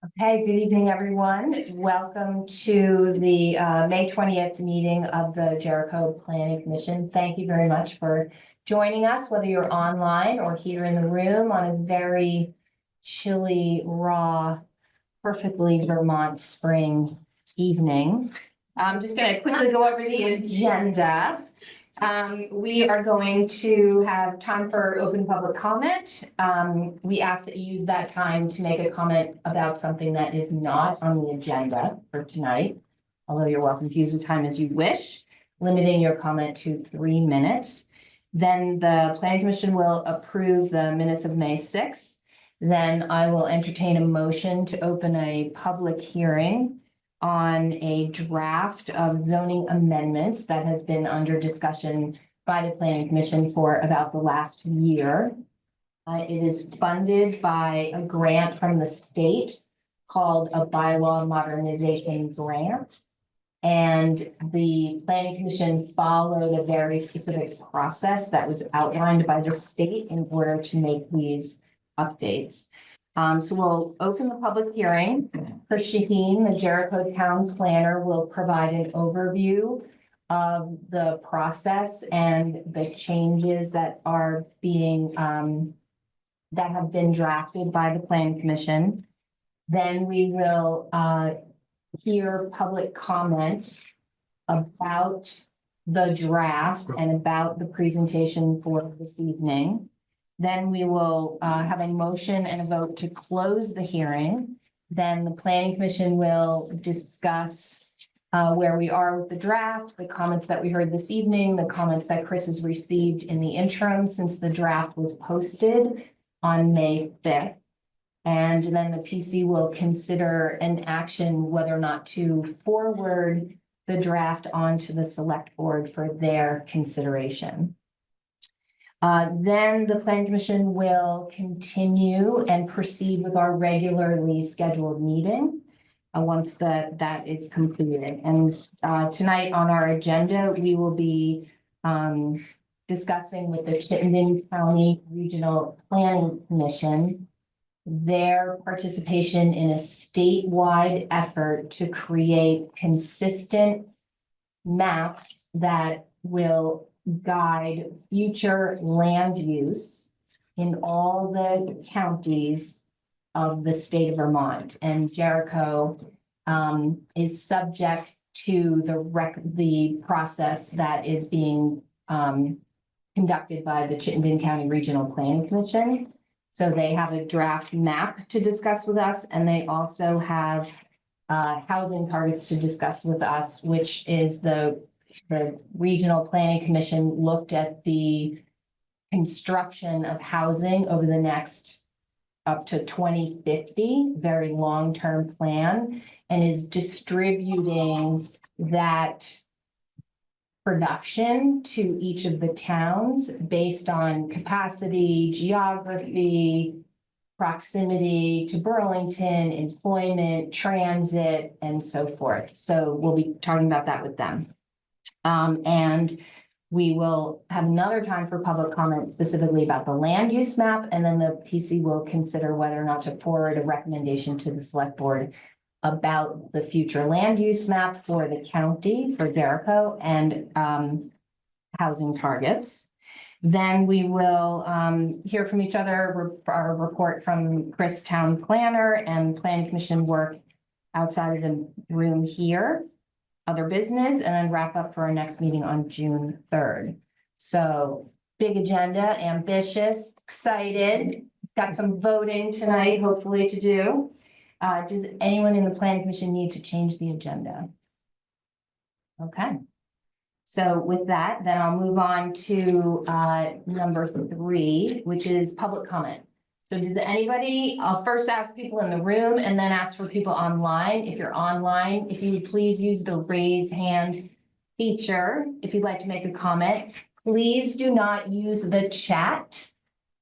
Okay, good evening, everyone. Welcome to the May 20th meeting of the Jericho Planning Commission. Thank you very much for joining us, whether you're online or here in the room on a very chilly, raw, perfectly Vermont spring evening. I'm just going to quickly go over the agenda. We are going to have time for open public comment. We ask that you use that time to make a comment about something that is not on the agenda for tonight, although you're welcome to use the time as you wish, limiting your comment to 3 minutes. Then the Planning Commission will approve the minutes of May 6th. Then I will entertain a motion to open a public hearing on a draft of zoning amendments that has been under discussion by the Planning Commission for about the last year. It is funded by a grant from the state called a Bylaw Modernization grant. And the Planning Commission followed a very specific process that was outlined by the state in order to make these updates. So we'll open the public hearing. Chris Shaheen, the Jericho Town Planner, will provide an overview of the process and the changes that are being, that have been drafted by the Planning Commission. Then we will hear public comment about the draft and about the presentation for this evening. Then we will have a motion and a vote to close the hearing. Then the Planning Commission will discuss where we are with the draft, the comments that we heard this evening, the comments that Chris has received in the interim since the draft was posted on May 5th. And then the PC will consider an action whether or not to forward the draft onto the select board for their consideration. Then the Planning Commission will continue and proceed with our regularly scheduled meeting once that is completed. And tonight on our agenda, we will be discussing with the Chittenden County Regional Planning Commission their participation in a statewide effort to create consistent maps that will guide future land use in all the counties of the state of Vermont. And Jericho is subject to the process that is being conducted by the Chittenden County Regional Planning Commission. So they have a draft map to discuss with us, and they also have housing targets to discuss with us, which is the Regional Planning Commission looked at the construction of housing over the next up to 2050, very long-term plan, and is distributing that production to each of the towns based on capacity, geography, proximity to Burlington, employment, transit, and so forth. So we'll be talking about that with them. And we will have another time for public comment specifically about the land use map, and then the PC will consider whether or not to forward a recommendation to the select board about the future land use map for the county, for Jericho, and housing targets. Then we will hear from each other, our report from Chris, Town Planner, and Planning Commission work outside of the room here, other business, and then wrap up for our next meeting on June 3rd. So big agenda, ambitious, excited, got some voting tonight, hopefully to do. Does anyone in the Planning Commission need to change the agenda? Okay. So with that, then I'll move on to number 3, which is public comment. So does anybody, I'll first ask people in the room and then ask for people online. If you're online, if you would please use the raise hand feature if you'd like to make a comment. Please do not use the chat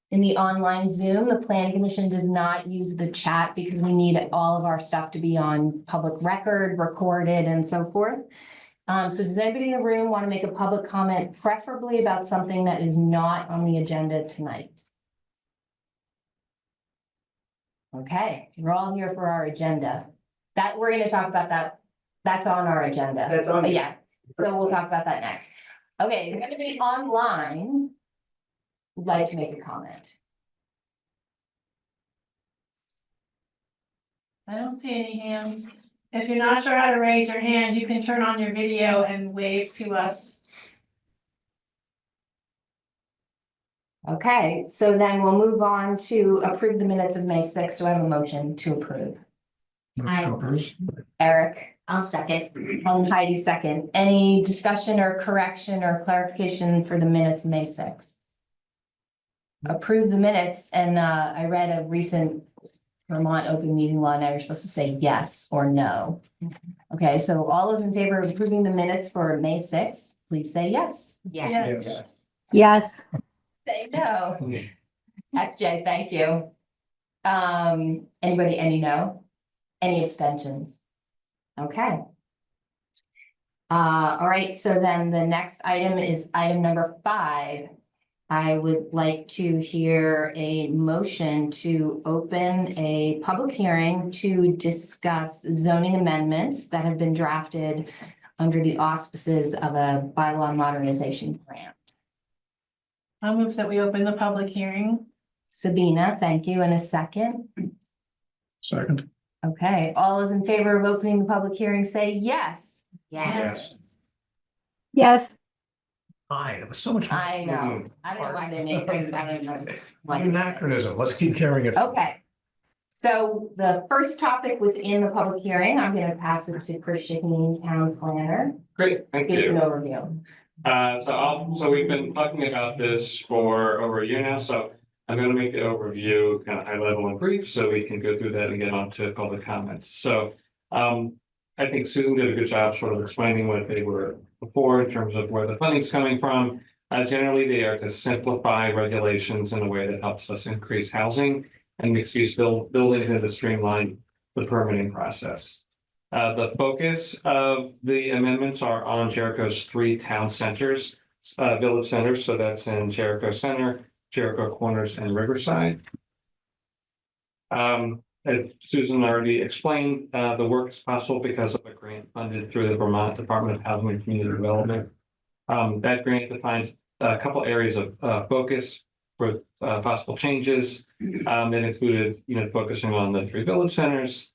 in the online Zoom. The Planning Commission does not use the chat because we need all of our stuff to be on public record, recorded, and so forth. So does anybody in the room want to make a public comment, preferably about something that is not on the agenda tonight? Okay, we're all here for our agenda. That, we're gonna talk about that. That's on our agenda. That's on. Yeah, so we'll talk about that next. Okay, it's gonna be online. Would like to make a comment. I don't see any hands. If you're not sure how to raise your hand, you can turn on your video and wave to us. Okay, so then we'll move on to approve the minutes of May 6th. Do I have a motion to approve? Eric? I'll second. Heidi second. Any discussion or correction or clarification for the minutes of May 6th? Approve the minutes, and I read a recent Vermont open meeting law. Now you're supposed to say yes or no. Okay, so all those in favor of approving the minutes for May 6th, please say yes. Yes. Yes. Say no. SJ, thank you. Anybody, any no? Any abstentions? Okay. All right, so then the next item is item number 5. I would like to hear a motion to open a public hearing to discuss zoning amendments that have been drafted under the auspices of a bylaw modernization grant. I'll move that we open the public hearing. Sabina, thank you. And a second. Second. Okay, all those in favor of opening the public hearing, say yes. Yes. Yes. Hi, it was so much. I know. I don't know why they make things, I don't know. An anachronism. Let's keep carrying it. Okay. So the first topic within the public hearing, I'm gonna pass it to Chris Shickney, town planner. Great, thank Give an you. overview. So we've been talking about this for over a year now, so I'm gonna make the overview kind of high level and brief, so we can go through that and get on to public comments. So, I think Susan did a good job sort of explaining what they were before in terms of where the funding's coming from. Generally, they are to simplify regulations in a way that helps us increase housing and mixed-use buildings and to streamline the permitting process. The focus of the amendments are on Jericho's 3 town centers, village centers. So that's in Jericho Center, Jericho Corners, and Riverside. As Susan already explained, the work is possible because of a grant funded through the Vermont Department of Housing and Community Development. That grant defines a couple areas of focus for possible changes. That included, focusing on the 3 village centers,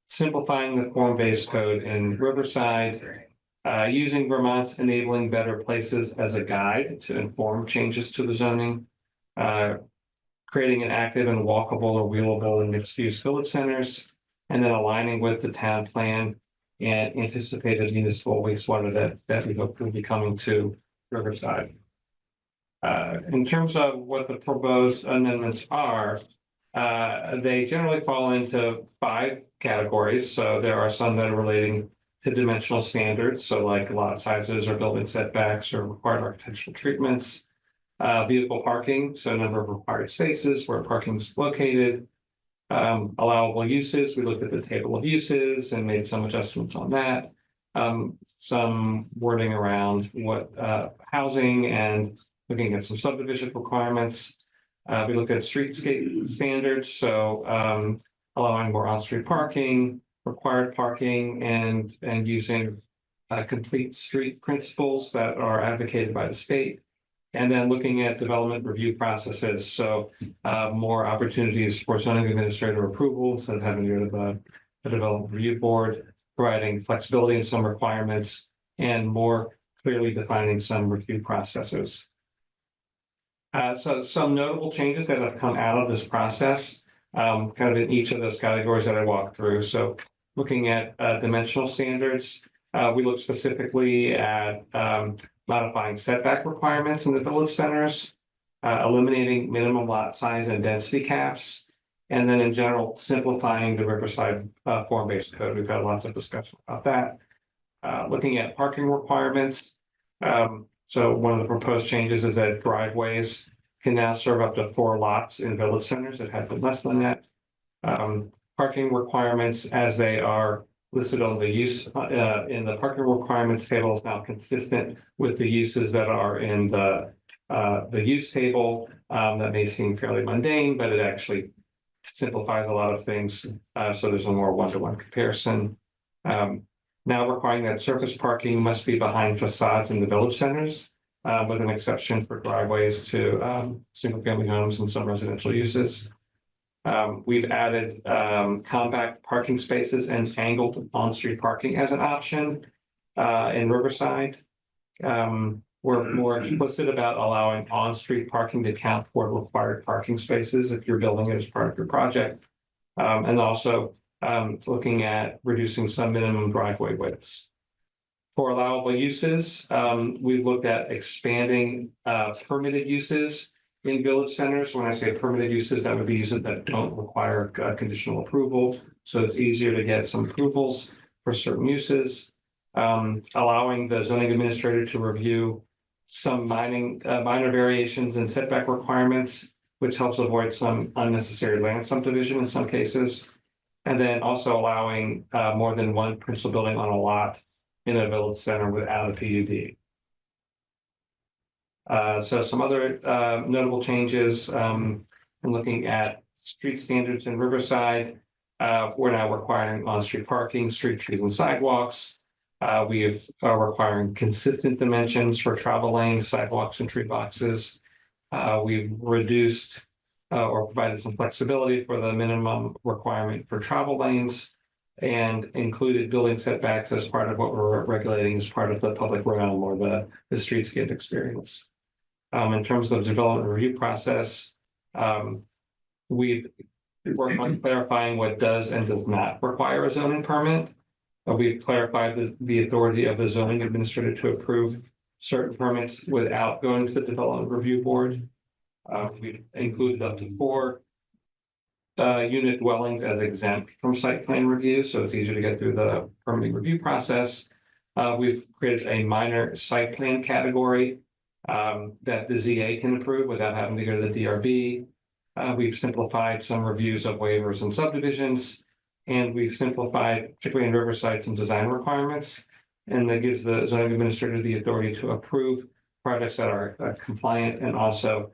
simplifying the form-based code in Riverside, using Vermont's Enabling Better Places as a guide to inform changes to the zoning, creating an active and walkable or wheelable and mixed-use village centers, and then aligning with the town plan and anticipated municipal wastewater that we hope will be coming to Riverside. In terms of what the proposed amendments are, they generally fall into 5 categories. So there are some that are relating to dimensional standards, so like lot sizes or building setbacks or required architectural treatments. Vehicle parking, so number of required spaces where parking is located. Allowable uses, we looked at the table of uses and made some adjustments on that. Some wording around what housing and looking at some subdivision requirements. We looked at streetscape standards, so allowing more on-street parking, required parking, and using complete street principles that are advocated by the state. And then looking at development review processes, so more opportunities for zoning administrator approval instead of having to go to the development review board, providing flexibility in some requirements, and more clearly defining some review processes. So some notable changes that have come out of this process, kind of in each of those categories that I walked through. So looking at dimensional standards, we look specifically at modifying setback requirements in the village centers, eliminating minimum lot size and density caps, and then in general, simplifying the Riverside form-based code. We've had lots of discussion about that. Looking at parking requirements. So one of the proposed changes is that driveways can now serve up to 4 lots in village centers that have been less than that. Parking requirements as they are listed on the use in the parking requirements table is now consistent with the uses that are in the use table. That may seem fairly mundane, but it actually simplifies a lot of things, so there's a more one-to-one comparison. Now requiring that surface parking must be behind facades in the village centers, with an exception for driveways to single-family homes and some residential uses. We've added compact parking spaces and angled on-street parking as an option in Riverside. We're more explicit about allowing on-street parking to count for required parking spaces if you're building it as part of your project. And also looking at reducing some minimum driveway widths. For allowable uses, we've looked at expanding permitted uses in village centers. When I say permitted uses, that would be uses that don't require conditional approval. So it's easier to get some approvals for certain uses. Allowing the zoning administrator to review some minor variations in setback requirements, which helps avoid some unnecessary land subdivision in some cases. And then also allowing more than one principal building on a lot in a village center without a PUD. So some other notable changes in looking at street standards in Riverside. We're now requiring on-street parking, street trees and sidewalks. We are requiring consistent dimensions for travel lanes, sidewalks, and tree boxes. We've reduced or provided some flexibility for the minimum requirement for travel lanes and included building setbacks as part of what we're regulating as part of the public realm or the streetscape experience. In terms of development review process, we've worked on clarifying what does and does not require a zoning permit. We've clarified the authority of the zoning administrator to approve certain permits without going to the development review board. We've included up to 4 unit dwellings as exempt from site plan review, so it's easier to get through the permitting review process. We've created a minor site plan category that the ZA can approve without having to go to the DRB. We've simplified some reviews of waivers and subdivisions. And we've simplified, particularly in Riverside, some design requirements, and that gives the zoning administrator the authority to approve projects that are compliant, and also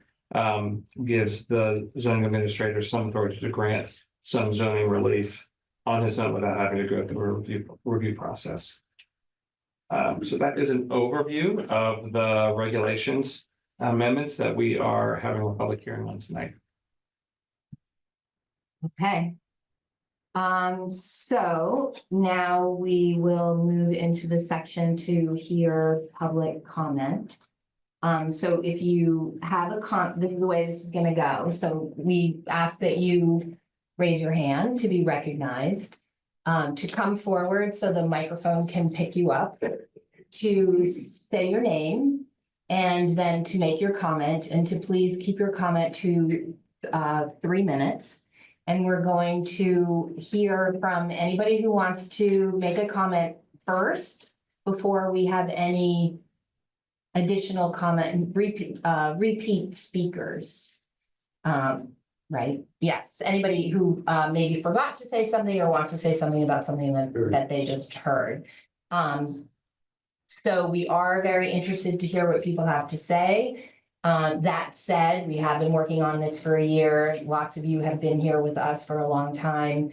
gives the zoning administrator some authority to grant some zoning relief on his own without having to go through a review process. So that is an overview of the regulations amendments that we are having a public hearing on tonight. Okay. So now we will move into the section to hear public comment. So if you have this is the way this is going to go. So we ask that you raise your hand to be recognized, to come forward so the microphone can pick you up, to say your name, and then to make your comment, and to please keep your comment to 3 minutes. And we're going to hear from anybody who wants to make a comment first before we have any additional comment and repeat speakers. Right? Yes. Anybody who maybe forgot to say something or wants to say something about something that they just heard. So we are very interested to hear what people have to say. That said, we have been working on this for a year. Lots of you have been here with us for a long time.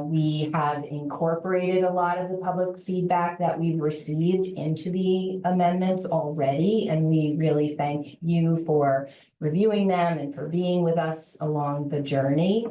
We have incorporated a lot of the public feedback that we've received into the amendments already, and we really thank you for reviewing them and for being with us along the journey.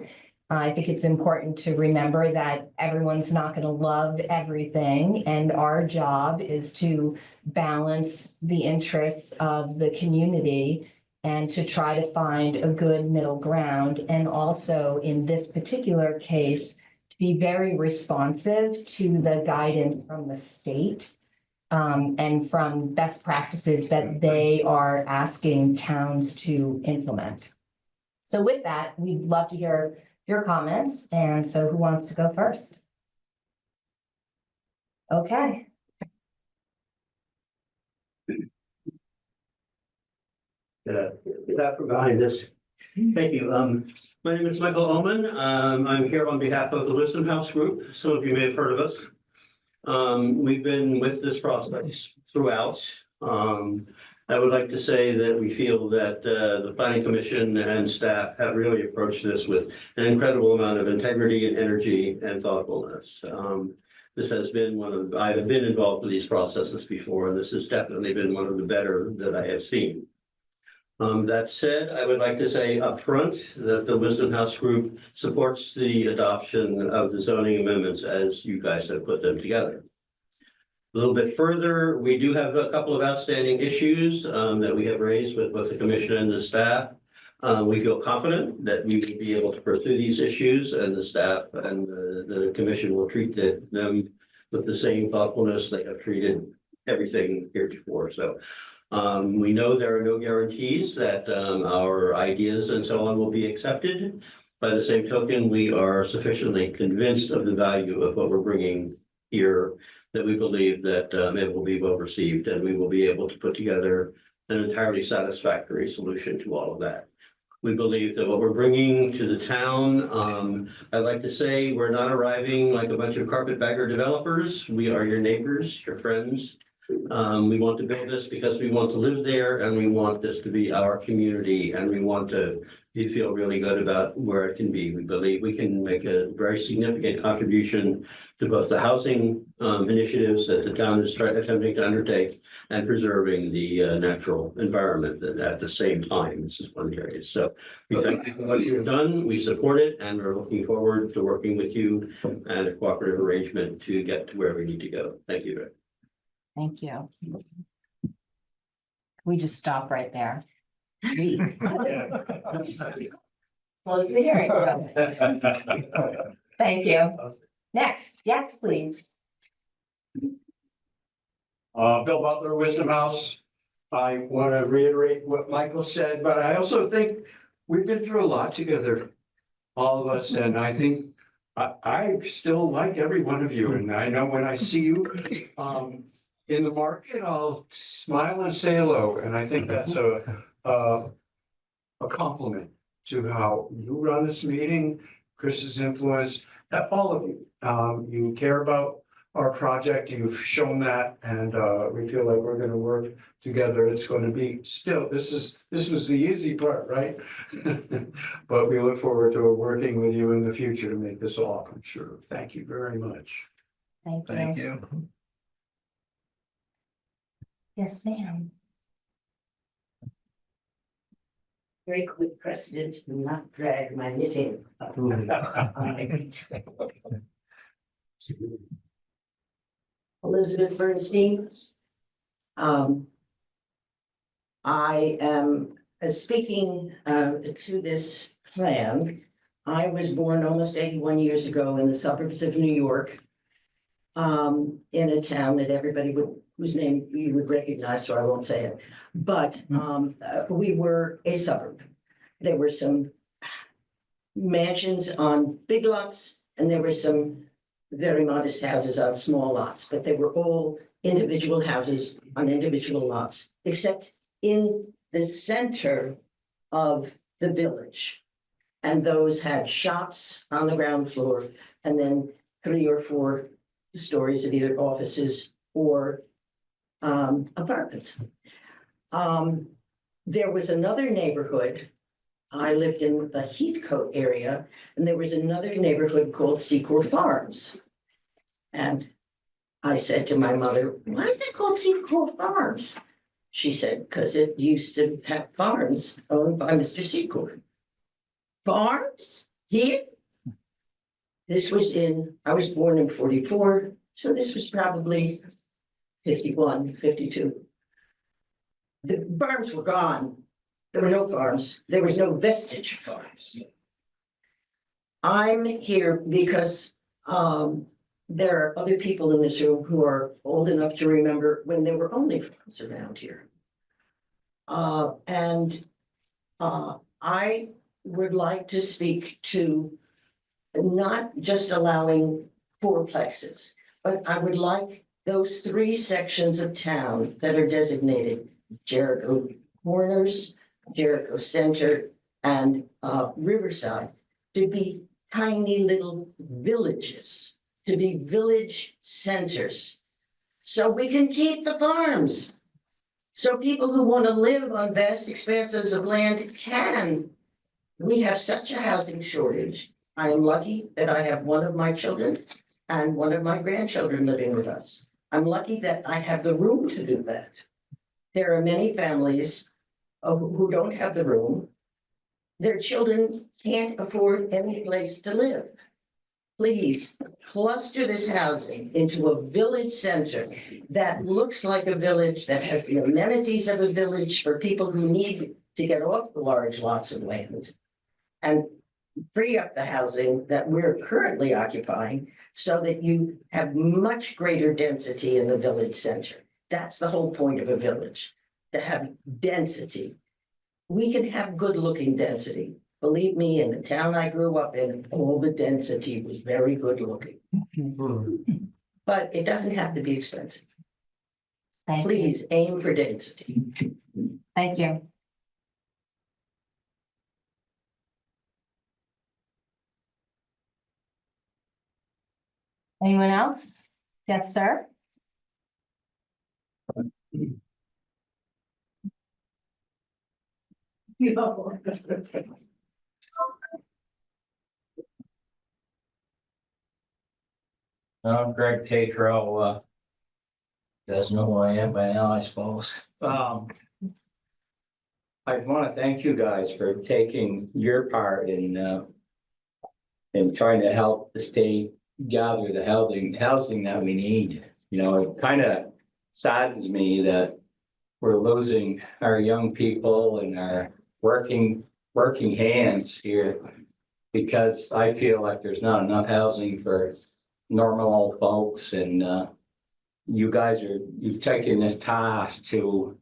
I think it's important to remember that everyone's not going to love everything, and our job is to balance the interests of the community and to try to find a good middle ground. And also in this particular case, to be very responsive to the guidance from the state and from best practices that they are asking towns to implement. So with that, we'd love to hear your comments. And so who wants to go first? Okay. That behind us. Thank you. My name is Michael Ullman. I'm here on behalf of the Wisdom House Group. Some of you may have heard of us. We've been with this process throughout. I would like to say that we feel that the planning commission and staff have really approached this with an incredible amount of integrity and energy and thoughtfulness. This has been I've been involved with these processes before, and this has definitely been one of the better that I have seen. That said, I would like to say upfront that the Wisdom House Group supports the adoption of the zoning amendments as you guys have put them together. A little bit further, we do have a couple of outstanding issues that we have raised with both the commission and the staff. We feel confident that we will be able to pursue these issues, and the staff and the commission will treat them with the same thoughtfulness they have treated everything heretofore. So we know there are no guarantees that our ideas and so on will be accepted. By the same token, we are sufficiently convinced of the value of what we're bringing here that we believe that it will be well received, and we will be able to put together an entirely satisfactory solution to all of that. We believe that what we're bringing to the town, I'd like to say, we're not arriving like a bunch of carpetbagger developers. We are your neighbors, your friends. We want to build this because we want to live there, and we want this to be our community, and we want to feel really good about where it can be. We believe we can make a very significant contribution to both the housing initiatives that the town is attempting to undertake and preserving the natural environment at the same time. This is one area. So we thank you for what you've done. We support it, and we're looking forward to working with you and a cooperative arrangement to get to where we need to go. Thank you. Thank you. We just stop right there. Close the hearing. Thank you. Next, yes, please. Bill Butler, Wisdom House. I want to reiterate what Michael said, but I also think we've been through a lot together, all of us, and I think I still like every one of you, and I know when I see you in the market, I'll smile and say hello, and I think that's a compliment to how you run this meeting, Chris's influence, all of you. You care about our project, you've shown that, and we feel like we're going to work together. It's going to be still, this was the easy part, right? But we look forward to working with you in the future to make this all come true. Thank you very much. Thank you. Thank you. Yes, ma'am. Very quick precedent to not drag my knitting. Elizabeth Bernstein. I am speaking to this plan. I was born almost 81 years ago in the suburbs of New York, in a town that everybody whose name you would recognize, so I won't say it. But we were a suburb. There were some mansions on big lots, and there were some very modest houses on small lots, but they were all individual houses on individual lots, except in the center of the village. And those had shops on the ground floor, and then 3 or 4 stories of either offices or apartments. There was another neighborhood. I lived in the Heathcote area, and there was another neighborhood called Secor Farms. And I said to my mother, why is it called Secor Farms? She said, because it used to have farms owned by Mr. Secor. Farms? Here? This was I was born in 44, so this was probably 51, 52. The farms were gone. There were no farms. There was no vestige of farms. I'm here because there are other people in this room who are old enough to remember when there were only farms around here. I would like to speak to not just allowing fourplexes, but I would like those 3 sections of town that are designated Jericho Corners, Jericho Center, and Riverside to be tiny little villages, to be village centers, so we can keep the farms. So people who want to live on vast expanses of land can. We have such a housing shortage. I am lucky that I have one of my children and one of my grandchildren living with us. I'm lucky that I have the room to do that. There are many families who don't have the room. Their children can't afford any place to live. Please cluster this housing into a village center that looks like a village, that has the amenities of a village for people who need to get off the large lots of land. And free up the housing that we're currently occupying so that you have much greater density in the village center. That's the whole point of a village, to have density. We can have good looking density. Believe me, in the town I grew up in, all the density was very good looking. But it doesn't have to be expensive. Thank you. Please aim for density. Thank you. Anyone else? Yes, sir. I'm Greg Tatro, doesn't know who I am by now, I suppose. I want to thank you guys for taking your part in trying to help the state gather the housing that we need. You know, it kind of saddens me that we're losing our young people and our working hands here because I feel like there's not enough housing for normal old folks, and you've taken this task to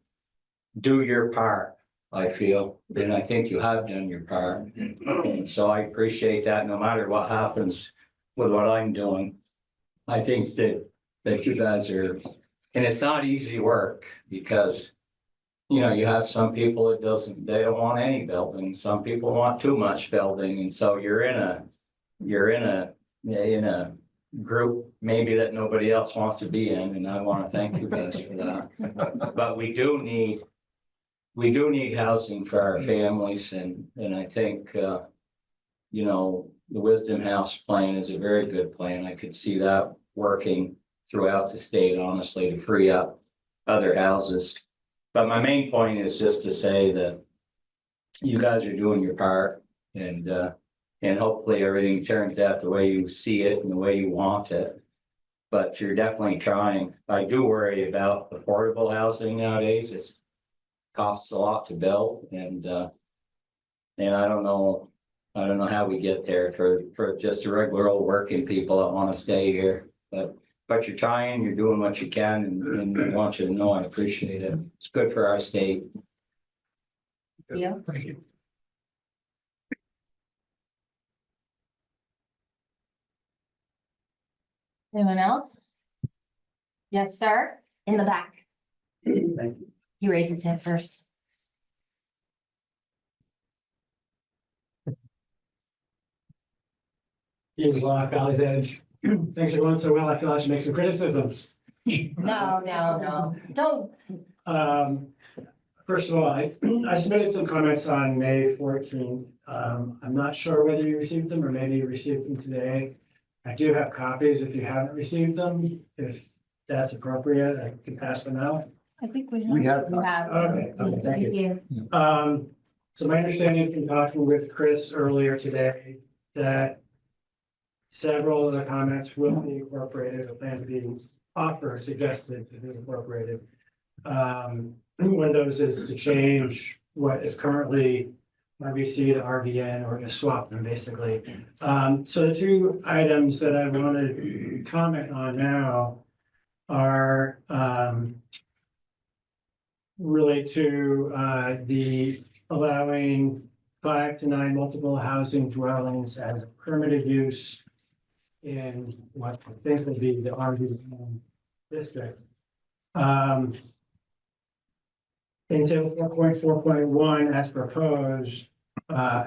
do your part, I feel, and I think you have done your part. And so I appreciate that no matter what happens with what I'm doing. I think that you guys are, and it's not easy work because, you know, you have some people that they don't want any building. Some people want too much building. And so you're in a group maybe that nobody else wants to be in. And I want to thank you guys for that. But we do need housing for our families. And I think, you know, the Wisdom House plan is a very good plan. I could see that working throughout the state, honestly, to free up other houses. But my main point is just to say that you guys are doing your part, and hopefully everything turns out the way you see it and the way you want it. But you're definitely trying. I do worry about affordable housing nowadays. It costs a lot to build, and I don't know how we get there for just a regular old working people that want to stay here. But you're trying, you're doing what you can, and I want you to know I appreciate it. It's good for our state. Yeah. Thank you. Anyone else? Yes, sir. In the back. Thank you. He raised his hand first. Valley's Edge. Things are going so well, I feel I should make some criticisms. No, don't. First of all, I submitted some comments on May 14th. I'm not sure whether you received them or maybe you received them today. I do have copies if you haven't received them. If that's appropriate, I can pass them out. I think we We have. You have. Okay, thank you. you. So my understanding from talking with Chris earlier today, that several of the comments will be incorporated, or plan to be offered, suggested to be incorporated. One of those is to change what is currently RBC to RBN, or to swap them basically. So the two items that I want to comment on now are relate to the allowing 5 to 9 multiple housing dwellings as permitted use in what I think will be the RB district. In table 4.4.1 as proposed,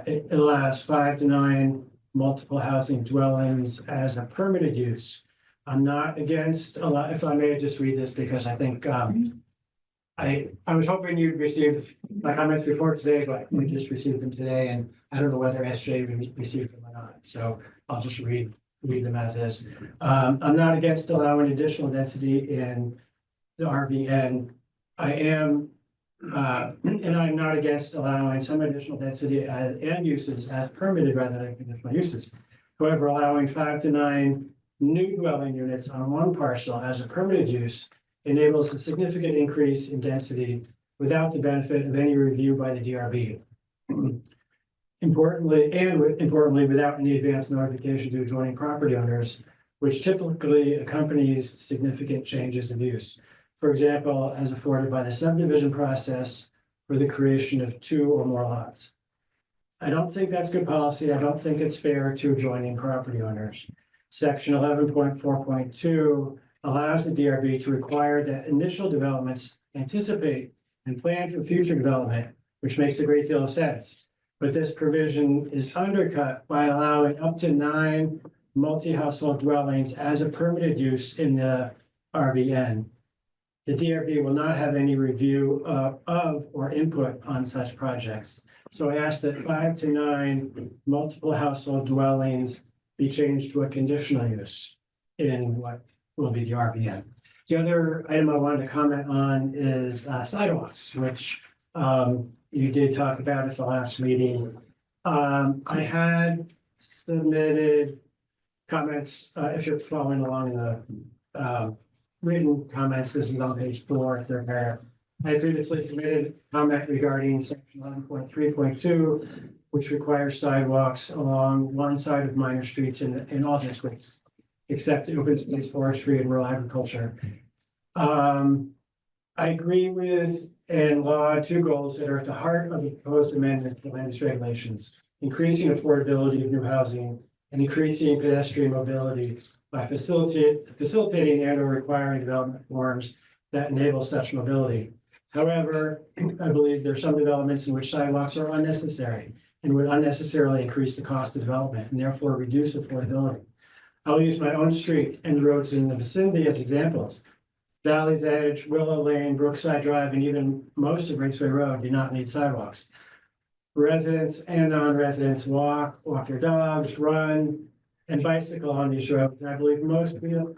it allows 5 to 9 multiple housing dwellings as a permitted use. I'm not against a lot, if I may just read this, because I think I was hoping you'd receive my comments before today, but we just received them today, and I don't know whether SJ received them or not, so I'll just read them as is. I'm not against allowing additional density in the RVN. I am, and I'm not against allowing some additional density and uses as permitted rather than conditional uses. However, allowing 5 to 9 new dwelling units on one parcel as a permitted use enables a significant increase in density without the benefit of any review by the DRB. Importantly, without any advance notification to adjoining property owners, which typically accompanies significant changes of use. For example, as afforded by the subdivision process for the creation of 2 or more lots. I don't think that's good policy. I don't think it's fair to adjoining property owners. Section 11.4.2 allows the DRB to require that initial developments anticipate and plan for future development, which makes a great deal of sense. But this provision is undercut by allowing up to 9 multi-household dwellings as a permitted use in the RVN. The DRB will not have any review of or input on such projects. So I ask that 5 to 9 multiple household dwellings be changed to a conditional use in what will be the RVN. The other item I wanted to comment on is sidewalks, which you did talk about at the last meeting. I had submitted comments, if you're following along in the written comments, this is on page 4, if they're there. I previously submitted a comment regarding section 11.3.2, which requires sidewalks along one side of minor streets in all districts, except open space, forestry, and rural agriculture. I agree with and laud 2 goals that are at the heart of the proposed amendments to land use regulations, increasing affordability of new housing and increasing pedestrian mobility by facilitating and or requiring development forms that enable such mobility. However, I believe there are some developments in which sidewalks are unnecessary and would unnecessarily increase the cost of development and therefore reduce affordability. I'll use my own street and the roads in the vicinity as examples. Valley's Edge, Willow Lane, Brookside Drive, and even most of Raceway Road do not need sidewalks. Residents and non-residents walk their dogs, run, and bicycle on these roads. And I believe most feel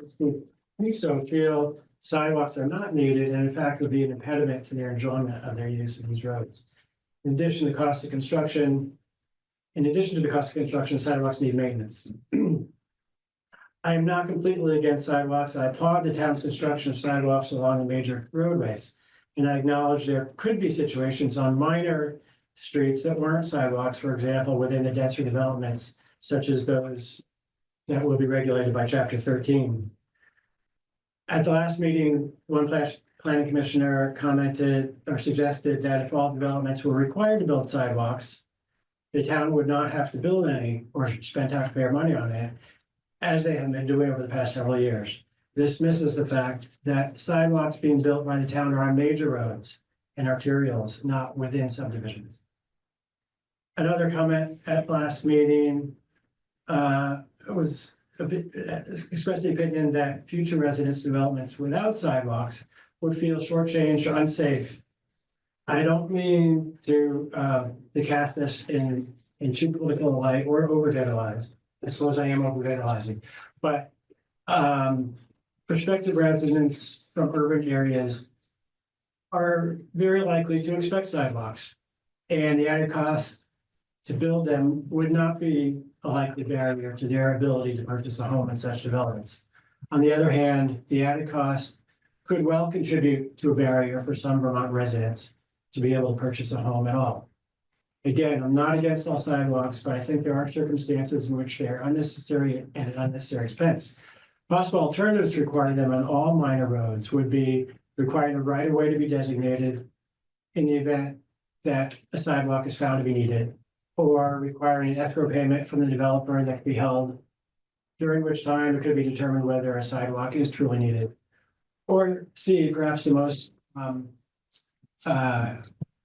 sidewalks are not needed and in fact would be an impediment to their enjoyment of their use of these roads. In addition to the cost of construction, sidewalks need maintenance. I am not completely against sidewalks. I applaud the town's construction of sidewalks along the major roadways. And I acknowledge there could be situations on minor streets that weren't sidewalks, for example, within the denser developments, such as those that will be regulated by Chapter 13. At the last meeting, one planning commissioner commented or suggested that if all developments were required to build sidewalks, the town would not have to build any or spend taxpayer money on it, as they have been doing over the past several years. This misses the fact that sidewalks being built by the town are on major roads and arterials, not within subdivisions. Another comment at last meeting was expressed the opinion that future residence developments without sidewalks would feel shortchanged or unsafe. I don't mean to cast this in too political light or over-generalize. I suppose I am over-generalizing, but prospective residents from urban areas are very likely to expect sidewalks, and the added cost to build them would not be a likely barrier to their ability to purchase a home in such developments. On the other hand, the added cost could well contribute to a barrier for some Vermont residents to be able to purchase a home at all. Again, I'm not against all sidewalks, but I think there are circumstances in which they are unnecessary and an unnecessary expense. Possible alternatives to requiring them on all minor roads would be requiring a right of way to be designated in the event that a sidewalk is found to be needed, or requiring an escrow payment from the developer that can be held, during which time it could be determined whether a sidewalk is truly needed. Or C, perhaps the most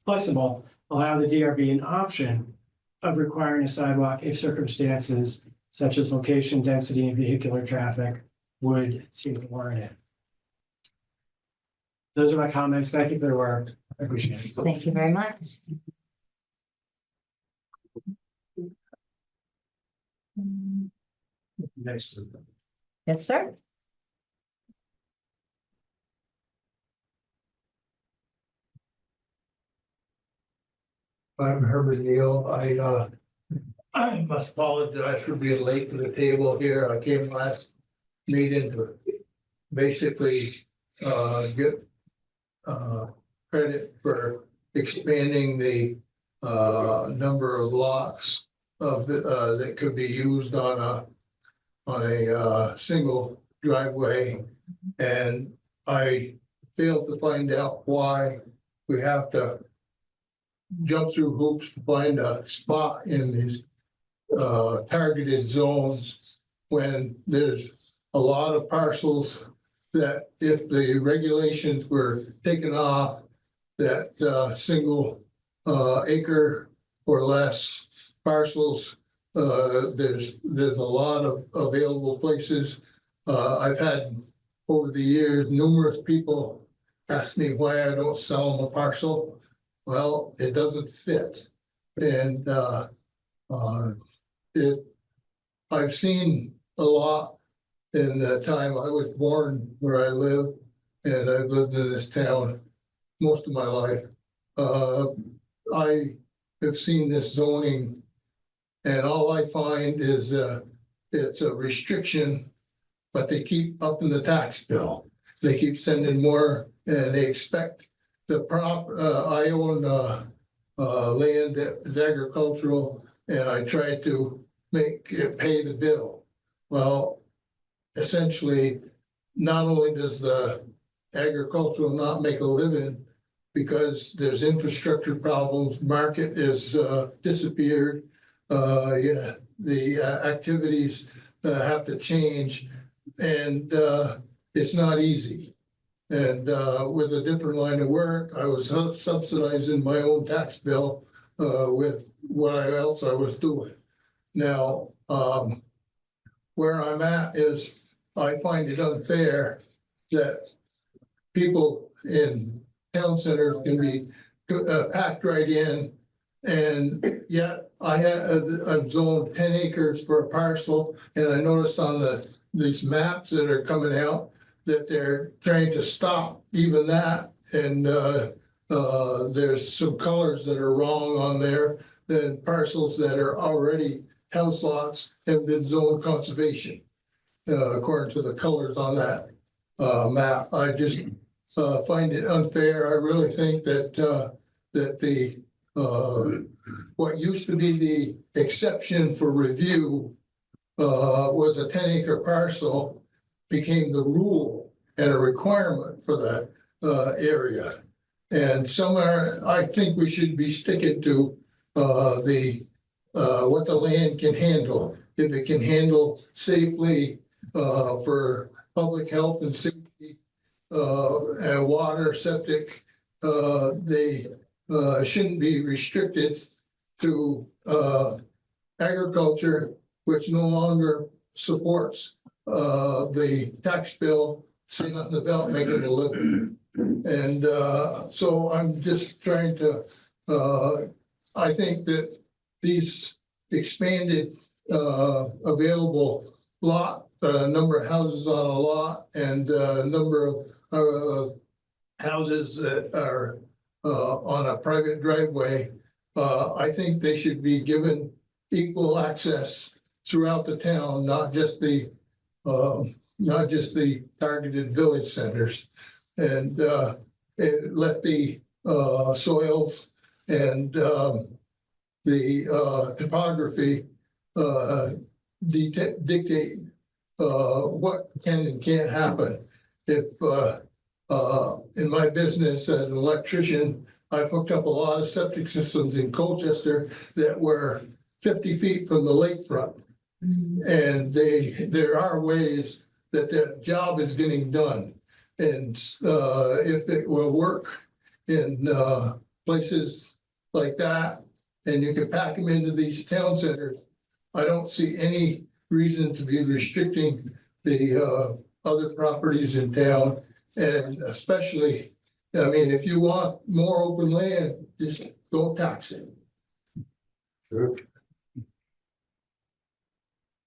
flexible, allow the DRB an option of requiring a sidewalk if circumstances such as location, density, and vehicular traffic would seem to warrant it. those are my comments. Thank you for the work. I appreciate it. Thank you very much. Next. Yes, sir. I'm Herbert Neal. I must apologize for being late to the table here. I came last meeting to basically get credit for expanding the number of lots that could be used on a single driveway. And I failed to find out why we have to jump through hoops to find a spot in these targeted zones when there's a lot of parcels that if the regulations were taken off, that single acre or less parcels, there's a lot of available places. I've had over the years numerous people ask me why I don't sell them a parcel. Well, it doesn't fit. And I've seen a lot in the time I was born where I live, and I've lived in this town most of my life. I have seen this zoning, and all I find is it's a restriction, but they keep upping the tax bill. They keep sending more, and they expect the I own land that is agricultural, and I try to make it pay the bill. Well, essentially, not only does the agricultural not make a living because there's infrastructure problems, market is disappeared. Yeah, the activities have to change, and it's not easy. And with a different line of work, I was subsidizing my own tax bill with what else I was doing. Now, where I'm at is I find it unfair that people in town centers can be packed right in. And yet I've zoned 10 acres for a parcel, and I noticed on these maps that are coming out that they're trying to stop even that. And there's some colors that are wrong on there. Then parcels that are already house lots have been zoned conservation, according to the colors on that map. I just find it unfair. I really think that that the what used to be the exception for review was a 10-acre parcel became the rule and a requirement for that area. And somewhere I think we should be sticking to what the land can handle. If it can handle safely for public health and safety and water, septic, they shouldn't be restricted to agriculture, which no longer supports the tax bill, sitting on the belt, making a living. And so I'm just trying to, I think that these expanded available lot, number of houses on a lot, and number of houses that are on a private driveway, I think they should be given equal access throughout the town, not just the targeted village centers, and let the soils and the topography dictate what can and can't happen. If in my business as an electrician, I've hooked up a lot of septic systems in Colchester that were 50 feet from the lakefront. And there are ways that the job is getting done. And if it will work in places like that, and you can pack them into these town centers, I don't see any reason to be restricting the other properties in town, and especially I mean, if you want more open land, just don't tax it.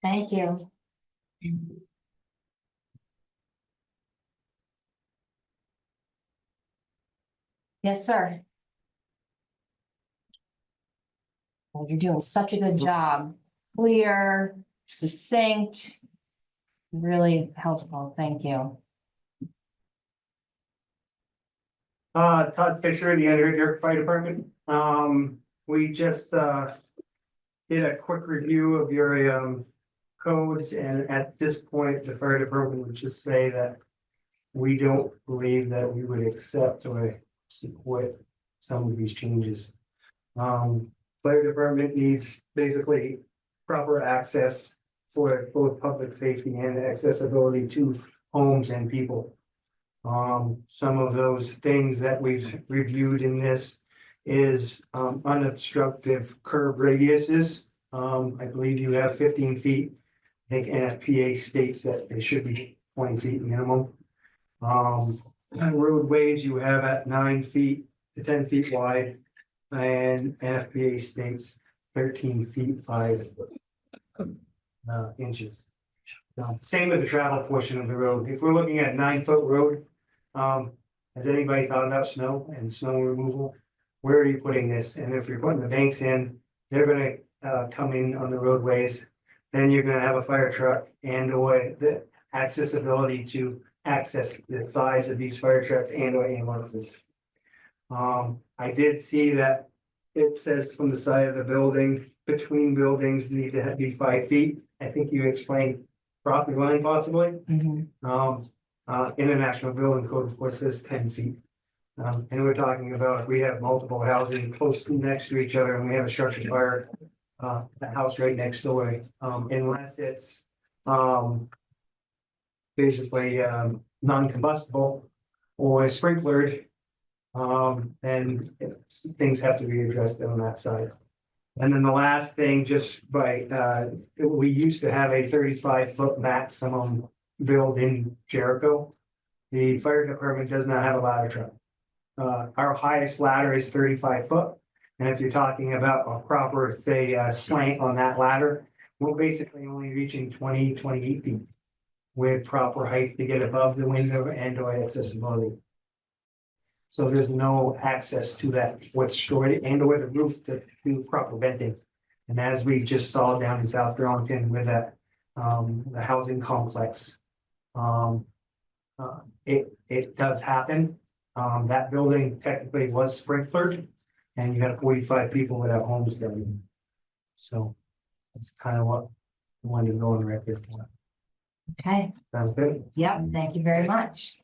Thank you. Yes, sir. Well, you're doing such a good job. Clear, succinct, really helpful. Thank you. Todd Fisher, the editor here at Fire Department. We just, did a quick review of your, codes, and at this point, the fire department would just say that we don't believe that we would accept or support some of these changes. Fire department needs basically proper access for both public safety and accessibility to homes and people. Some of those things that we've reviewed in this is unobstructed curb radiuses. I believe you have 15 feet. I think NFPA states that it should be 20 feet minimum. And roadways you have at 9 feet to 10 feet wide, and NFPA states 13 feet 5 inches. Same with the travel portion of the road. If we're looking at 9-foot road, has anybody thought about snow and snow removal? Where are you putting this? And if you're putting the banks in, they're gonna come in on the roadways. Then you're gonna have a fire truck and or the accessibility to access the size of these fire trucks and or ambulances. I did see that it says from the side of the building, between buildings need to be 5 feet. I think you explained property line possibly. International Building Code, of course, says 10 feet. And we're talking about if we have multiple housing close to next to each other and we have a structure fire, the house right next door, unless it's basically non-combustible or sprinklered, then things have to be addressed on that side. And then the last thing, just by we used to have a 35-foot maximum build in Jericho. The fire department does not have a ladder truck. Our highest ladder is 35 foot. And if you're talking about a proper, say, slant on that ladder, we're basically only reaching 28 feet with proper height to get above the window and or accessibility. So there's no access to that fourth story and or the roof to do proper venting. And as we just saw down in South Burlington with that, the housing complex, it does happen. That building technically was sprinklered and you had 45 people without homes down. So that's kind of what I wanted to go on the record for. Okay, Sounds good. yep, thank you very much.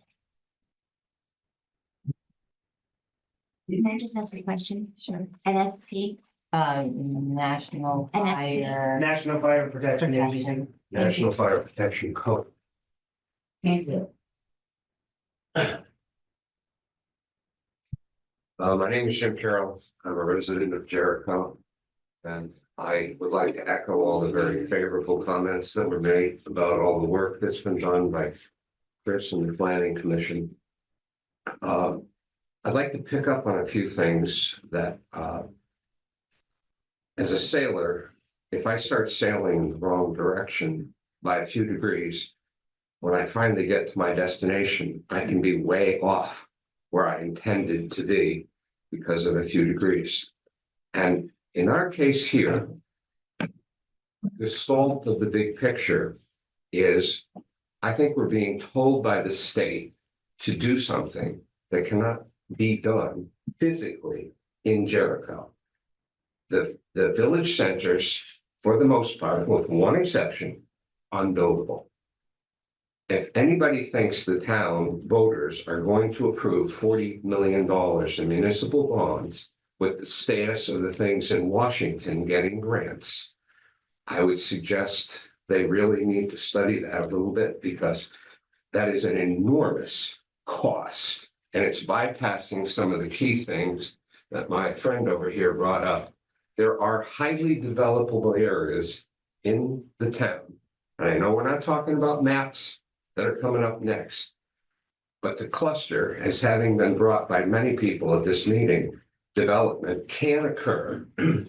Can I just ask a question? Sure. NFP, National NFP. Fire. National Fire Protection Agency. National Fire Protection Code. Thank you. My name is Jim Carroll. I'm a resident of Jericho. And I would like to echo all the very favorable comments that were made about all the work that's been done by Chris and the Planning Commission. I'd like to pick up on a few things that, as a sailor, if I start sailing in the wrong direction by a few degrees, when I finally get to my destination, I can be way off where I intended to be because of a few degrees. And in our case here, the salt of the big picture is, I think we're being told by the state to do something that cannot be done physically in Jericho. The village centers, for the most part, with one exception, unbuildable. If anybody thinks the town voters are going to approve $40 million in municipal bonds with the status of the things in Washington getting grants, I would suggest they really need to study that a little bit, because that is an enormous cost. And it's bypassing some of the key things that my friend over here brought up. There are highly developable areas in the town. And I know we're not talking about maps that are coming up next, But the cluster, as having been brought by many people at this meeting, development can occur,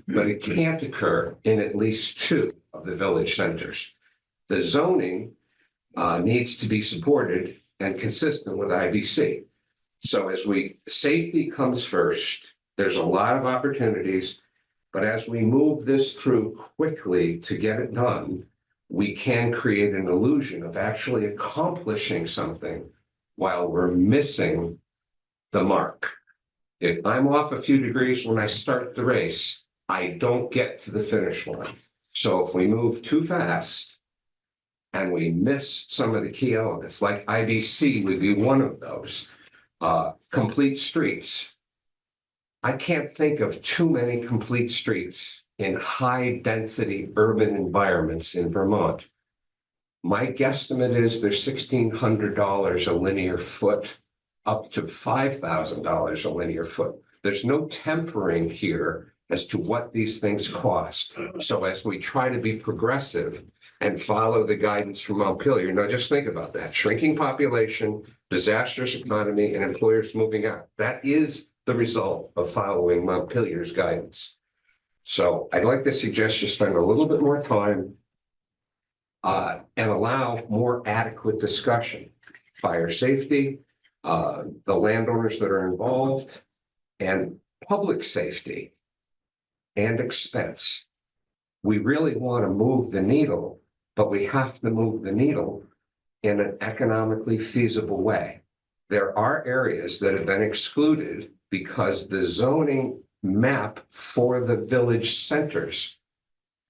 but it can't occur in at least 2 of the village centers. The zoning needs to be supported and consistent with IBC. So safety comes first. There's a lot of opportunities, but as we move this through quickly to get it done, we can create an illusion of actually accomplishing something while we're missing the mark. If I'm off a few degrees when I start the race, I don't get to the finish line. So if we move too fast and we miss some of the key elements, like IBC would be one of those, complete streets. I can't think of too many complete streets in high-density urban environments in Vermont. My guesstimate is there's $1,600 a linear foot, up to $5,000 a linear foot. There's no tempering here as to what these things cost. So as we try to be progressive and follow the guidance from Montpelier, now just think about that. Shrinking population, disastrous economy, and employers moving out. That is the result of following Montpelier's guidance. So I'd like to suggest you spend a little bit more time and allow more adequate discussion. Fire safety, the landowners that are involved, and public safety and expense. We really want to move the needle, but we have to move the needle in an economically feasible way. There are areas that have been excluded because the zoning map for the village centers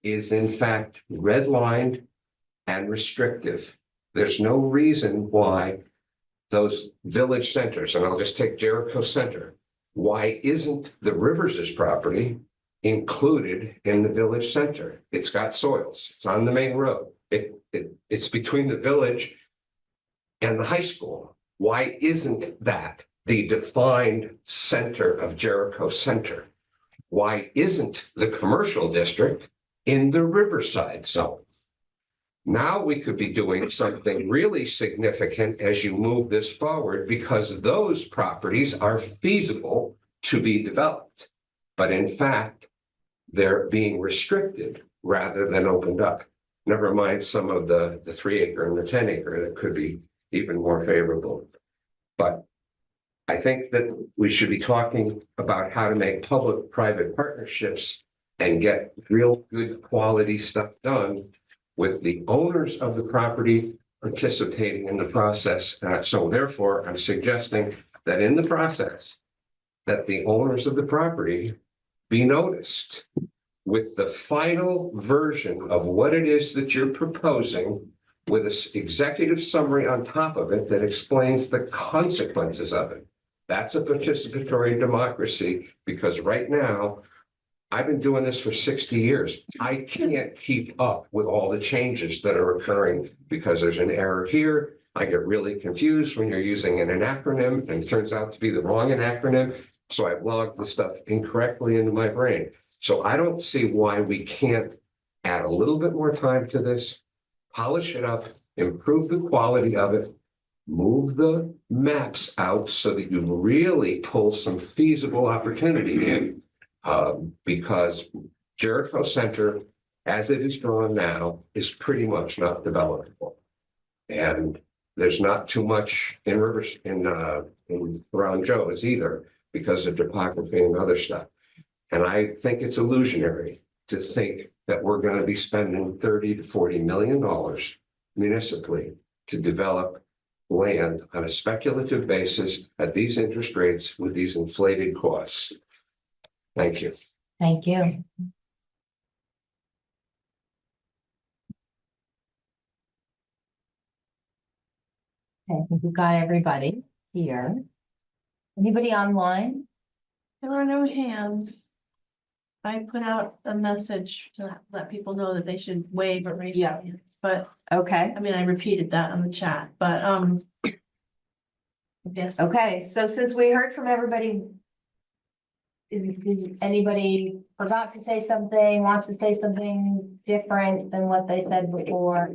is in fact redlined and restrictive. There's no reason why those village centers, and I'll just take Jericho Center, why isn't the Rivers' property included in the village center? It's got soils, it's on the main road. It's between the village and the high school. Why isn't that the defined center of Jericho Center? Why isn't the commercial district in the Riverside zone? Now we could be doing something really significant as you move this forward, because those properties are feasible to be developed. But in fact, they're being restricted rather than opened up. Never mind some of the 3-acre and the 10-acre that could be even more favorable. But I think that we should be talking about how to make public-private partnerships and get real good quality stuff done with the owners of the property participating in the process. So therefore, I'm suggesting that in the process, that the owners of the property be noticed with the final version of what it is that you're proposing, with an executive summary on top of it that explains the consequences of it. That's a participatory democracy, because right now, I've been doing this for 60 years. I can't keep up with all the changes that are occurring because there's an error here. I get really confused when you're using an acronym and it turns out to be the wrong acronym. So I've logged the stuff incorrectly into my brain. So I don't see why we can't add a little bit more time to this, polish it up, improve the quality of it, move the maps out so that you really pull some feasible opportunity in. Because Jericho Center, as it is drawn now, is pretty much not developable. And there's not too much in Rivers in around Joe's either, because of topography and other stuff. And I think it's illusionary to think that we're going to be spending $30 to $40 million municipally to develop land on a speculative basis at these interest rates with these inflated costs. Thank you. Thank you. Okay, I think we've got everybody here. Anybody online? There are no hands. I put out a message to let people know that they should wave or raise their hands, but Okay. I mean, I repeated that on the chat, but I guess. Okay, so since we heard from everybody, is anybody forgot to say something, wants to say something different than what they said before?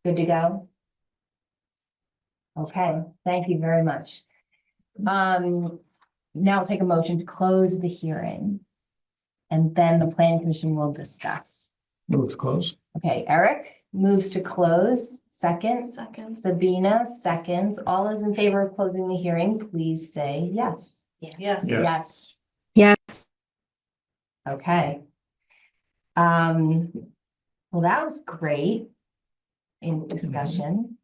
Good to go? Okay, thank you very much. Now I'll take a motion to close the hearing. And then the planning commission will discuss. Move to close. Okay, Eric moves to close, second. Second. Sabina, seconds. All those in favor of closing the hearing, please say yes. Yes. Yeah. Yes. yes, Okay. Well, that was great in discussion.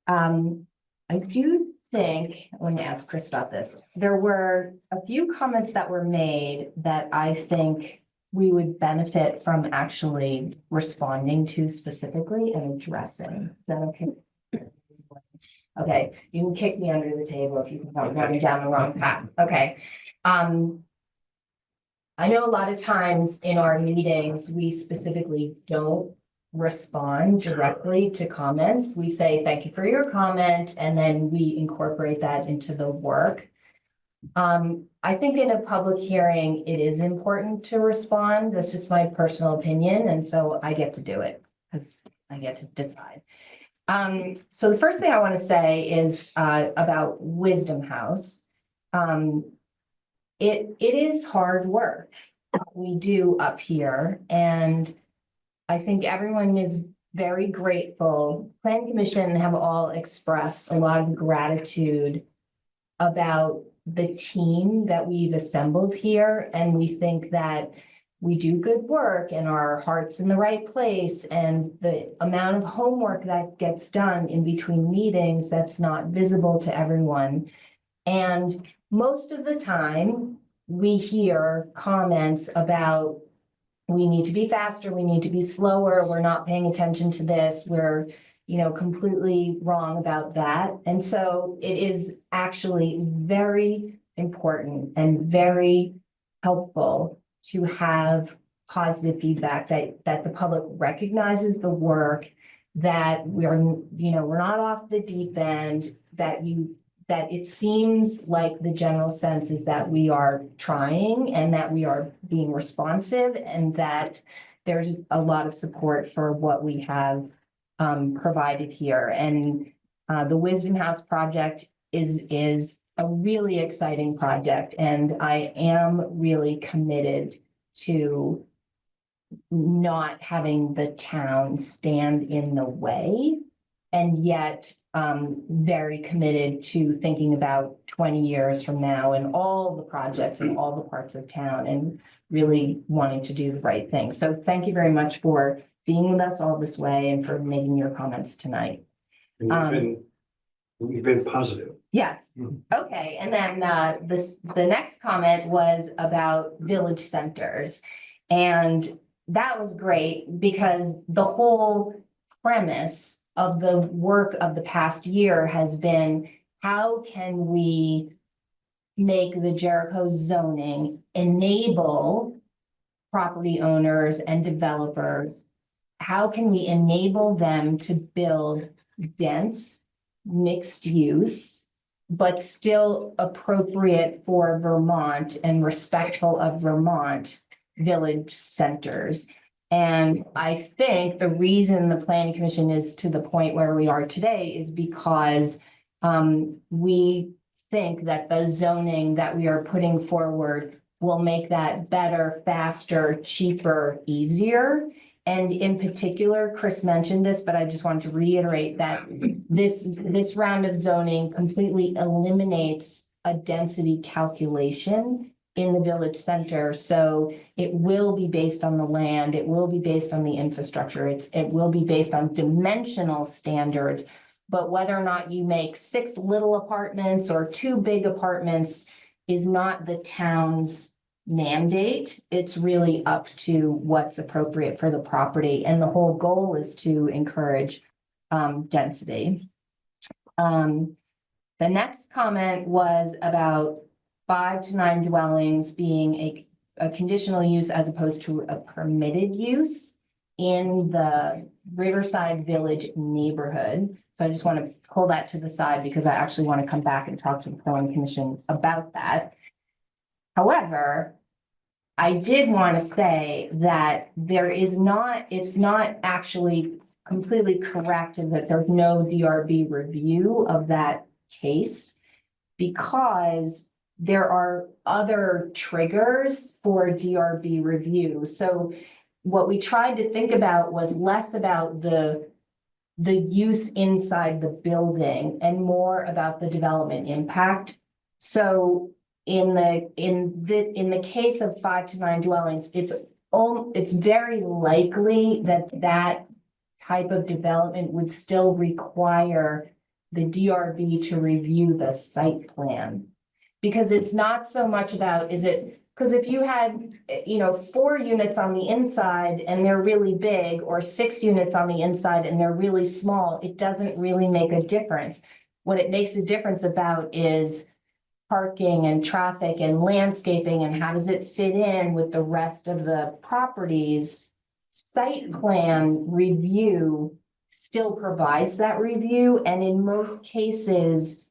I do think, I want to ask Chris about this. There were a few comments that were made that I think we would benefit from actually responding to specifically and addressing. Is that okay? Okay, you can kick me under the table if you think I'm running down the wrong path. Okay. I know a lot of times in our meetings, we specifically don't respond directly to comments. We say, thank you for your comment, and then we incorporate that into the work. I think in a public hearing, it is important to respond. That's just my personal opinion, and so I get to do it because I get to decide. So the first thing I want to say is about Wisdom House. It is hard work we do up here, and I think everyone is very grateful. Planning Commission have all expressed a lot of gratitude about the team that we've assembled here, and we think that we do good work and our heart's in the right place, and the amount of homework that gets done in between meetings that's not visible to everyone. And most of the time, we hear comments about we need to be faster, we need to be slower, we're not paying attention to this, we're, completely wrong about that. And so it is actually very important and very helpful to have positive feedback that the public recognizes the work, that we're not off the deep end, that it seems like the general sense is that we are trying and that we are being responsive and that there's a lot of support for what we have provided here. And the Wisdom House project is a really exciting project, and I am really committed to not having the town stand in the way, and yet very committed to thinking about 20 years from now and all the projects and all the parts of town and really wanting to do the right thing. So thank you very much for being with us all this way and for making your comments tonight. And you've been positive. Yes, okay, and then the next comment was about village centers. And that was great because the whole premise of the work of the past year has been, how can we make the Jericho zoning enable property owners and developers? How can we enable them to build dense, mixed use, but still appropriate for Vermont and respectful of Vermont village centers? And I think the reason the Planning Commission is to the point where we are today is because we think that the zoning that we are putting forward will make that better, faster, cheaper, easier. And in particular, Chris mentioned this, but I just wanted to reiterate that this round of zoning completely eliminates a density calculation in the village center. So it will be based on the land, it will be based on the infrastructure, it will be based on dimensional standards. But whether or not you make 6 little apartments or 2 big apartments is not the town's mandate. It's really up to what's appropriate for the property. And the whole goal is to encourage density. The next comment was about 5 to 9 dwellings being a conditional use as opposed to a permitted use in the Riverside Village neighborhood. So I just want to pull that to the side because I actually want to come back and talk to the Planning Commission about that. However, I did want to say that it's not actually completely correct in that there's no DRB review of that case because there are other triggers for DRB review. So what we tried to think about was less about the use inside the building and more about the development impact. So in the case of 5 to 9 dwellings, it's very likely that type of development would still require the DRB to review the site plan. Because it's not so much about, because if you had, 4 units on the inside and they're really big, or 6 units on the inside and they're really small, it doesn't really make a difference. What it makes a difference about is parking and traffic and landscaping and how does it fit in with the rest of the properties. Site plan review still provides that review, and in most cases,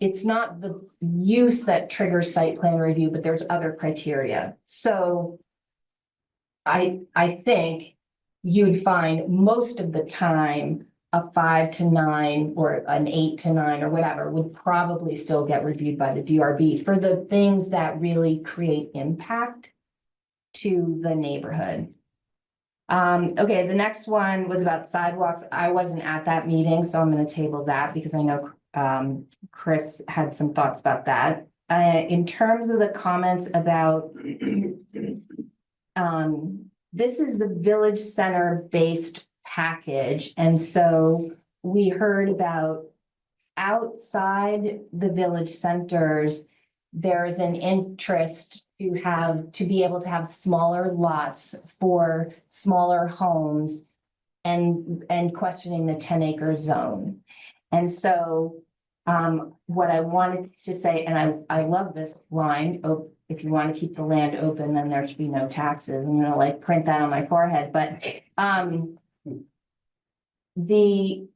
it's not the use that triggers site plan review, but there's other criteria. So I think you'd find most of the time a 5 to 9 or an 8 to 9 or whatever would probably still get reviewed by the DRB for the things that really create impact to the neighborhood. Okay, the next one was about sidewalks. I wasn't at that meeting, so I'm going to table that because I know Chris had some thoughts about that. In terms of the comments about this is the village center based package, and so we heard about outside the village centers, there's an interest to be able to have smaller lots for smaller homes and questioning the 10-acre zone. And so what I wanted to say, and I love this line, if you want to keep the land open, then there should be no taxes. I'm gonna like print that on my forehead, but the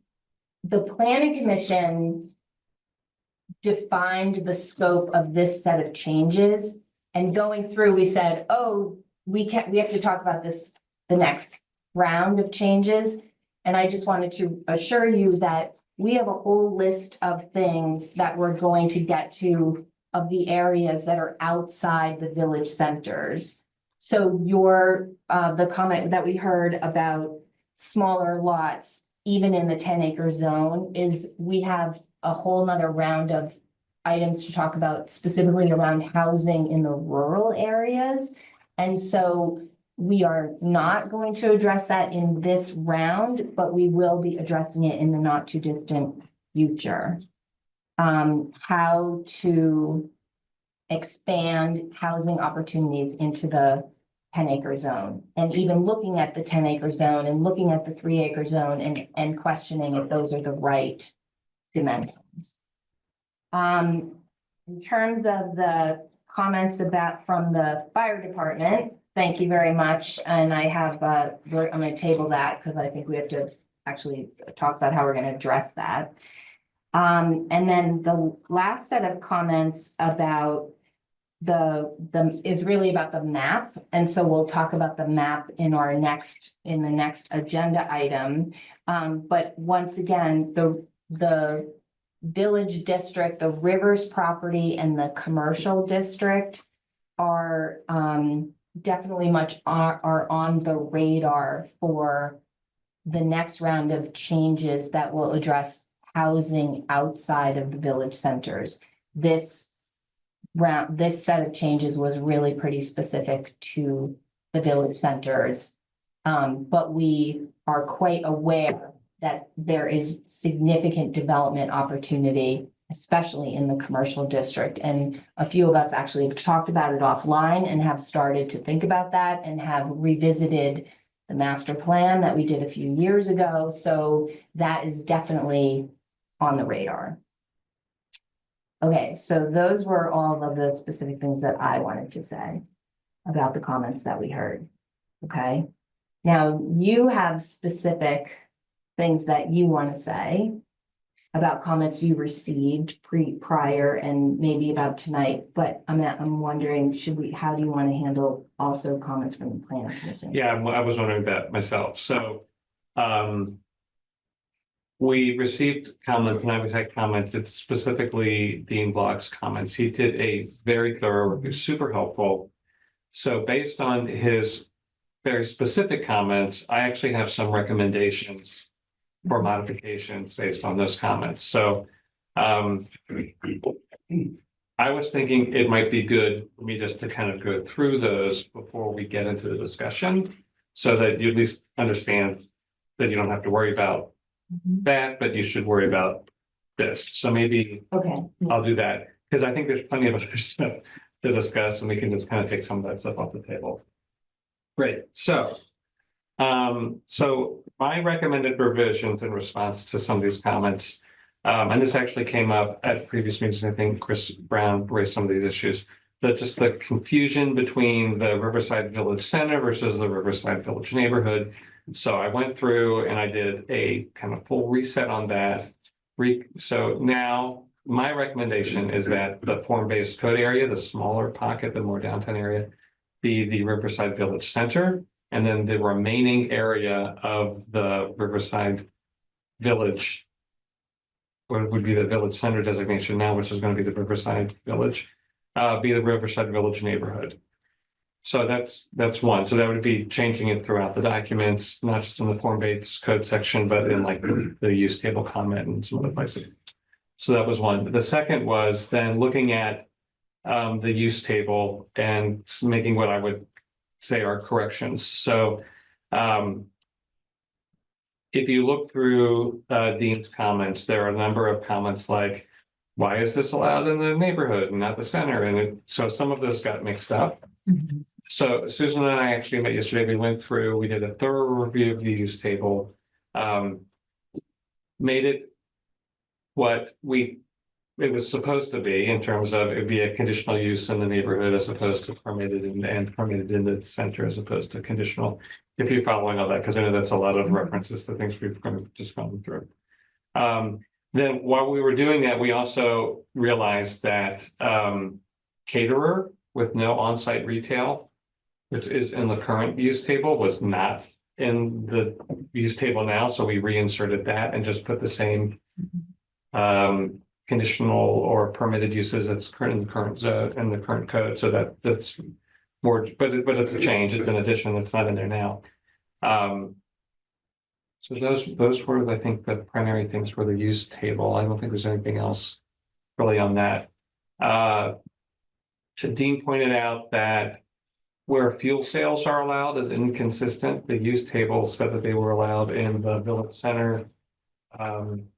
planning commission defined the scope of this set of changes, and going through, we said, oh, we have to talk about this the next round of changes. And I just wanted to assure you that we have a whole list of things that we're going to get to of the areas that are outside the village centers. So the comment that we heard about smaller lots, even in the 10-acre zone, is we have a whole nother round of items to talk about specifically around housing in the rural areas. And so we are not going to address that in this round, but we will be addressing it in the not too distant future. How to expand housing opportunities into the 10-acre zone, and even looking at the 10-acre zone and looking at the 3-acre zone and questioning if those are the right dimensions. In terms of the comments from the fire department, thank you very much. And I have, I'm going to table that because I think we have to actually talk about how we're going to address that. And then the last set of comments about it's really about the map. And so we'll talk about the map in the next agenda item. But once again, the village district, the Rivers property and the commercial district are definitely are on the radar for the next round of changes that will address housing outside of the village centers. This set of changes was really pretty specific to the village centers. But we are quite aware that there is significant development opportunity, especially in the commercial district. And a few of us actually have talked about it offline and have started to think about that and have revisited the master plan that we did a few years ago. So that is definitely on the radar. Okay, so those were all of the specific things that I wanted to say about the comments that we heard. Okay, now you have specific things that you want to say about comments you received prior and maybe about tonight, but I'm wondering, how do you want to handle also comments from the planning commission? Yeah, I was wondering that myself. So we received comments, and I was had comments, it's specifically Dean Block's comments. He did a very thorough review, super helpful. So based on his very specific comments, I actually have some recommendations for modifications based on those comments. So I was thinking it might be good for me just to kind of go through those before we get into the discussion, so that you at least understand that you don't have to worry about that, but you should worry about this. So maybe Okay. I'll do that, because I think there's plenty of other stuff to discuss, and we can just kind of take some of that stuff off the table. Great, so my recommended revisions in response to some of these comments, and this actually came up at previous meetings, I think Chris Brown raised some of these issues, that just the confusion between the Riverside Village Center versus the Riverside Village neighborhood. So I went through and I did a kind of full reset on that. So now my recommendation is that the form-based code area, the smaller pocket, the more downtown area, be the Riverside Village Center, and then the remaining area of the Riverside Village, what would be the Village Center designation now, which is going to be the Riverside Village, be the Riverside Village neighborhood. So that's one. So that would be changing it throughout the documents, not just in the form-based code section, but in like the use table comment and some other places. So that was one. The second was then looking at the use table and making what I would say are corrections. So if you look through Dean's comments, there are a number of comments like, why is this allowed in the neighborhood and not the center? And so some of those got mixed up. So Susan and I actually met yesterday. We went through, we did a thorough review of the use table, made it what it was supposed to be in terms of it'd be a conditional use in the neighborhood as opposed to permitted and permitted in the center as opposed to conditional. If you're following all that, because I know that's a lot of references to things we've kind of just gone through. Then while we were doing that, we also realized that caterer with no on-site retail, which is in the current use table, was not in the use table now. So we reinserted that and just put the same conditional or permitted uses that's current in the current code. So that's more, but it's a change. It's an addition that's not in there now. So those were, I think, the primary things for the use table. I don't think there's anything else really on that. Dean pointed out that where fuel sales are allowed is inconsistent. The use table said that they were allowed in the village center and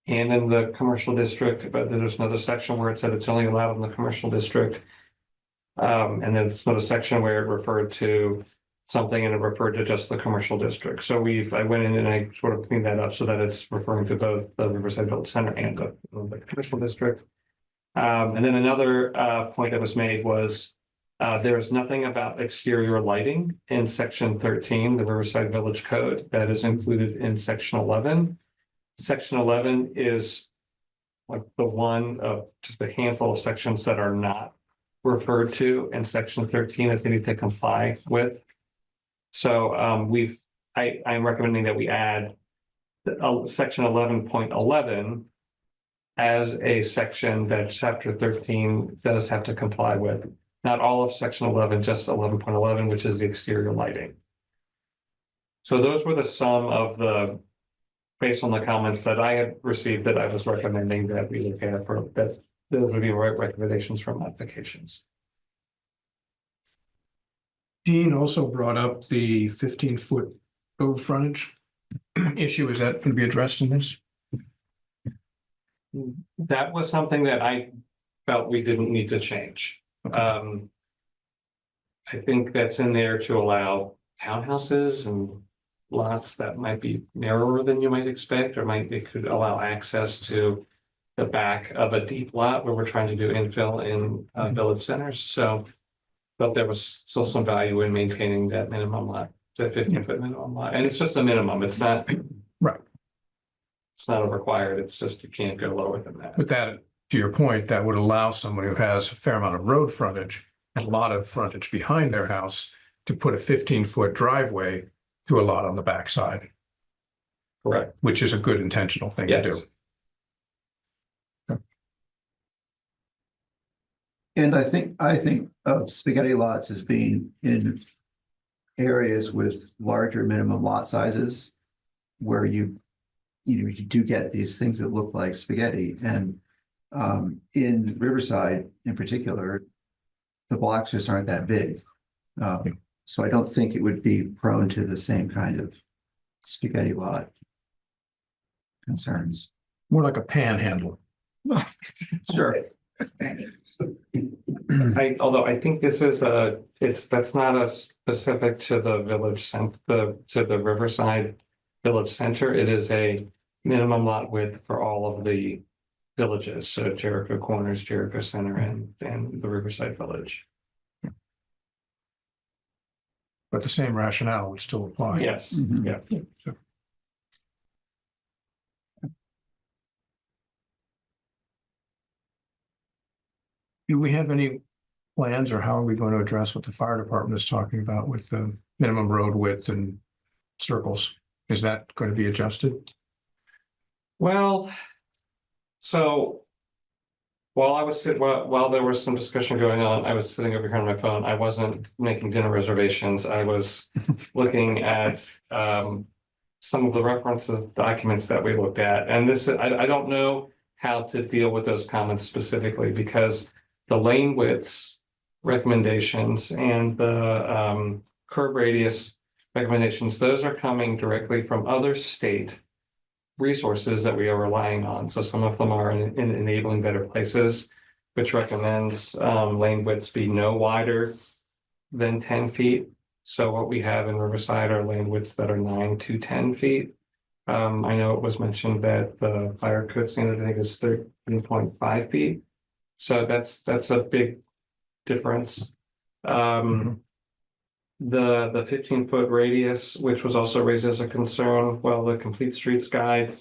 in the commercial district, but there's another section where it said it's only allowed in the commercial district. And then there's another section where it referred to something and it referred to just the commercial district. So I went in and I sort of cleaned that up so that it's referring to both the Riverside Village Center and the commercial district. And then another point that was made was there's nothing about exterior lighting in section 13, the Riverside Village Code, that is included in section 11. Section 11 is like the one of just a handful of sections that are not referred to in section 13 as they need to comply with. So I'm recommending that we add section 11.11 as a section that chapter 13 does have to comply with. Not all of section 11, just 11.11, which is the exterior lighting. So those were the sum of based on the comments that I had received, that I was recommending that we look at for that. Those would be right recommendations from applications. Dean also brought up the 15-foot road frontage issue. Is that going to be addressed in this? That was something that I felt we didn't need to change. I think that's in there to allow townhouses and lots that might be narrower than you might expect, or it could allow access to the back of a deep lot where we're trying to do infill in village centers. So but there was still some value in maintaining that minimum lot, that 15-foot minimum lot. And it's just a minimum. It's not right. It's not a required. It's just you can't go lower than that. But that, to your point, that would allow someone who has a fair amount of road frontage and a lot of frontage behind their house to put a 15-foot driveway to a lot on the backside. Correct. which is a good intentional thing to do. Yes. And I think of spaghetti lots as being in areas with larger minimum lot sizes where you do get these things that look like spaghetti. And in Riverside in particular, the blocks just aren't that big. So I don't think it would be prone to the same kind of spaghetti lot concerns. More like a panhandle. Sure. Although I think this is that's not a specific to the village to the Riverside Village Center. It is a minimum lot width for all of the villages. So Jericho Corners, Jericho Center, and the Riverside Village. But the same rationale would still apply. Yes, Mhm. yeah. Do we have any plans, or how are we going to address what the fire department is talking about with the minimum road width and circles? Is that going to be adjusted? Well, so while there was some discussion going on, I was sitting over here on my phone. I wasn't making dinner reservations. I was looking at some of the references documents that we looked at. And I don't know how to deal with those comments specifically, because the lane widths recommendations and the curb radius recommendations, those are coming directly from other state resources that we are relying on. So some of them are in enabling better places, which recommends lane widths be no wider than 10 feet. So what we have in Riverside are lane widths that are 9 to 10 feet. I know it was mentioned that the fire code standard, I think, is 13.5 feet. So that's a big difference. The 15-foot radius, which was also raised as a concern, well, the Complete Streets Guide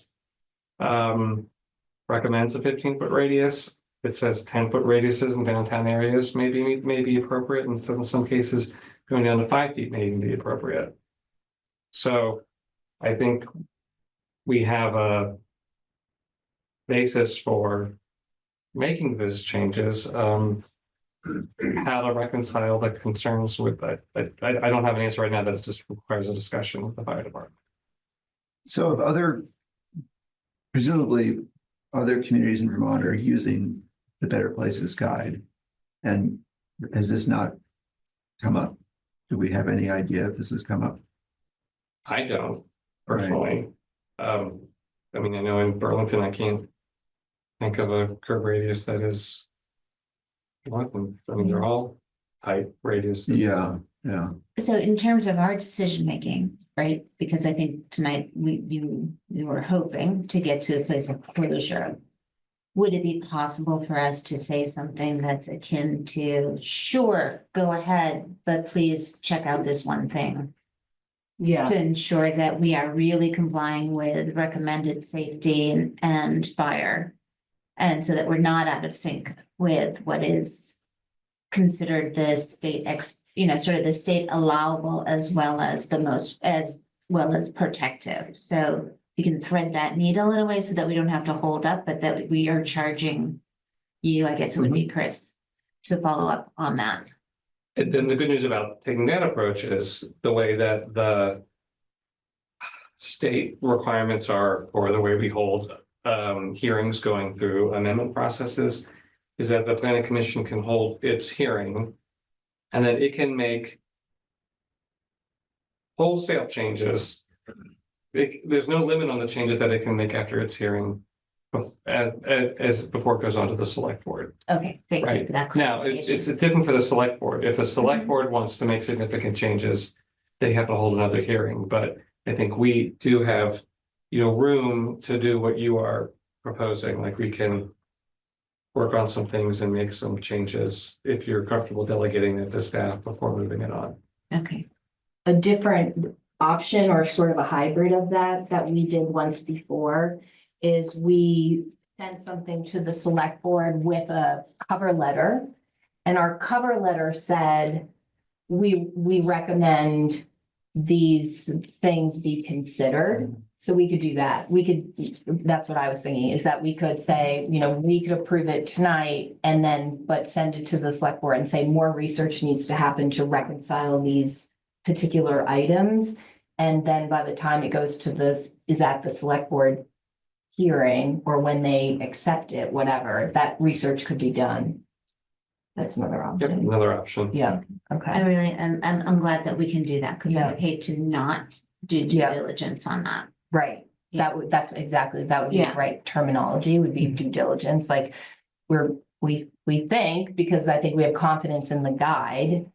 recommends a 15-foot radius. It says 10-foot radiuses in downtown areas may be appropriate, and in some cases going down to 5 feet may even be appropriate. So I think we have a basis for making those changes. How to reconcile the concerns with that. I don't have an answer right now. That just requires a discussion with the fire department. So if presumably other communities in Vermont are using the Better Places Guide, and has this not come up? Do we have any idea if this has come up? I don't personally. I mean, I know in Burlington, I can't think of a curb radius that is. I mean, they're all tight radius. Yeah. So in terms of our decision making, right? Because I think tonight we were hoping to get to a place of closure. Would it be possible for us to say something that's akin to, sure, go ahead, but please check out this one thing? Yeah. To ensure that we are really complying with recommended safety and fire. And so that we're not out of sync with what is considered the state sort of the state allowable as well as protective. So you can thread that needle in a way so that we don't have to hold up, but that we are charging you, I guess it would be Chris, to follow up on that. And then the good news about taking that approach is the way that the state requirements are for the way we hold hearings going through amendment processes, is that the planning commission can hold its hearing and then it can make wholesale changes. There's no limit on the changes that it can make after its hearing before it goes on to the select board. Okay, thank you for that Now, clarification. it's different for the select board. If the select board wants to make significant changes, they have to hold another hearing, but I think we do have, room to do what you are proposing, like we can work on some things and make some changes if you're comfortable delegating it to staff before moving it on. Okay, A different option, or sort of a hybrid of that we did once before, is we sent something to the select board with a cover letter. And our cover letter said, we recommend these things be considered. So we could do that. We could, that's what I was thinking, is that we could say, we could approve it tonight and then, but send it to the select board and say more research needs to happen to reconcile these particular items. And then by the time it goes to is at the select board hearing or when they accept it, whatever, that research could be done. That's another Yep, option. another option. Yeah, I okay. really, I'm glad that we can do that, because I Yeah. would hate to not do due Yeah. diligence on that. Right. Yeah. That's exactly, that would be the Yeah. right terminology, would be due diligence, like we think, because I think we have confidence in the guide.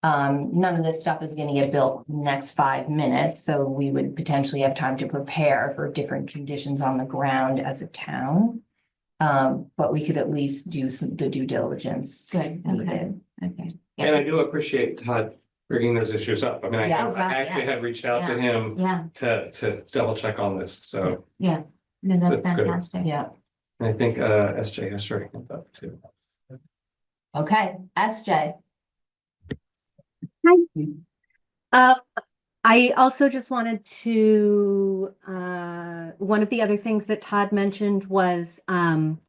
None of this stuff is gonna get built in the next 5 minutes, so we would potentially have time to prepare for different conditions on the ground as a town. But we could at least do the due diligence. Good, okay, needed. okay. And I do appreciate Todd bringing those issues up. I mean, Yeah. Oh, God, I actually had yes. reached out to him Yeah, to double check on this, so. no, that's That's good. fantastic. Yeah, I think SJ has her hand up too. okay, SJ. I also just wanted to, one of the other things that Todd mentioned was 10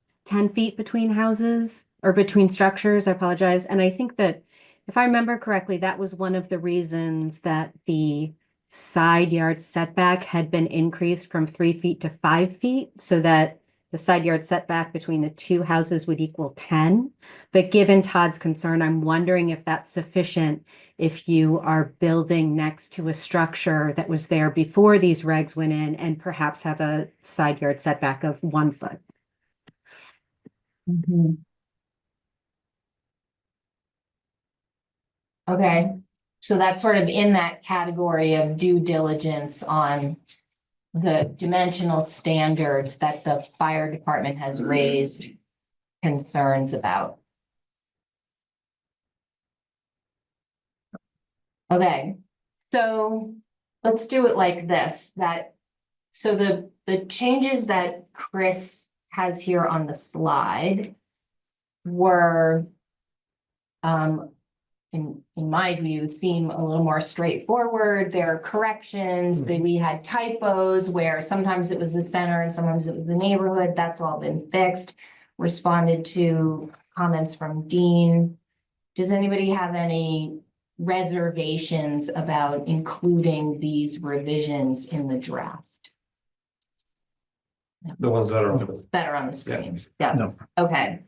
feet between houses or between structures. I apologize. And I think that if I remember correctly, that was one of the reasons that the side yard setback had been increased from 3 feet to 5 feet, so that the side yard setback between the two houses would equal 10. But given Todd's concern, I'm wondering if that's sufficient if you are building next to a structure that was there before these regs went in and perhaps have a side yard setback of 1 foot. Okay, so that's sort of in that category of due diligence on the dimensional standards that the fire department has raised concerns about. Okay, so let's do it like this, so the changes that Chris has here on the slide were in my view, seem a little more straightforward. There are corrections, that we had typos where sometimes it was the center and sometimes it was the neighborhood. That's all been fixed. Responded to comments from Dean. Does anybody have any reservations about including these revisions in the draft? The ones that are. That are on the screen? Yeah. No. Okay.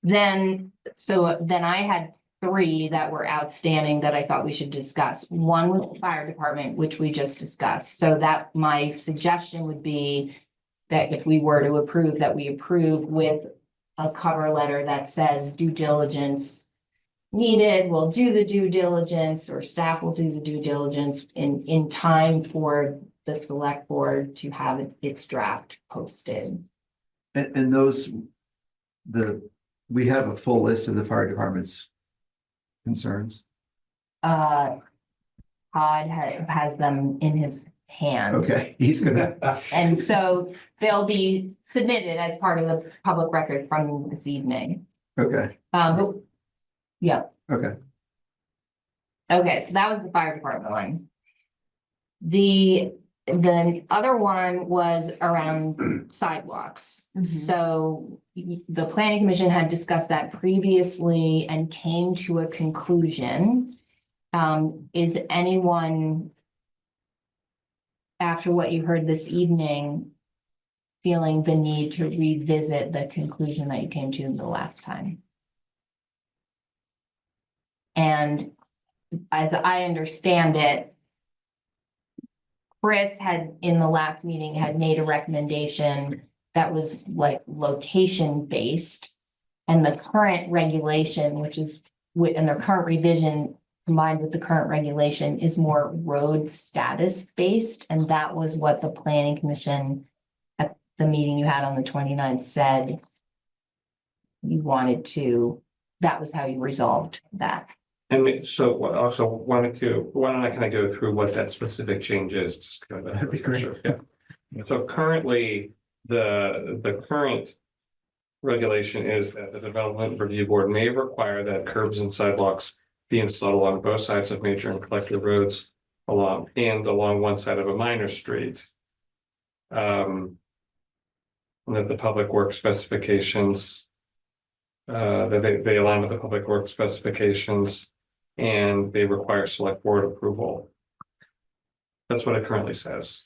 Then I had 3 that were outstanding that I thought we should discuss. One was the fire department, which we just discussed. So that my suggestion would be that if we were to approve, that we approve with a cover letter that says due diligence needed, we'll do the due diligence, or staff will do the due diligence in time for the select board to have its draft posted. And those, we have a full list of the fire department's concerns. Todd has them in his hand. Okay, he's gonna, And so they'll be submitted as part of the public record from this evening. okay, But yeah, okay. okay, so that was the fire department one. The other one was around sidewalks. So the planning commission had discussed that previously and came to a conclusion. Is anyone, after what you heard this evening, feeling the need to revisit the conclusion that you came to the last time? And as I understand it, Chris had, in the last meeting, had made a recommendation that was like location based. And the current regulation, which is, and their current revision combined with the current regulation, is more road status based. And that was what the planning commission at the meeting you had on the 29th said you wanted to, that was how you resolved that. And so also why don't I kind of go through what that specific change is? Just kind of. That'd be great. Yeah. So currently, the current regulation is that the development review board may require that curbs and sidewalks be installed along both sides of major and collector roads along one side of a minor street. That the public work specifications. That they align with the public work specifications. And they require select board approval. That's what it currently says.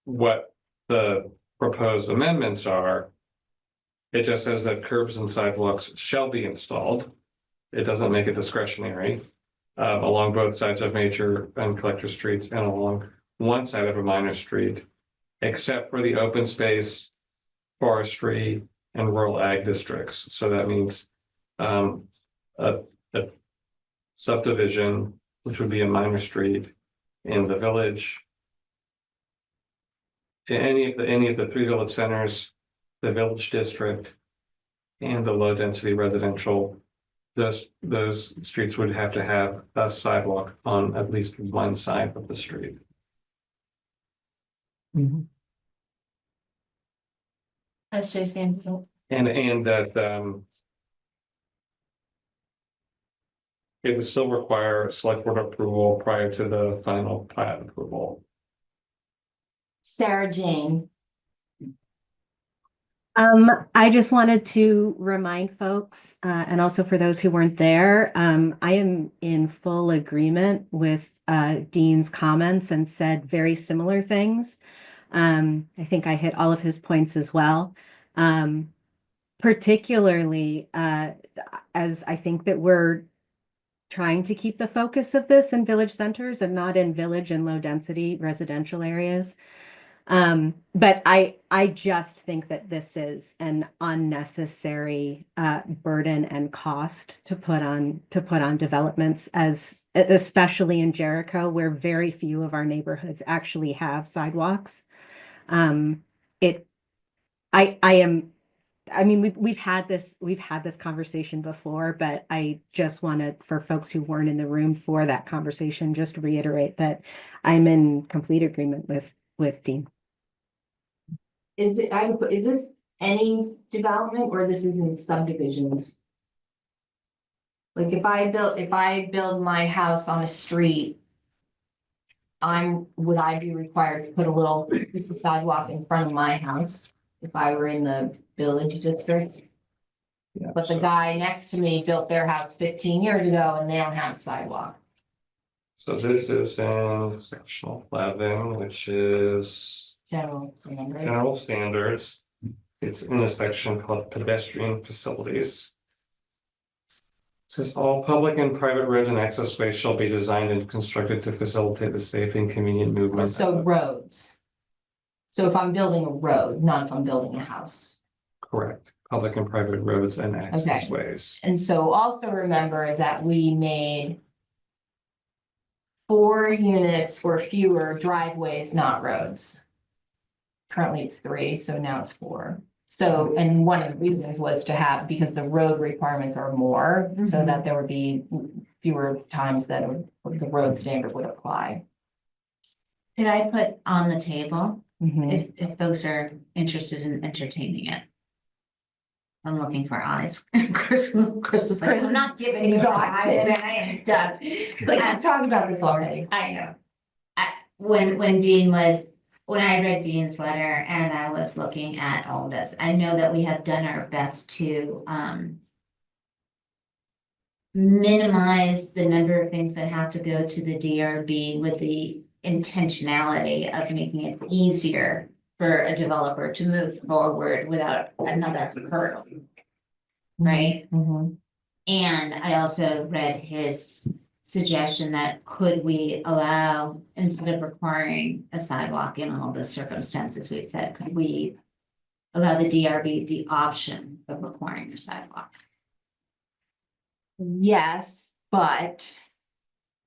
What the proposed amendments are. It just says that curbs and sidewalks shall be installed. It doesn't make it discretionary. Along both sides of major and collector streets and along one side of a minor street. Except for the open space, forestry and rural ag districts. So that means a subdivision, which would be a minor street in the village. Any of the 3 village centers, the village district, and the low density residential, those streets would have to have a sidewalk on at least one side of the street. As Jay stands. And that it would still require select board approval prior to the final plat approval. Sarah Jane. I just wanted to remind folks, and also for those who weren't there, I am in full agreement with Dean's comments and said very similar things. I think I hit all of his points as well. Particularly as I think that we're trying to keep the focus of this in village centers and not in village and low density residential areas. But I just think that this is an unnecessary burden and cost to put on developments, especially in Jericho, where very few of our neighborhoods actually have sidewalks. We've had this conversation before, but I just wanted, for folks who weren't in the room for that conversation, just reiterate that I'm in complete agreement with Dean. Is this any development or this is in subdivisions? Like if I build my house on a street, would I be required to put a little piece of sidewalk in front of my house if I were in the village district? Yeah, But the guy next to me built their house 15 years ago and they don't have a sidewalk. So this is in section 11, which is general standards. It's in a section called pedestrian facilities. It says all public and private roads and access ways shall be designed and constructed to facilitate the safe and convenient movement. So roads. So if I'm building a road, not if I'm building a house. Correct. Public and private roads and access Okay. ways. And so also remember that we made 4 units or fewer driveways, not roads. Currently it's 3, so now it's 4. So, and one of the reasons was to have, because the road requirements are more, so that there would be fewer times that the road standard would apply. Could I put on the table Mhm. if folks are interested in entertaining it? I'm looking for eyes. Chris was like, I'm not giving you eyes. I am done. Like, I'm talking about this already. I know. When I read Dean's letter and I was looking at all this, I know that we have done our best to minimize the number of things that have to go to the DRB with the intentionality of making it easier for a developer to move forward without another hurdle. Right? Mhm. And I also read his suggestion that could we allow, instead of requiring a sidewalk in all the circumstances we've said, could we allow the DRB the option of requiring a sidewalk? Yes, but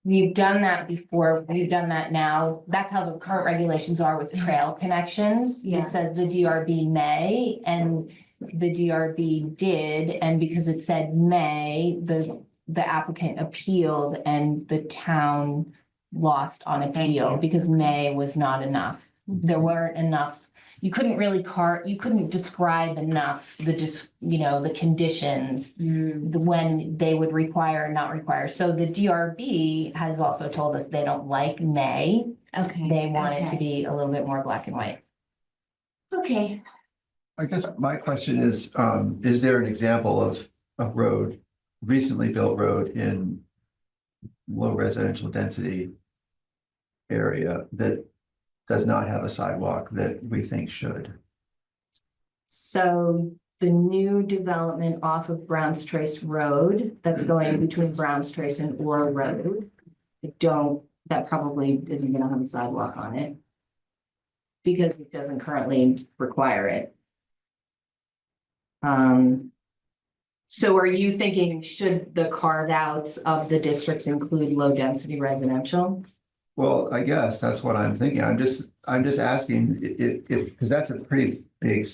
we've done that before, we've done that now. That's how the current regulations are with trail connections. Yeah. It says the DRB may, and the DRB did, and because it said may, the applicant appealed and the town lost on appeal because may was not enough. There weren't enough, you couldn't really you couldn't describe enough the conditions, when they would require or not require. So the DRB has also told us they don't like may. Okay. They want it to be a little bit more black and white. Okay, I guess my question is there an example of a road, recently built road in low residential density area that does not have a sidewalk that we think should? so the new development off of Brown's Trace Road, that's going between Brown's Trace and Orr Road. That probably isn't gonna have a sidewalk on it. Because it doesn't currently require it. So are you thinking, should the carve outs of the districts include low density residential? Well, I guess that's what I'm thinking. I'm just asking if, because that's a pretty big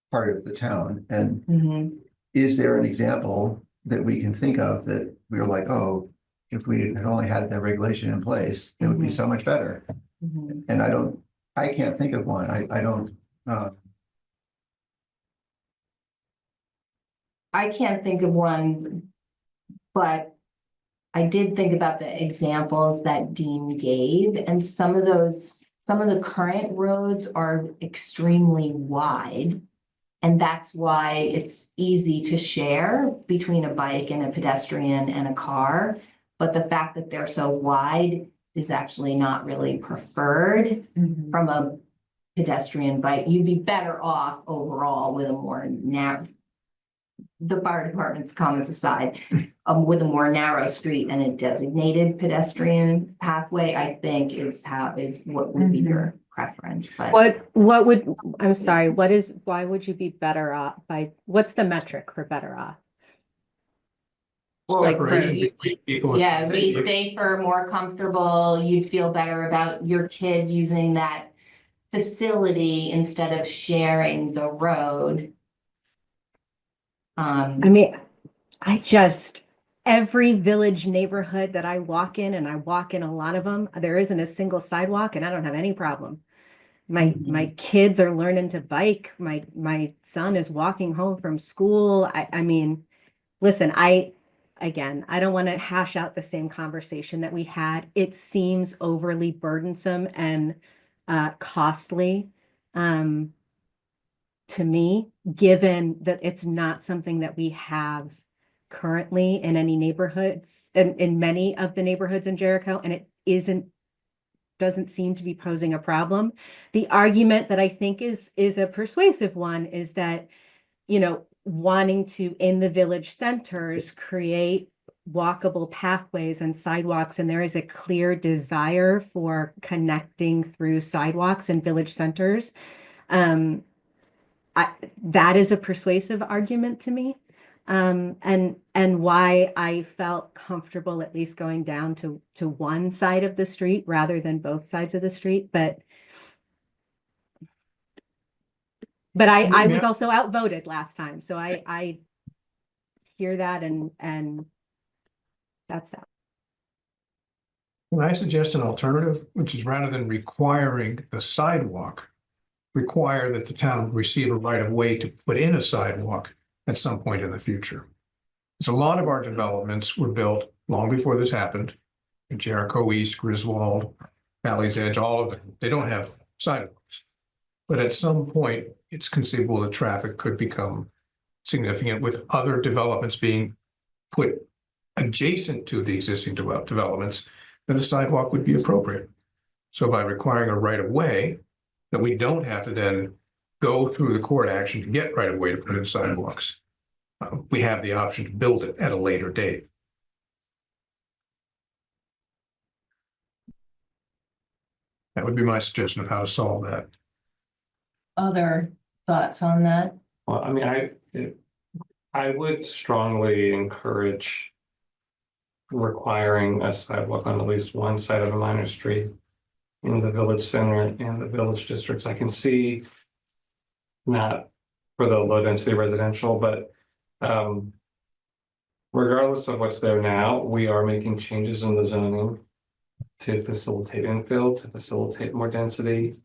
part of the town. And is there an example that we can think of that we were like, oh, if we had only had the regulation in place, it would be so much better. And I can't think of one. I don't. I can't think of one, but I did think about the examples that Dean gave, and some of the current roads are extremely wide. And that's why it's easy to share between a bike and a pedestrian and a car. But the fact that they're so wide is actually not really preferred from a pedestrian bike. You'd be better off overall with a more narrow, the fire department's comments aside, with a more narrow street and a designated pedestrian pathway, I think is what would be your preference, but. I'm sorry, why would you be better off what's the metric for better off? Well, like, Separation between people. yeah, be safer, more comfortable, you'd feel better about your kid using that facility instead of sharing the road. I mean, every village neighborhood that I walk in, and I walk in a lot of them, there isn't a single sidewalk and I don't have any problem. My kids are learning to bike. My son is walking home from school. I mean, listen, I don't want to hash out the same conversation that we had. It seems overly burdensome and costly to me, given that it's not something that we have currently in any neighborhoods, in many of the neighborhoods in Jericho, and it doesn't seem to be posing a problem. The argument that I think is a persuasive one is that, wanting to, in the village centers, create walkable pathways and sidewalks, and there is a clear desire for connecting through sidewalks in village centers. That is a persuasive argument to me. And why I felt comfortable at least going down to one side of the street rather than both sides of the street, but I was also outvoted last time, so I hear that and that's that. Can I suggest an alternative, which is rather than requiring the sidewalk, require that the town receive a right of way to put in a sidewalk at some point in the future? Because a lot of our developments were built long before this happened. In Jericho East, Griswold, Valley's Edge, all of them, they don't have sidewalks. But at some point, it's conceivable that traffic could become significant with other developments being put adjacent to the existing developments, then a sidewalk would be appropriate. So by requiring a right of way, that we don't have to then go through the court action to get right of way to put in sidewalks. We have the option to build it at a later date. That would be my suggestion of how to solve that. Other thoughts on that? Well, I mean, I would strongly encourage requiring a sidewalk on at least one side of a minor street in the village center and the village districts. I can see not for the low density residential, but regardless of what's there now, we are making changes in the zoning to facilitate infill, to facilitate more density,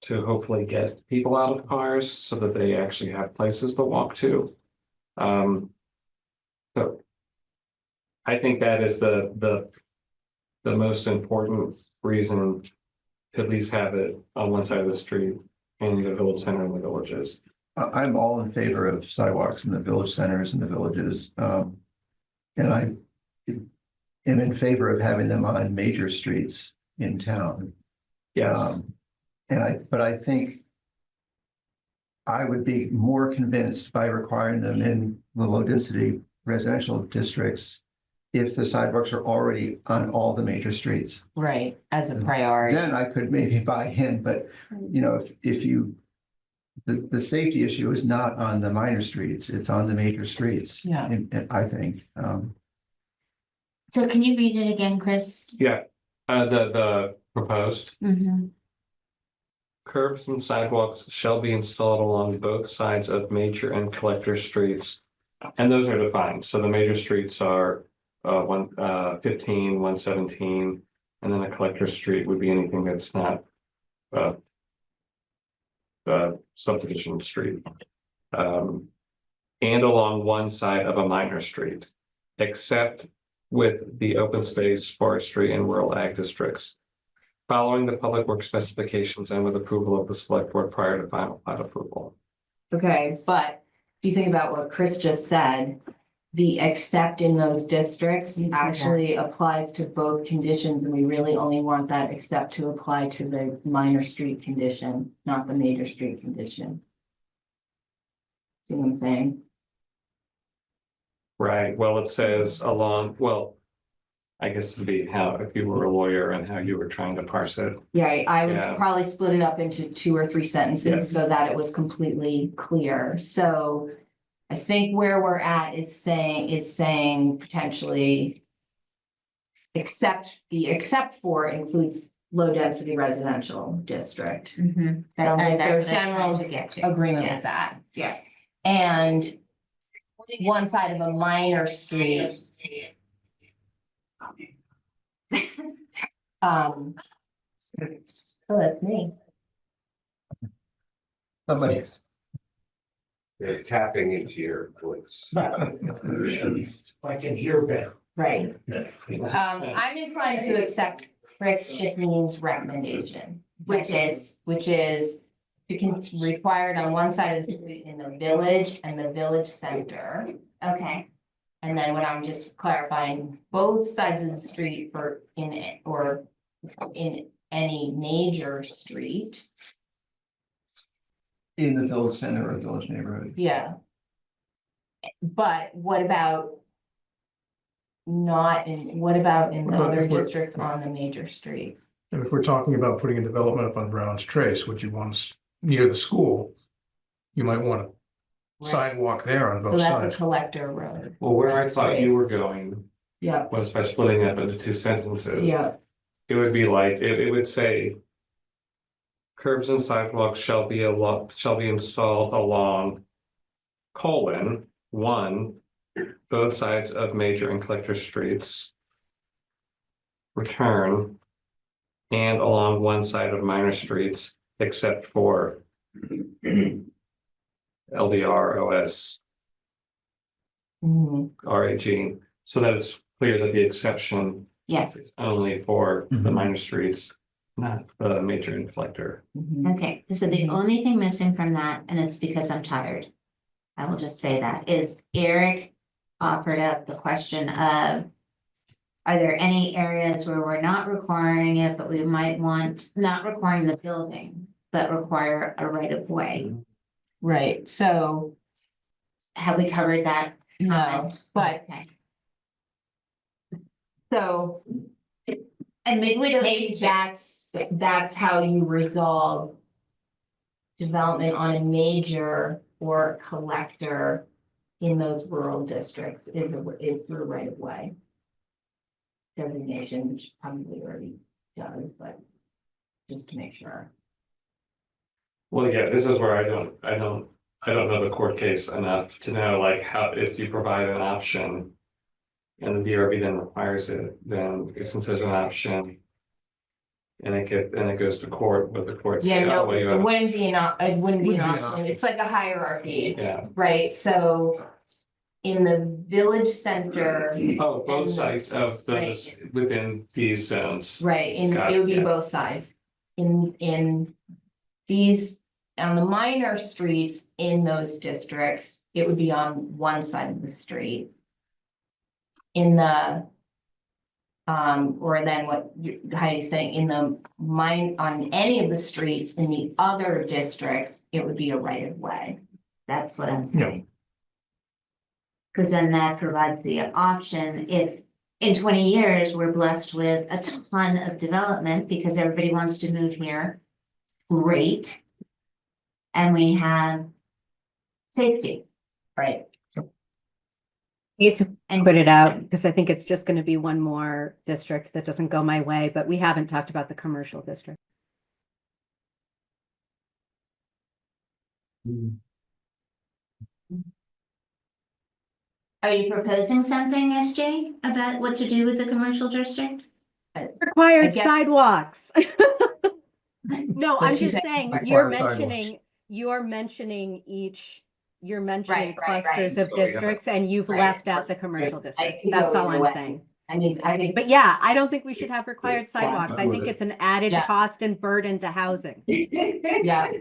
to hopefully get people out of cars so that they actually have places to walk to. So I think that is the most important reason to at least have it on one side of the street in the village center and the villages. I'm all in favor of sidewalks in the village centers and the villages. And I am in favor of having them on major streets in town. Yes, But I think I would be more convinced by requiring them in the low density residential districts if the sidewalks are already on all the major streets. Right, as a priority. Then I could maybe buy in, but if you, the safety issue is not on the minor streets, it's on the major streets. Yeah. And I think, So can you read it again, Chris? yeah, the proposed. Mm-hmm. Curbs and sidewalks shall be installed along both sides of major and collector streets. And those are defined, so the major streets are 115, 117, and then a collector street would be anything that's not subdivision street. And along one side of a minor street, except with the open space, forestry, and rural ag districts, following the public work specifications and with approval of the select board prior to final plat approval. Okay, but if you think about what Chris just said, the except in those districts actually applies to both conditions, and we really only want that except to apply to the minor street condition, not the major street condition. See what I'm saying? Right, well, it says along, well, I guess it'd be how, if you were a lawyer and how you were trying to parse it. Yeah, I would Yeah. probably split it up into 2 or 3 sentences Yeah. so that it was completely clear. So I think where we're at is saying potentially except for includes low density residential district. Mm-hmm. Sounds like there's That's what I'm general trying to get to. agreement with Yes. that, yeah. And one side of a minor street. So that's me. somebody's. They're tapping into your voice. I can hear better. Right. I'm inclined to accept Chris Shipley's recommendation, which is required on one side of the street in the village and the village center. Okay, And then when I'm just clarifying both sides of the street for in it or in any major street. In the village center or village neighborhood. Yeah. But what about in other districts on the major street? And if we're talking about putting a development up on Brown's Trace, would you want us near the school? You might want a sidewalk there on So both that's a sides. collector road. Well, where I thought you were going Yeah, was by splitting up into 2 sentences. yeah, It would be like, it would say. Curbs and sidewalks shall be installed along. (1) both sides of major and collector streets. Return. And along one side of minor streets, except for. LDR, OS, mhm, RAG, so that it's clear that the exception yes, is only for the Mhm. minor streets, not the major and collector. mhm. okay, so the only thing missing from that, and it's because I'm tired. I will just say that, is Eric offered up the question of. Are there any areas where we're not requiring it, but we might want, not requiring the building, but require a right of way? Right, so, Have we covered that? no, comment? but, Okay. so And maybe we don't. maybe that's how you resolve development on a major or collector in those rural districts is through right of way designation, which probably already does, but just to make sure. Well, yeah, this is where I don't know the court case enough to know like how, if you provide an option. And the DRB then requires it, then since there's an option. And it goes to court, but the court Yeah, says, no, oh, well, you it have, wouldn't be it wouldn't be an Wouldn't be an option, option. it's like a hierarchy, yeah, right? So in the village center, oh, both And- sides of those within these zones. right, Got it it, would be yeah. both sides. in these, on the minor streets in those districts, it would be on one side of the street. In the, or then what Heidi's saying, in the on any of the streets in the other districts, it would be a right of way. That's what I'm saying. Cause then that provides the option if in 20 years, we're blessed with a ton of development because everybody wants to move here. Great. And we have safety. Right. Need to put it out because I think it's just going to be one more district that doesn't go my way, but we haven't talked about the commercial district. Are you proposing something, SJ, about what to do with the commercial district? Required guess- sidewalks. No, But I'm she's just saying saying, required sidewalks. you're mentioning mentioning Right, clusters right. of So we have a- districts and you've Right. left out the commercial I district. could That's go all either I'm way. saying. I mean, I think, But yeah, I don't think we should have required sidewalks. I I'm think with it's an added Yeah. cost and burden to housing. yeah.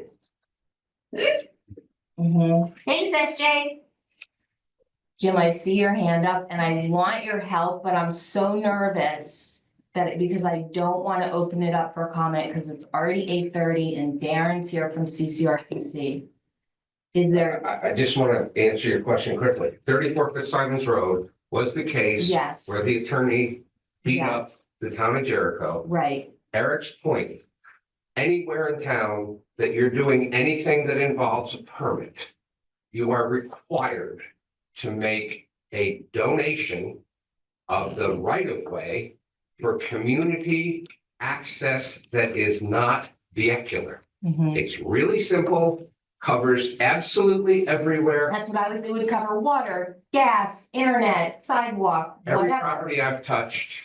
Mhm. Thanks, SJ. Jim, I see your hand up and I want your help, but I'm so nervous that because I don't want to open it up for comment because it's already 8:30 and Darren's here from CCRPC. Is there, I just want to answer your question quickly. 34 Fitzsimons Road was the case yes, where the attorney beat up yes, the town of Jericho. right, Eric's point, anywhere in town that you're doing anything that involves a permit, you are required to make a donation of the right of way for community access that is not vehicular. mhm. It's really simple, covers absolutely everywhere. That's what I was, it would cover water, gas, internet, sidewalk, Every whatever. property I've touched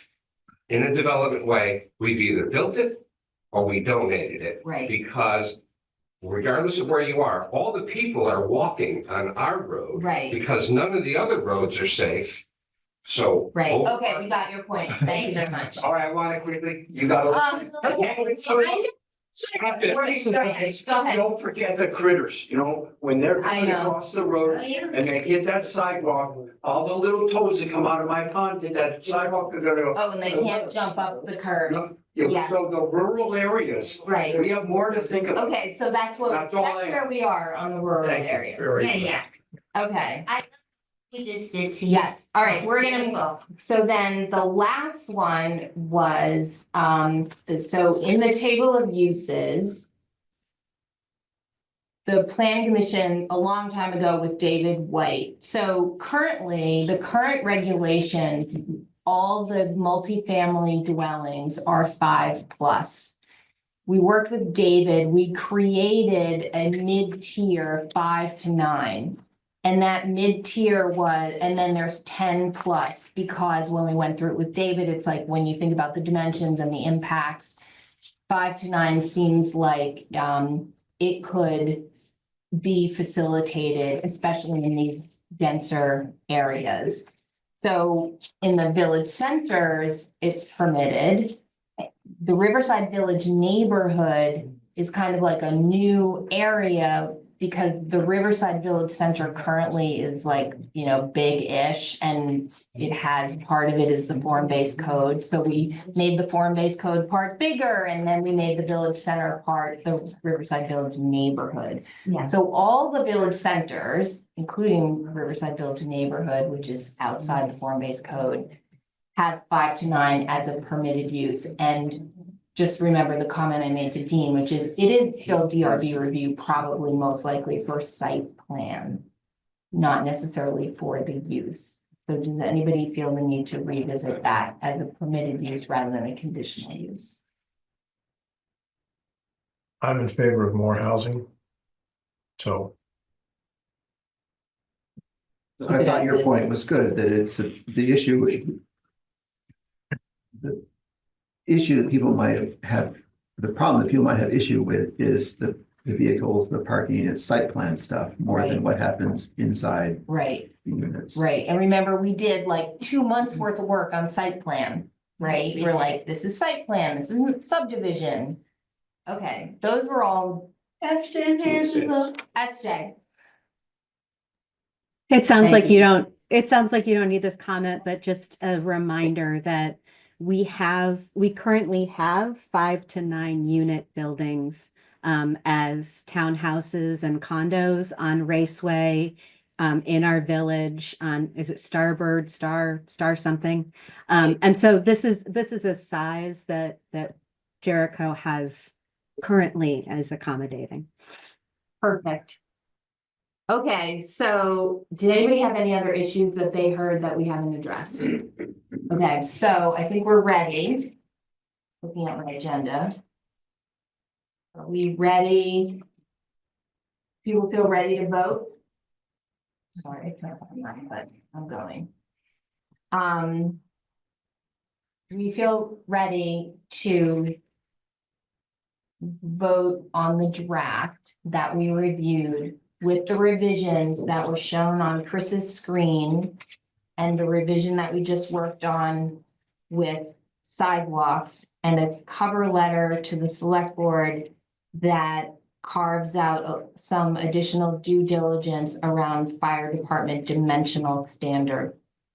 in a development way, we've either built it or we donated it. Right. Because regardless of where you are, all the people are walking on our road. Right. Because none of the other roads are safe. So. Right, over- okay, we got your point, thank you very much. All right, I want to quickly, you got Okay. Stop it. 40 seconds. Go ahead. Don't forget the critters, when they're I coming know. across the road and they hit that sidewalk, all the little toads that come out of my pond, hit that sidewalk, they're gonna go. Oh, and they can't jump up the curb, Yeah, Yeah. so the rural areas, right. we have more to think about. Okay, so that's That's all I- where we are on the rural Thank you. areas. Very Yeah, yeah. Okay, We just did to. yes, all right, It's we're gonna, beautiful. so then the last one was, so in the table of uses. The Plan Commission a long time ago with David White. So currently, the current regulations, all the multifamily dwellings are 5+. We worked with David, we created a mid-tier 5 to 9. And that mid-tier was, and then there's 10+, because when we went through it with David, it's like, when you think about the dimensions and the impacts, 5 to 9 seems like, it could be facilitated, especially in these denser areas. So in the village centers, it's permitted. The Riverside Village neighborhood is kind of like a new area because the Riverside Village Center currently is like, big-ish, and it has, part of it is the form-based code. So we made the form-based code part bigger, and then we made the village center part, the Riverside Village neighborhood. Yeah. So all the village centers, including Riverside Village neighborhood, which is outside the form-based code, have 5 to 9 as a permitted use. And just remember the comment I made to Dean, which is it is still DRB review, probably most likely for site plan, not necessarily for the use. So does anybody feel the need to revisit that as a permitted use rather than a conditional use? I'm in favor of more housing. So I thought your point was good, that it's the issue. The issue that people might have, the problem that people might have issue with is the vehicles, the parking, and site plan stuff more than what happens inside Right, the units. right. And remember, we did like 2 months worth of work on site plan, right? We're like, this is site plan, this isn't subdivision. Okay, those were all SJ. It sounds Thank like you, you sir. don't, it sounds like you don't need this comment, but just a reminder that we currently have 5 to 9 unit buildings as townhouses and condos on Raceway, in our village on, is it Starbird, Star something? And so this is a size that Jericho has currently as accommodating. Perfect. Okay, so did anybody have any other issues that they heard that we haven't addressed? Okay, so I think we're ready. Looking at my agenda. Are we ready? People feel ready to vote? Sorry, I can't find mine, but I'm going. We feel ready to vote on the draft that we reviewed with the revisions that were shown on Chris's screen and the revision that we just worked on with sidewalks and a cover letter to the select board that carves out some additional due diligence around fire department dimensional standard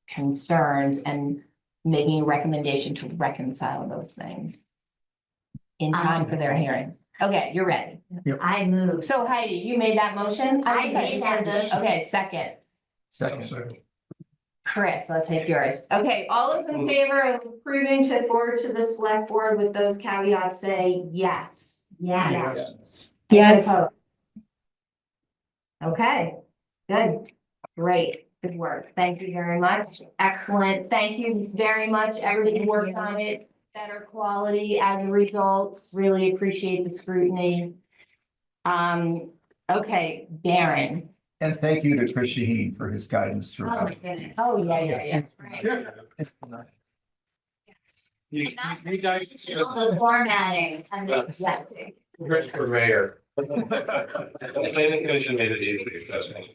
concerns and making a recommendation to reconcile those things in time for their hearing. Okay, you're ready. I move. So Heidi, you made that motion? I made that motion. Okay, second. Second. Chris, I'll take yours. Okay, all those in favor of approving to forward to the select board with those caveats, say yes. Yes. Yes. Any opposed? Okay, good, great, good work. Thank you very much. Excellent. Thank you very much. Everybody worked on it. Better quality as a result. Really appreciate the scrutiny. Okay, Darren. And thank you to Chris Shaheen for his guidance Oh, throughout. my goodness. Oh, yeah. You guys. The formatting and the accepting. Chris for mayor. The planning commission made it easy, so thank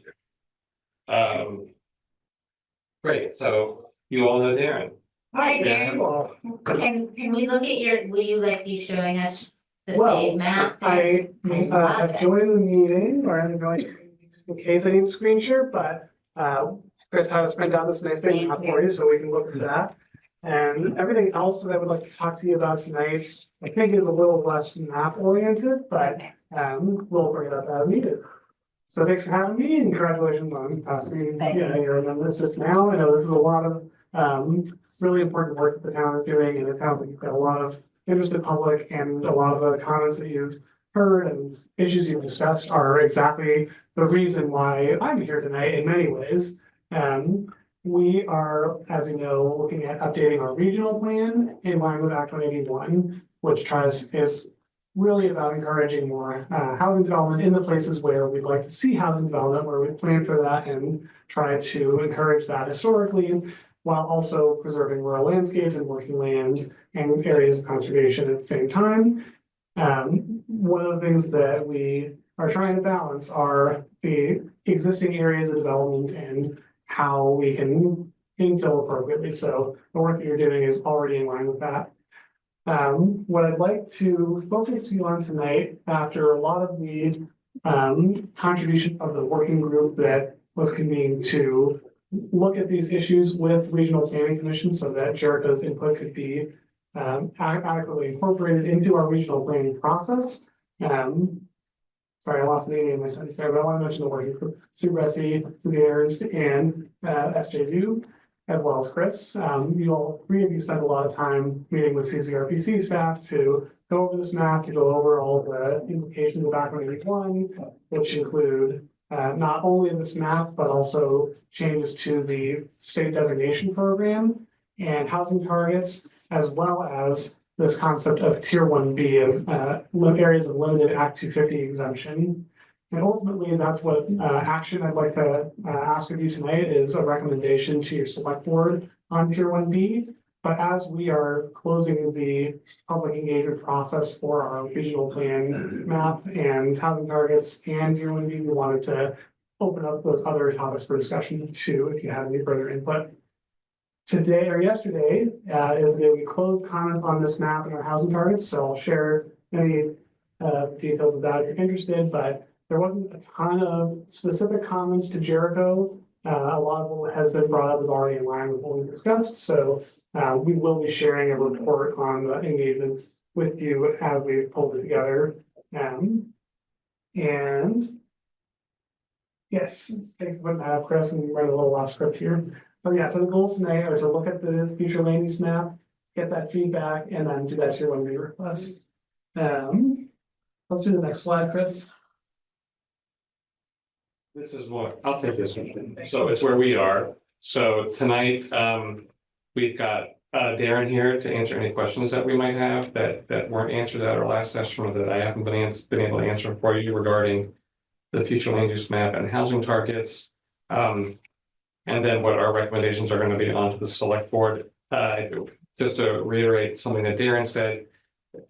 you. Great, so you all know Darren. Hi, Darren. Can we look at your, will you be showing us the big map? there? I've joined the meeting, or I'm going, in case I need a screen share, but, Chris had us print out this nice big map for you, so we can look at that. And everything else that I would like to talk to you about tonight, I think is a little less map oriented, but, we'll bring it up as needed. So thanks for having me, and congratulations on passing, Thank you. your amendments just now. I know this is a lot of, really important work that the town is doing, and it sounds like you've got a lot of interested public, and a lot of the comments that you've heard and issues you've discussed are exactly the reason why I'm here tonight in many ways. We are, as you know, looking at updating our regional plan in line with Act 181, which is really about encouraging more housing development in the places where we'd like to see housing development, where we plan for that and try to encourage that historically, while also preserving rural landscapes and working lands and areas of conservation at the same time. One of the things that we are trying to balance are the existing areas of development and how we can infill appropriately. So the work that you're doing is already in line with that. What I'd like to focus you on tonight, after a lot of the contribution of the working group that was convened to look at these issues with regional planning commission so that Jericho's input could be adequately incorporated into our regional planning process. Sorry, I lost the name of my sentence there, but I want to mention the working group, Sue Bessie, Sue and SJU, as well as Chris. You all, three of you spent a lot of time meeting with CCRPC staff to go over this map, to go over all the implications of Act 181, which include not only this map, but also changes to the state designation program and housing targets, as well as this concept of tier 1B of areas of limited Act 250 exemption. And ultimately, that's what action I'd like to ask of you tonight is a recommendation to your select board on tier 1B. But as we are closing the public engagement process for our regional plan map and housing targets and tier 1B, we wanted to open up those other topics for discussion too, if you have any further input. Today or yesterday is the day we closed comments on this map and our housing targets. So I'll share any details of that if you're interested, but there wasn't a ton of specific comments to Jericho. A lot of what has been brought up is already in line with what we discussed, so we will be sharing a report on the engagements with you as we pull it together. And yes, thanks for that, Chris, and write a little off script here. But yeah, so the goals tonight are to look at the future land use map, get that feedback, and then do that tier 1B request. Let's do the next slide, Chris. This is what, I'll take this one. So it's where we are. So tonight, we've got Darren here to answer any questions that we might have that weren't answered at our last session or that I haven't been able to answer for you regarding the future land use map and housing targets. And then what our recommendations are going to be onto the select board. Just to reiterate something that Darren said,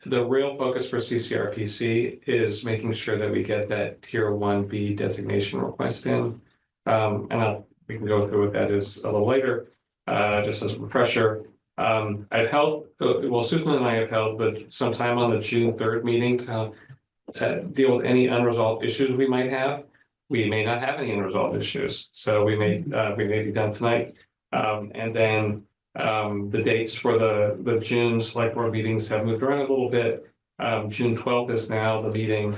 the real focus for CCRPC is making sure that we get that tier 1B designation request in. We can go through what that is a little later, just as a refresher. I've held, well, Susan and I have held, but sometime on the June 3rd meeting to deal with any unresolved issues we might have. We may not have any unresolved issues, so we may be done tonight. And then the dates for the June select board meetings have moved around a little bit. June 12th is now the meeting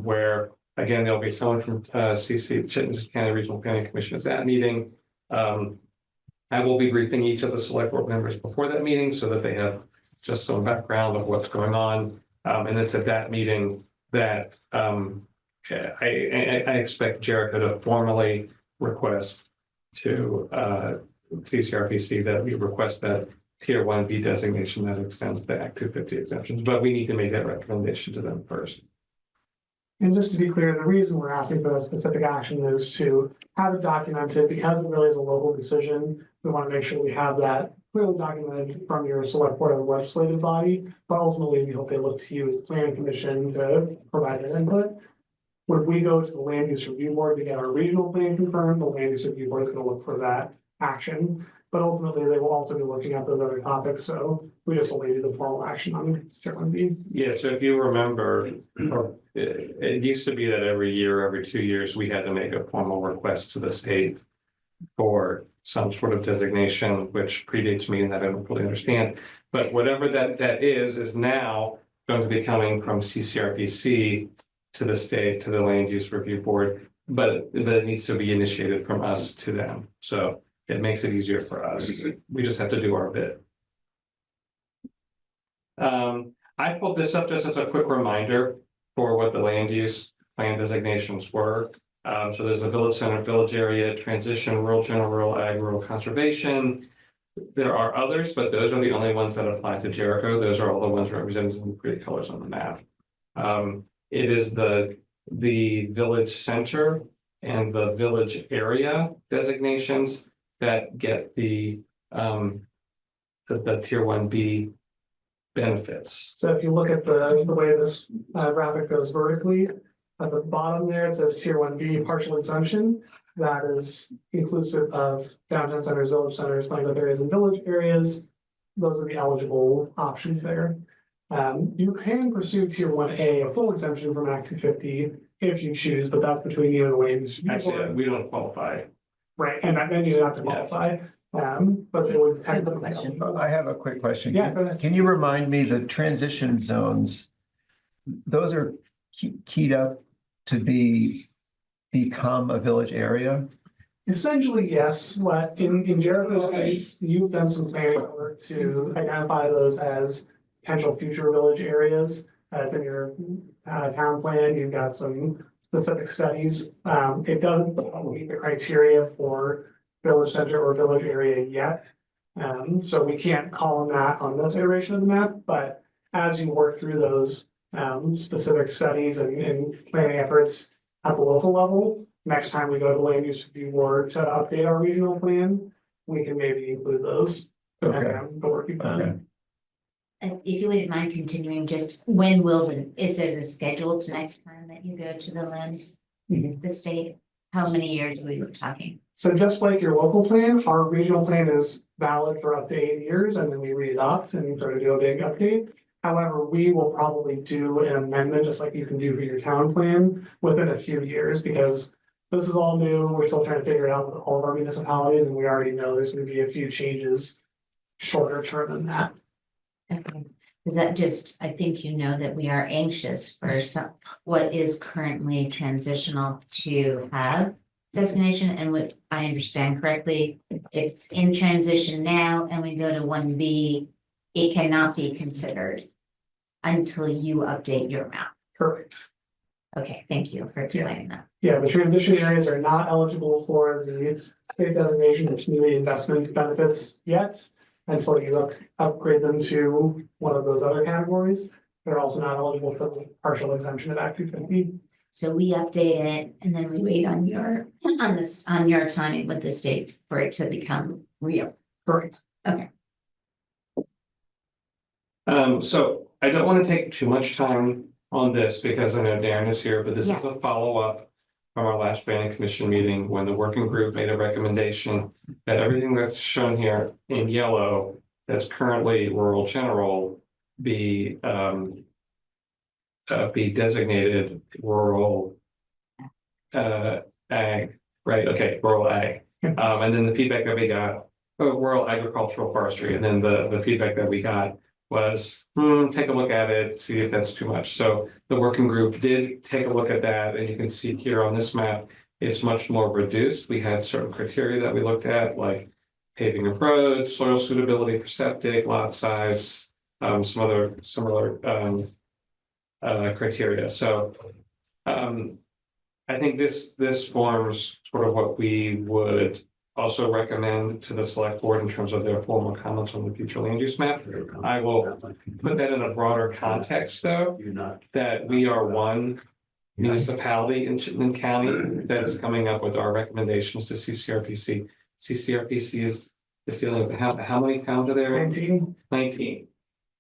where, again, there'll be someone from Chittenden County Regional Planning Commission at that meeting. I will be briefing each of the select board members before that meeting so that they have just some background of what's going on. And it's at that meeting that I expect Jericho to formally request to CCRPC that we request that tier 1B designation that extends the Act 250 exemptions, but we need to make that recommendation to them first. And just to be clear, the reason we're asking for that specific action is to have it documented because it really is a local decision. We want to make sure we have that clearly documented from your select board or legislative body, but ultimately we hope they look to you as the planning commission to provide their input. When we go to the land use review board to get our regional plan confirmed, the land use review board is going to look for that action, but ultimately they will also be looking at those other topics. So we just awaited the formal action on CCRPC. Yeah, so if you remember, it used to be that every year, every 2 years, we had to make a formal request to the state for some sort of designation, which predates me and that I don't fully understand. But whatever that is now going to be coming from CCRPC to the state, to the land use review board, but it needs to be initiated from us to them. So it makes it easier for us. We just have to do our bit. I pulled this up just as a quick reminder for what the land use plan designations were. So there's the village center, village area, transition, rural general, rural ag, rural conservation. There are others, but those are the only ones that apply to Jericho. Those are all the ones represented in pretty colors on the map. It is the village center and the village area designations that get the tier 1B benefits. So if you look at the way this graphic goes vertically, at the bottom there, it says tier 1B partial exemption. That is inclusive of downtown centers, village centers, planning areas, and village areas. Those are the eligible options there. You can pursue tier 1A, a full exemption from Act 250 if you choose, but that's between you and the land use review Actually, board. we don't qualify. Right, and then you have to qualify, but they would technically. I have a quick question. Yeah, go ahead. Can you remind me the transition zones? Those are keyed up to become a village area? Essentially, yes, but in Jericho's case, you've done some planning work to identify those as potential future village areas. It's in your town plan, you've got some specific studies. It doesn't meet the criteria for village center or village area yet. So we can't call on that on this iteration of the map, but as you work through those specific studies and planning efforts at the local level, next time we go to land use review board to update our regional plan, we can maybe include those. Okay. The work you've done. Okay. And if you wouldn't mind continuing, just is it a scheduled next time that you go to the land, the state? How many years are we talking? So just like your local plan, our regional plan is valid for up to 8 years, and then we re-adopt and sort of do a big update. However, we will probably do an amendment, just like you can do for your town plan, within a few years, because this is all new. We're still trying to figure it out with all of our municipalities, and we already know there's gonna be a few changes shorter term than that. Okay, is that just, I think you know that we are anxious for some, what is currently transitional to have designation, and what I understand correctly, it's in transition now and we go to 1B, it cannot be considered until you update your map. Correct. Okay, thank you for explaining that. Yeah, the transition areas are not eligible for the state designation of community investment benefits yet. Until you upgrade them to one of those other categories. They're also not eligible for the partial exemption of Act 250. So we update it and then we wait on your timing with the state for it to become real. Correct. Okay. So I don't want to take too much time on this because I know Darren is here, but this is a follow-up from our last planning commission meeting when the working group made a recommendation that everything that's shown here in yellow that's currently rural general be designated rural ag, right? Okay, rural ag. And then the feedback that we got, rural agricultural forestry, and then the feedback that we got was, take a look at it, see if that's too much. So the working group did take a look at that, and you can see here on this map, it's much more reduced. We had certain criteria that we looked at, like paving of roads, soil suitability for septic, lot size, some other similar criteria. So I think this forms sort of what we would also recommend to the select board in terms of their formal comments on the future land use map. I will put that in a broader context, though, that we are one municipality in Chittenden County that is coming up with our recommendations to CCRPC. CCRPC is dealing with how many towns are there? 19.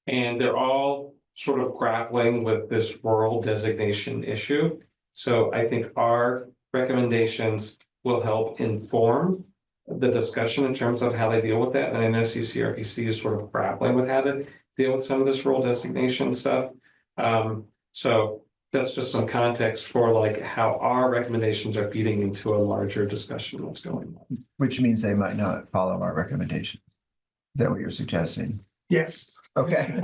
And they're all sort of grappling with this rural designation issue. So I think our recommendations will help inform the discussion in terms of how they deal with that. And I know CCRPC is sort of grappling with how to deal with some of this rural designation stuff. So that's just some context for like how our recommendations are feeding into a larger discussion of what's going on. Which means they might not follow our recommendations. Is that what you're suggesting? Yes. Okay.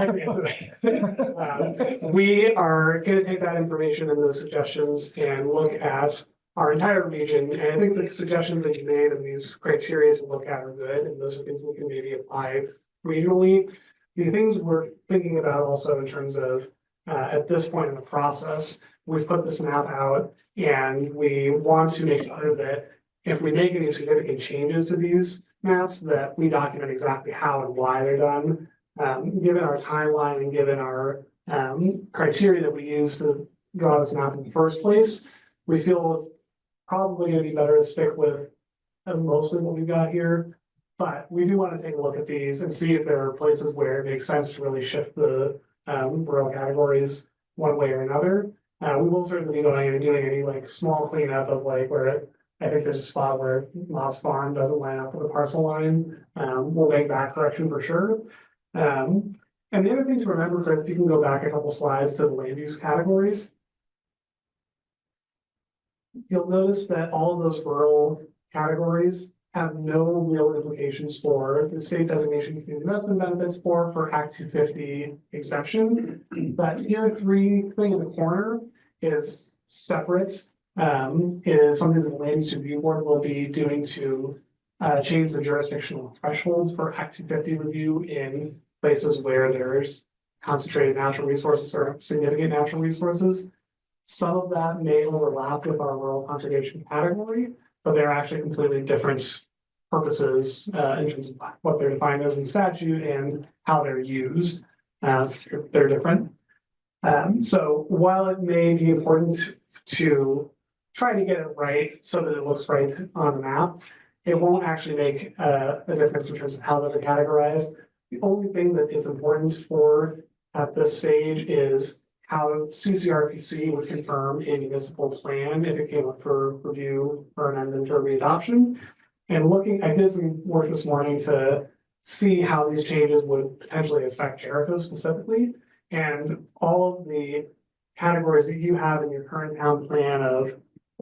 We are going to take that information and those suggestions and look at our entire region. And I think the suggestions that you made and these criteria to look at are good. And those are things we can maybe apply regionally. The things we're thinking about also in terms of at this point in the process, we've put this map out and we want to make sure that if we make any significant changes to these maps, that we document exactly how and why they're done. Given our timeline and given our criteria that we use to draw this map in the first place, we feel it's probably going to be better to stick with mostly what we've got here. But we do want to take a look at these and see if there are places where it makes sense to really shift the rural categories one way or another. We will certainly be going and doing any like small cleanup of like where I think there's a spot where Mob's Farm doesn't line up with the parcel line. We'll make that correction for sure. And the other thing to remember, Chris, if you can go back a couple slides to the land use categories, you'll notice that all of those rural categories have no real implications for the state designation community investment benefits or for Act 250 exemption. That tier 3 thing in the corner is separate. It is something that the land use review board will be doing to change the jurisdictional thresholds for Act 250 review in places where there's concentrated natural resources or significant natural resources. Some of that may overlap with our rural conservation category, but they're actually completely different purposes in terms of what they're defined as in statute and how they're used. So they're different. So while it may be important to try to get it right so that it looks right on the map, it won't actually make a difference in terms of how they're categorized. The only thing that is important for at this stage is how CCRPC would confirm a municipal plan if it came up for review for amendment or readoption. And I did some work this morning to see how these changes would potentially affect Jericho specifically. And all of the categories that you have in your current town plan of,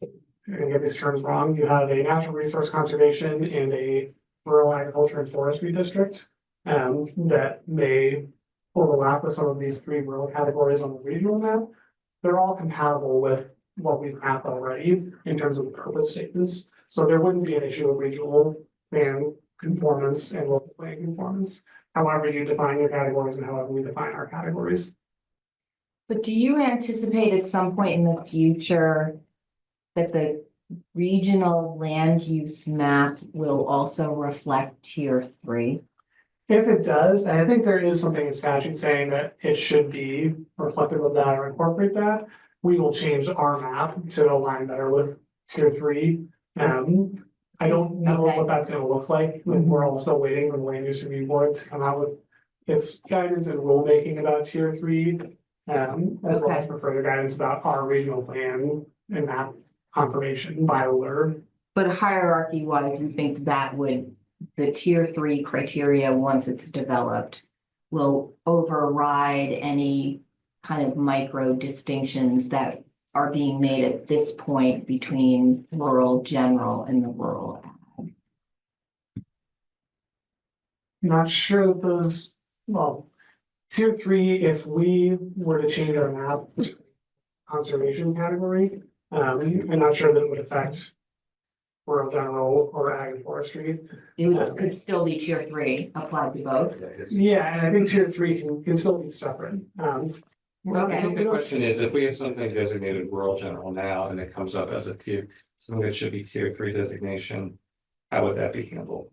I'm gonna get these terms wrong, you have a natural resource conservation and a rural agriculture and forestry district. That may overlap with some of these three rural categories on the regional map. They're all compatible with what we've mapped already in terms of the purpose statements. So there wouldn't be an issue of regional plan conformance and local plan conformance. However you define your categories and however we define our categories. But do you anticipate at some point in the future that the regional land use map will also reflect tier 3? If it does, and I think there is something in statute saying that it should be reflective of that or incorporate that, we will change our map to align better with tier 3. I don't know Okay. what that's gonna look like. We're all still waiting for the land use review board to come out with its guidance and rulemaking about tier 3. As well as for further guidance about our regional plan and map confirmation by alert. But hierarchy wise, you think that would, the tier 3 criteria, once it's developed, will override any kind of micro distinctions that are being made at this point between rural general and the rural ag? Not sure that those, well, tier 3, if we were to change our map conservation category, I'm not sure that it would affect rural general or ag and forestry. It could still be tier 3, applied to both. Yeah, and I think tier 3 can still be separate. I think the question is, if we have something designated rural general now and it comes up as a tier, something that should be tier 3 designation, how would that be handled?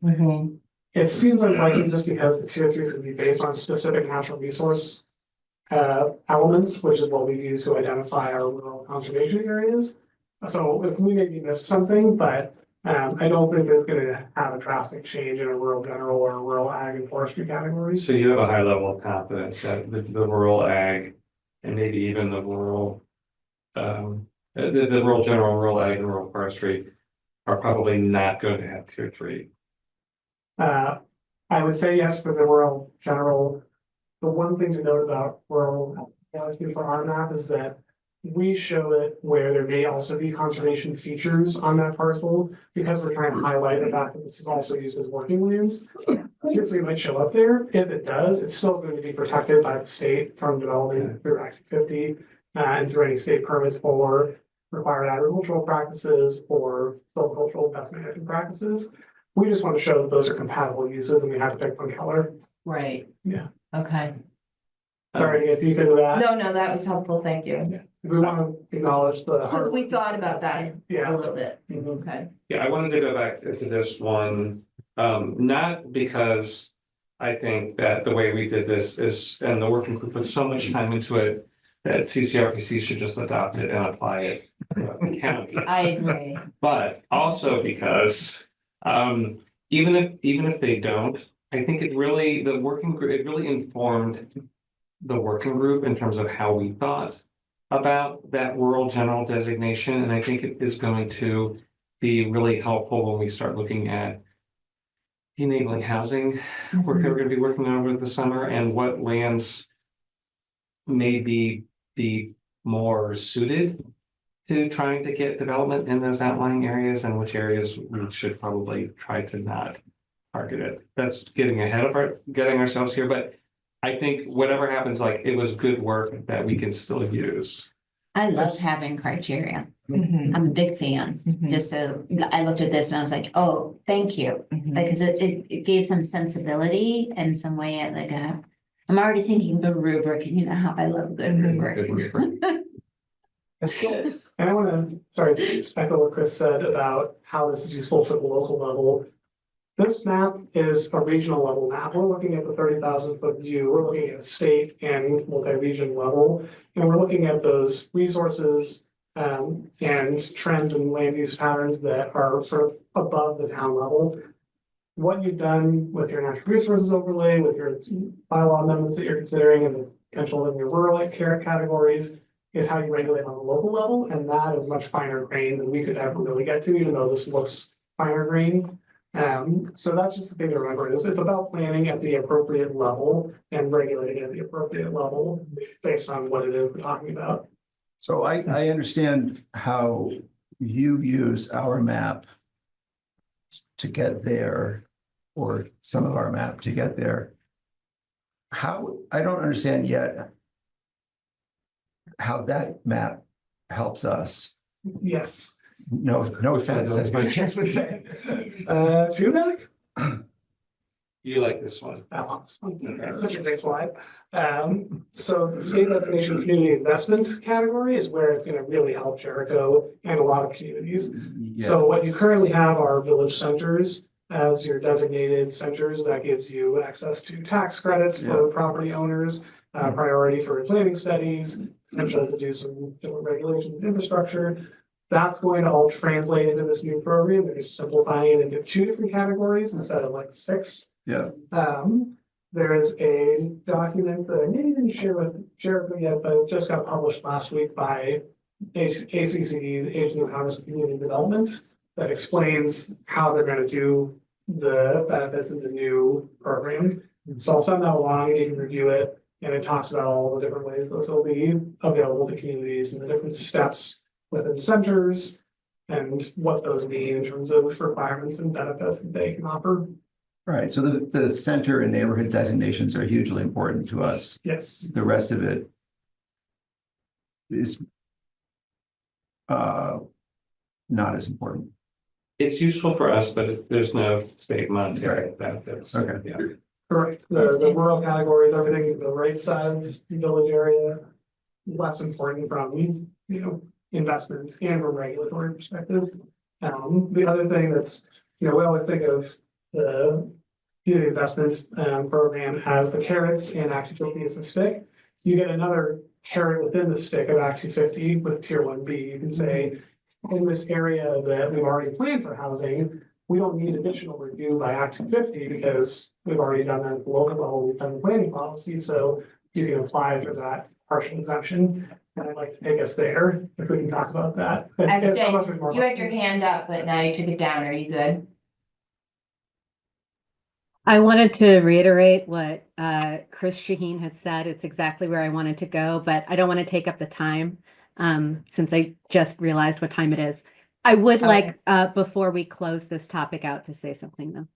It seems unlikely just because the tier 3 is gonna be based on specific natural resource elements, which is what we use to identify our rural conservation areas. So if we maybe missed something, but I don't think it's gonna have a drastic change in a rural general or a rural ag and forestry categories. So you have a high level of confidence that the rural ag and maybe even the rural, the rural general, rural ag and rural forestry are probably not going to have tier 3. I would say yes for the rural general. The one thing to note about rural forestry for our map is that we show it where there may also be conservation features on that parcel, because we're trying to highlight the fact that this is also used as working lands. Tier 3 might show up there. If it does, it's still going to be protected by the state from development through Act 50 and through any state permits for required agricultural practices or silvicultural pest management practices. We just want to show that those are compatible uses and we have to pick one color. Right. Yeah. Okay. Sorry to get deep into that. No, that was helpful, thank you. We want to acknowledge the hard. We thought about that a Yeah. little bit, okay. Yeah, I wanted to go back to this one, not because I think that the way we did this is, and the working group put so much time into it, that CCRPC should just adopt it and apply it to the county. I agree. But also because, even if they don't, I think it really, the working group, it really informed the working group in terms of how we thought about that rural general designation, and I think it is going to be really helpful when we start looking at enabling housing work that we're going to be working on over the summer, and what lands may be more suited to trying to get development in those outlying areas, and which areas we should probably try to not target it. That's getting ahead of getting ourselves here, but I think whatever happens, like, it was good work that we can still use. I love having criteria. I'm a big fan. Just so I looked at this and I was like, oh, thank you. Because it gave some sensibility and some way I'm already thinking of a rubric, and you know how I love good rubric. And I want to, sorry, to echo what Chris said about how this is useful for the local level. This map is a regional level map. We're looking at the 30,000-foot view. We're looking at a state and multi-region level, and we're looking at those resources and trends and land use patterns that are sort of above the town level. What you've done with your natural resources overlay, with your bylaw amendments that you're considering, and the potential in your rural care categories, is how you regulate on the local level, and that is much finer grained than we could ever really get to, even though this looks finer grained. So that's just the thing to remember is it's about planning at the appropriate level and regulating at the appropriate level based on what it is we're talking about. So I understand how you use our map to get there, or some of our map to get there. How, I don't understand yet how that map helps us. Yes. No offense, as my kids would say. Feedback? You like this one? Balance. Such a big slide. So the state destination community investment category is where it's gonna really help Jericho and a lot of communities. So what you currently have are village centers as your designated centers. That gives you access to tax credits for property owners, priority for planning studies, potential to do some different regulations and infrastructure. That's going to all translate into this new program. They're just simplifying it into 2 different categories instead of like 6. Yeah. There is a document that I maybe didn't share with Jericho yet, but it just got published last week by ACC, the Agency of Housing and Community Development, that explains how they're going to do the benefits of the new program. So I'll send that along and you can review it. And it talks about all the different ways this will be available to communities and the different steps within centers and what those mean in terms of requirements and benefits that they can offer. Right, so the center and neighborhood designations are hugely important to us. Yes. The rest of it is not as important. It's useful for us, but there's no state monetary benefits. Okay. Yeah. Correct. The rural categories, everything, the right side of the village area, less important from, investment and from regulatory perspective. The other thing that's, we always think of the community investment program as the carrots and Act 250 as the stick. You get another carrot within the stick of Act 250 with Tier 1B. You can say, in this area that we've already planned for housing, we don't need additional review by Act 250 because we've already done that at the local level, we've done the planning policy, so you can apply for that partial exemption. And I'd like to take us there, if we can talk about that. SJ, you had your hand up, but now you took it down. Are you good? I wanted to reiterate what Chris Shaheen had said. It's exactly where I wanted to go, but I don't want to take up the time since I just realized what time it is. I would like, before we close this topic out, to say something though.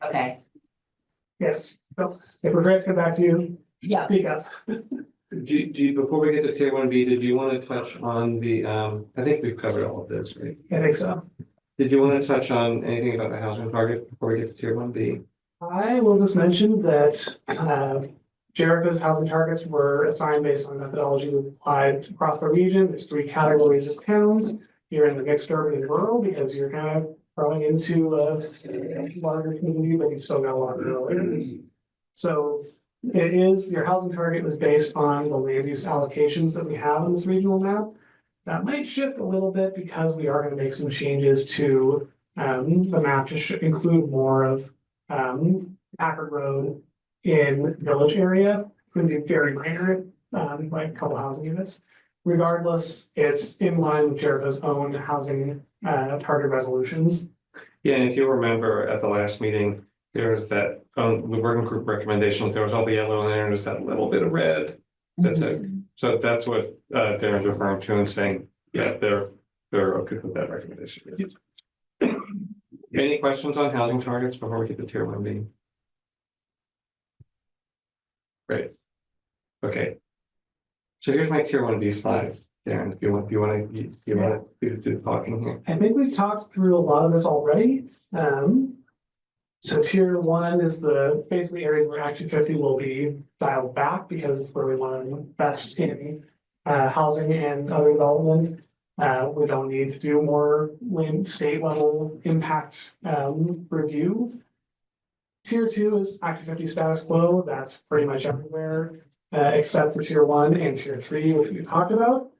Okay. Yes, if we're ready to come back to you, speak up. Do you, before we get to Tier 1B, did you want to touch on the, I think we've covered all of this, right? I think so. Did you want to touch on anything about the housing target before we get to Tier 1B? I will just mention that Jericho's housing targets were assigned based on methodology we applied across the region. There's 3 categories of towns. You're in the mixed urban and rural because you're kind of growing into a larger community, but you still got a lot of rural areas. So it is, your housing target was based on the land use allocations that we have in this regional map. That might shift a little bit because we are going to make some changes to the map to include more of Packard Road in village area. It's going to be very minor, like a couple housing units. Regardless, it's in line with Jericho's own housing target resolutions. Yeah, and if you remember at the last meeting, there was that, the working group recommendations, there was all the yellow and there was that little bit of red. That's it. So that's what Darren's referring to and saying, yeah, they're okay with that recommendation. Any questions on housing targets before we get to Tier 1B? Great. Okay. So here's my Tier 1B slide, Darren, if you want to do the talking here. I think we've talked through a lot of this already. So Tier 1 is the basically areas where Act 250 will be dialed back because it's where we want to invest in housing and other development. We don't need to do more state level impact review. Tier 2 is Act 250 status quo. That's pretty much everywhere except for Tier 1 and Tier 3, which we've talked about.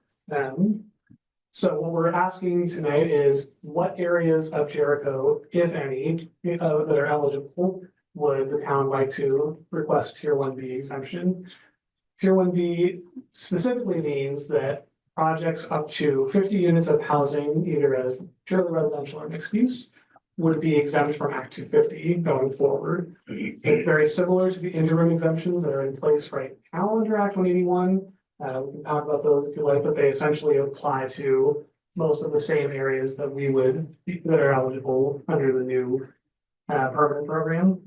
So what we're asking tonight is what areas of Jericho, if any, that are eligible, would the town like to request Tier 1B exemption? Tier 1B specifically means that projects up to 50 units of housing, either as purely residential or mixed use, would be exempt from Act 250 going forward. It's very similar to the interim exemptions that are in place right now under Act 181. We can talk about those if you like, but they essentially apply to most of the same areas that that are eligible under the new permanent program.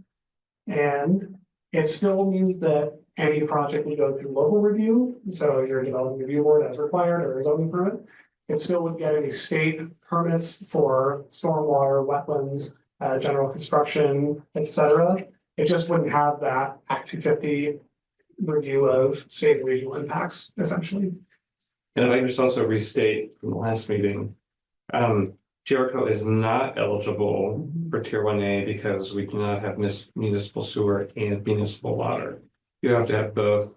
And it still means that any project would go through local review, so your development review board as required or a zoning permit. It still would get any state permits for stormwater, wetlands, general construction, etc. It just wouldn't have that Act 250 review of state and regional impacts, essentially. And if I just also restate from the last meeting, Jericho is not eligible for tier 1A because we cannot have municipal sewer and municipal water. You have to have both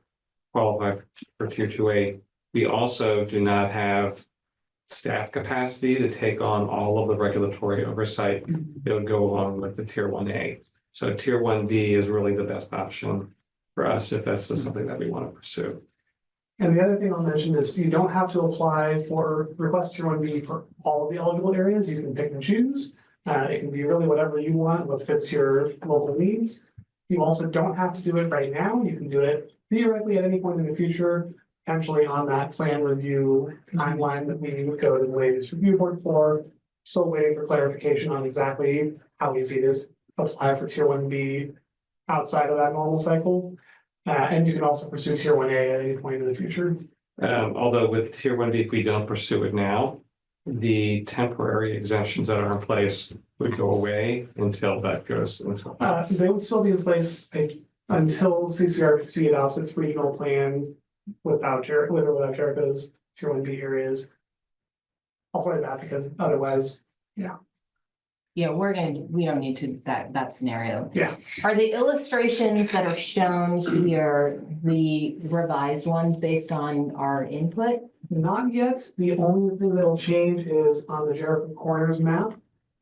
qualify for tier 2A. We also do not have staff capacity to take on all of the regulatory oversight that would go along with the tier 1A. So tier 1B is really the best option for us if that's something that we want to pursue. And the other thing I'll mention is you don't have to apply for request tier 1B for all of the eligible areas. You can pick and choose. It can be really whatever you want, what fits your local needs. You also don't have to do it right now. You can do it theoretically at any point in the future, potentially on that plan review timeline that we would go to the latest review board for. Still waiting for clarification on exactly how easy it is to apply for tier 1B outside of that normal cycle. And you can also pursue tier 1A at any point in the future. Although with tier 1B, if we don't pursue it now, the temporary exemptions that are in place would go away until that goes into effect. They would still be in place until CCRPC adopts its regional plan without Jericho's tier 1B areas. I'll say that because otherwise, Yeah, we don't need to, that scenario. yeah. Are the illustrations that are shown here the revised ones based on our input? Not yet. The only thing that'll change is on the Jericho Corners map.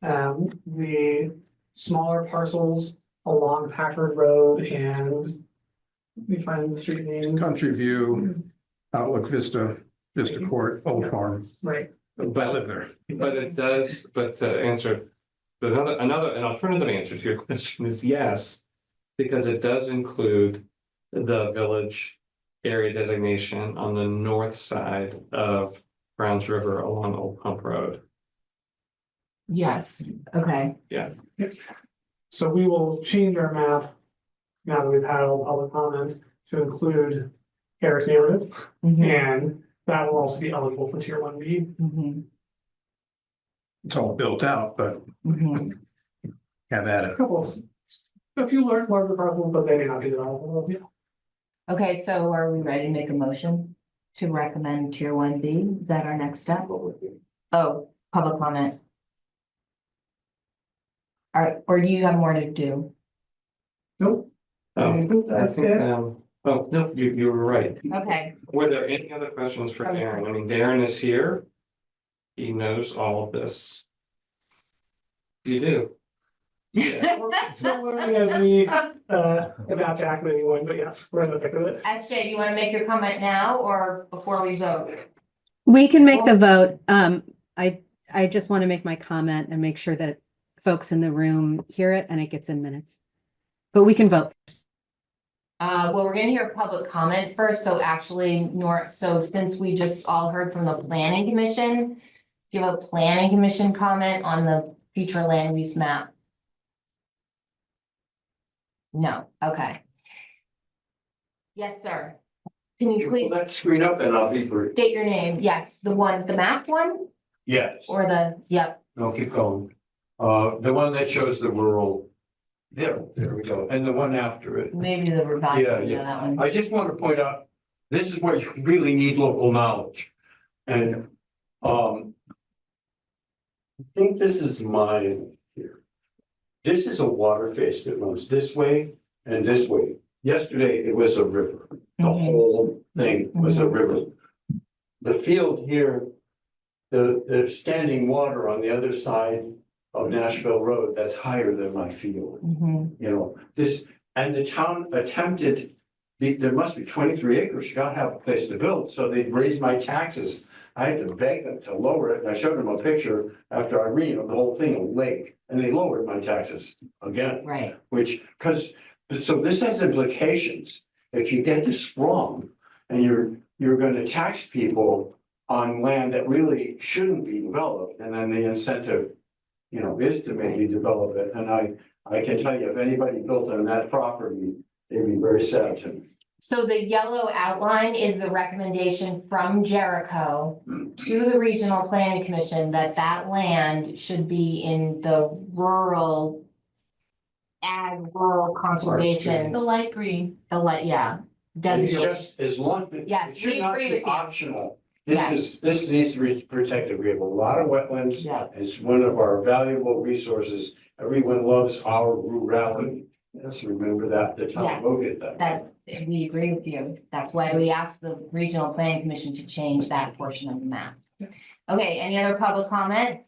The smaller parcels along Packard Road and let me find the street name. Country View, Outlook Vista, Vista Court, Old Farm. Right. I live there. But it does, but to answer, an alternative answer to your question is yes, because it does include the village area designation on the north side of Browns River along Old Pump Road. Yes, okay. Yeah. So we will change our map now that we've had all public comment to include Eric's neighborhood, and that will also be eligible for tier 1B. It's all built out, but have at it. A few larger parcels, but they may not be developable. Yeah. Okay, so are we ready to make a motion to recommend tier 1B? Is that our next step? Oh, public comment. All right, or do you have more to do? Nope. That's it. Oh, no, you were right. Okay. Were there any other questions for Darren? I mean, Darren is here. He knows all of this. You do. So learning as we adapt to Act 181, but yes, we're in the thick of it. SJ, do you want to make your comment now or before we vote? We can make the vote. I just want to make my comment and make sure that folks in the room hear it and it gets in minutes. But we can vote. Well, we're gonna hear public comment first, so actually, so since we just all heard from the planning commission, give a planning commission comment on the future land use map. No, okay. Yes, sir. Can you Pull please that screen up and I'll be brief. state your name? Yes, the map one Yes, or yep, no, keep going. The one that shows the rural. There we go. And the one after it. maybe the revised, Yeah. that one. I just want to point out, this is where you really need local knowledge. And, I think this is mine here. This is a water face that runs this way and this way. Yesterday, it was a river. The whole thing was a river. The field here, the standing water on the other side of Nashville Road, that's higher than my field. You know, and the town attempted, there must be 23 acres, you gotta have a place to build, so they'd raise my taxes I had to beg them to lower it, and I showed them a picture after I read the whole thing, a lake, and they lowered my taxes again. Right. Which, so this has implications. If you get this wrong and you're gonna tax people on land that really shouldn't be developed, and then the incentive, is to maybe develop it. And I can tell you, if anybody built on that property, they'd be very sad to. So the yellow outline is the recommendation from Jericho to the Regional Planning Commission that that land should be in the rural conservation, The light green. yeah. It's Designated. just as long. Yes, It should we not agree be with you. optional. Yes. This needs to be protected. We have a lot of wetlands. Yeah. It's one of our valuable resources. Everyone loves our rurality. Let's remember that, the Yeah. town voted that. That, we agree with you. That's why we asked the Regional Planning Commission to change that portion of the map. Okay, any other public comment?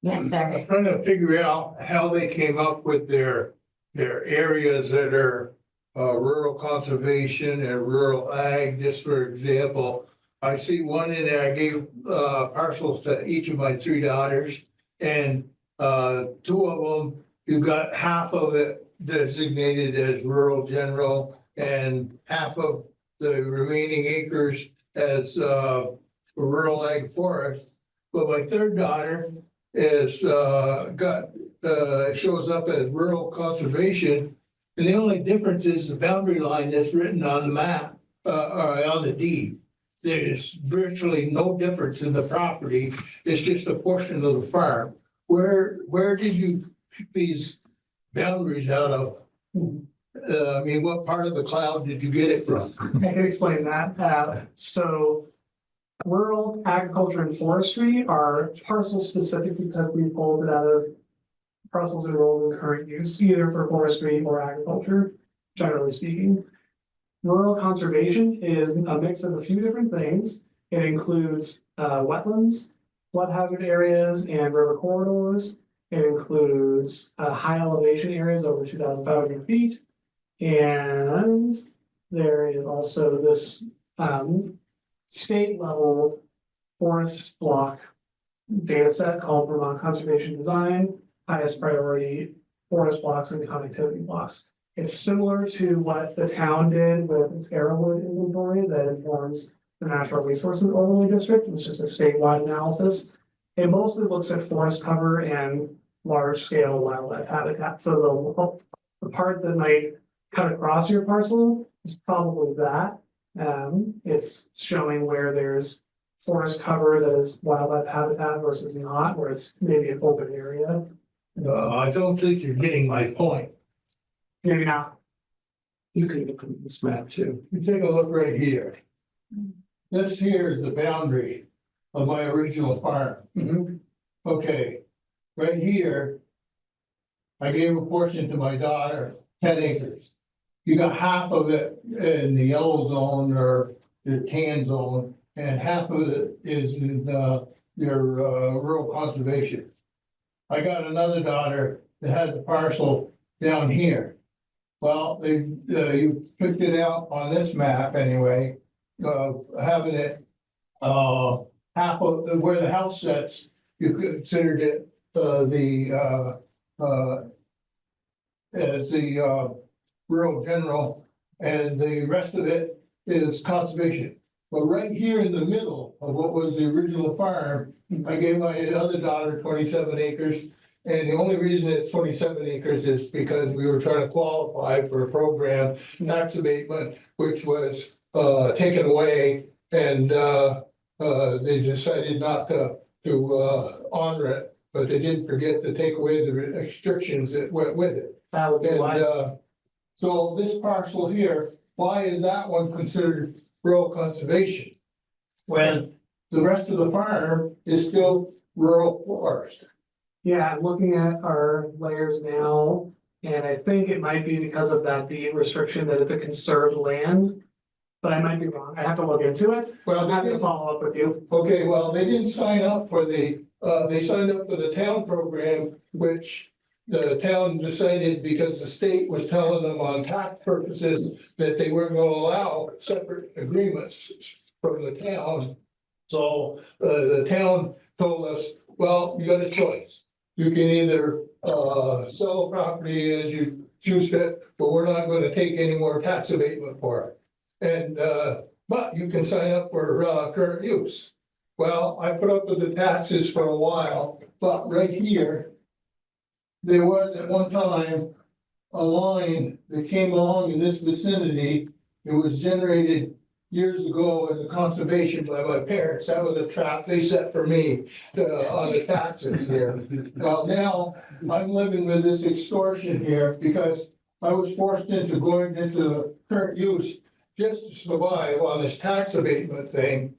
Yes, sir. I'm trying to figure out how they came up with their areas that are rural conservation and rural ag, just for example. I see one in there, I gave parcels to each of my 3 daughters, and 2 of them, you got half of it designated as rural general and half of the remaining acres as rural ag forest. But my 3rd daughter is shows up as rural conservation. And the only difference is the boundary line that's written on the map, or on the deed. There's virtually no difference in the property. It's just a portion of the farm. Where did you pick these boundaries out of? I mean, what part of the cloud did you get it from? I can explain that. So rural agriculture and forestry are parcel specific because we pulled it out of parcels enrolled in current use, either for forestry or agriculture, generally speaking. Rural conservation is a mix of a few different things. It includes wetlands, flood hazard areas, and river corridors. It includes high elevation areas over 2,500 feet. And there is also this state level forest block data set called Vermont Conservation Design, highest priority forest blocks and connectivity blocks. It's similar to what the town did with its Arrowwood inventory that informs the Natural Resources Overlay District, which is a statewide analysis. It mostly looks at forest cover and large scale wildlife habitat. So the part that might cut across your parcel is probably that. It's showing where there's forest cover that is wildlife habitat versus not, where it's maybe an open area. I don't think you're getting my point. Maybe not. You can look at this map too. You take a look right here. This here is the boundary of my original farm. Okay, right here. I gave a portion to my daughter, 10 acres. You got half of it in the yellow zone or the tan zone, and half of it is in your rural conservation. I got another daughter that has a parcel down here. Well, you picked it out on this map anyway, having it half of where the house sits, you considered it as the rural general, and the rest of it is conservation. But right here in the middle of what was the original farm, I gave my other daughter 27 acres. And the only reason it's 27 acres is because we were trying to qualify for a program, tax abatement, which was taken away, and they decided not to honor it, but they didn't forget to take away the restrictions that went with it. That would be why. So this parcel here, why is that one considered rural conservation? When the rest of the farm is still rural forest? Yeah, I'm looking at our layers now, and I think it might be because of that deed restriction that it's a conserved land. But I might be wrong. I have to look into it. Well, I'm they happy to didn't, follow up with you. okay, well, they didn't sign up for they signed up for the town program, which the town decided because the state was telling them on tax purposes that they weren't gonna allow separate agreements from the town. So, the town told us, well, you got a choice. You can either, sell the property as you choose fit, but we're not gonna take any more tax abatement for it. And, but you can sign up for, current use. Well, I put up with the taxes for a while, but right here, there was at one time a line that came along in this vicinity. It was generated years ago as a conservation by my parents. That was a trap they set for me on the taxes here. Well, now I'm living with this extortion here because I was forced into going into the current use just to survive on this tax abatement thing.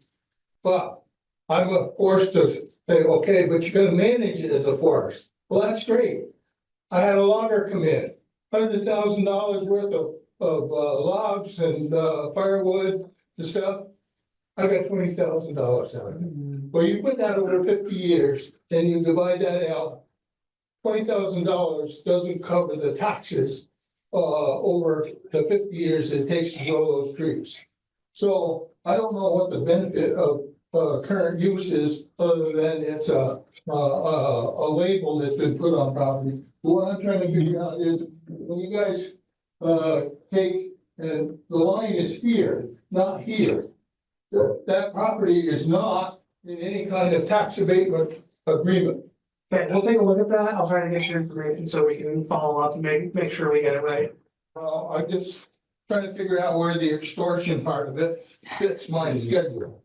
But I'm forced to say, okay, but you're gonna manage it as a forest. Well, that's great. I had a logger come in, $100,000 worth of logs and firewood and stuff. I got $20,000 out of it. Well, you put that over 50 years and you divide that out. $20,000 doesn't cover the taxes over the 50 years it takes to grow those trees. So I don't know what the benefit of current use is, other than it's a label that's been put on property. What I'm trying to figure out is, when you guys take, and the line is here, not here. That property is not in any kind of tax abatement agreement. Okay, we'll take a look at that. I'll try to get your information so we can follow up and make sure we get it right. I just trying to figure out where the extortion part of it fits my schedule.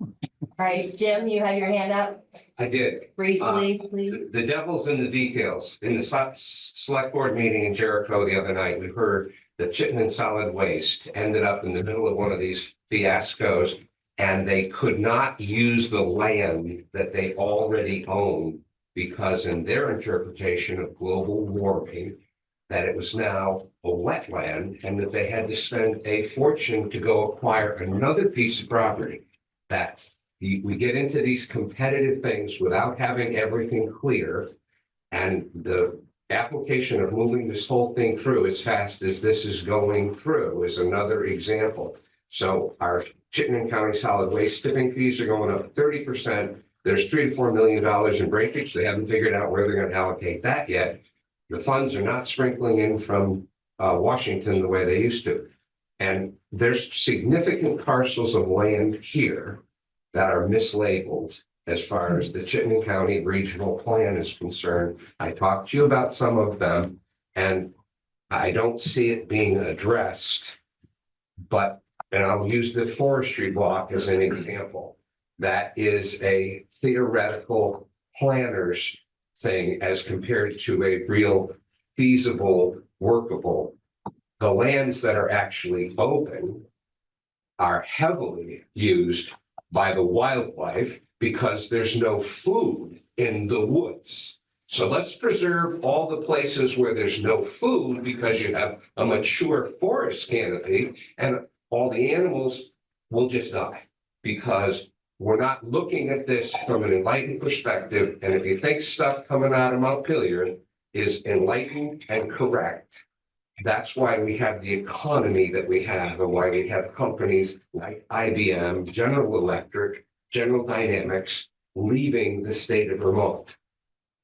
All right, Jim, you had your hand up I did. briefly, please. The devil's in the details. In the select board meeting in Jericho the other night, we heard that Chittenden Solid Waste ended up in the middle of one of these fiascos, and they could not use the land that they already own because in their interpretation of global warming, that it was now a wetland and that they had to spend a fortune to go acquire another piece of property. That we get into these competitive things without having everything clear. And the application of moving this whole thing through as fast as this is going through is another example. So our Chittenden County solid waste tipping fees are going up 30%. There's $3 to $4 million in breakage. They haven't figured out where they're going to allocate that yet. The funds are not sprinkling in from Washington the way they used to. And there's significant parcels of land here that are mislabeled as far as the Chittenden County Regional Plan is concerned. I talked to you about some of them, and I don't see it being addressed. But, and I'll use the forestry block as an example. That is a theoretical planner's thing as compared to a real feasible, workable. The lands that are actually open are heavily used by the wildlife because there's no food in the woods. So let's preserve all the places where there's no food because you have a mature forest canopy and all the animals will just die because we're not looking at this from an enlightened perspective. And if you think stuff coming out of Montpelier is enlightened and correct, that's why we have the economy that we have and why we have companies like IBM, General Electric, General Dynamics leaving the state of Vermont.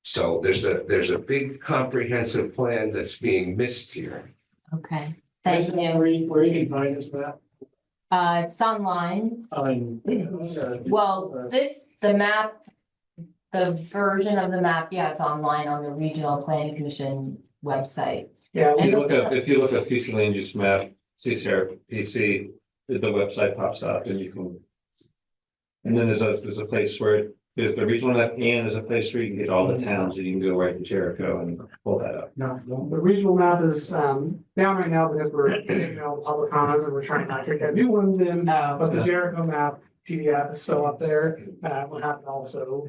So there's a big comprehensive plan that's being missed here. Okay, thank you. Where you can find this map. It's online. Well, the map, the version of the map, yeah, it's online on the Regional Planning Commission website. Yeah. If you look up future land use map, CCRPC, the website pops up and you can. And then there's a place where there's the regional map and there's a place where you can get all the towns and you can go right to Jericho and pull that up. No, the regional map is down right now because we're taking all the public comments and we're trying not to get new ones in. But the Jericho map PDF is still up there. We'll have to also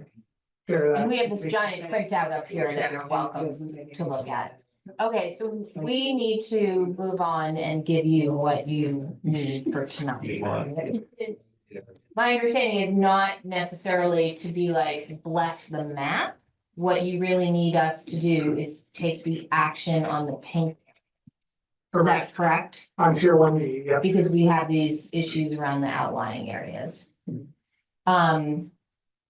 share that. And we have this giant printout up here that you're welcome to look at. Okay, so we need to move on and give you what you need for tonight. My understanding is not necessarily to be like, bless the map. What you really need us to do is take the action on the pink. Is that correct? On tier 1B, yeah. Because we have these issues around the outlying areas.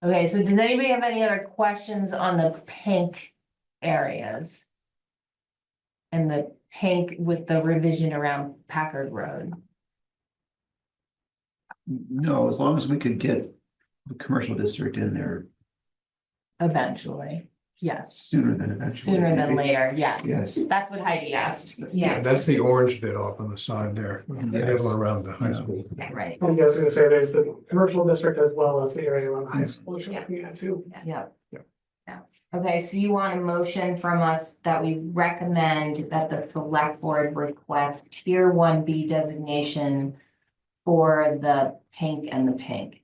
Okay, so does anybody have any other questions on the pink areas? And the pink with the revision around Packard Road? No, as long as we could get the commercial district in there Eventually, yes, sooner than eventually. sooner than later, yes. Yes. That's what Heidi asked. Yeah, that's the orange bit off on the side there. They have one around the high Yeah. school. Right, I was gonna say, there's the commercial district as well as the area around the high school, which you're looking at too. yeah. Okay, so you want a motion from us that we recommend that the select board request tier 1B designation for the pink and the pink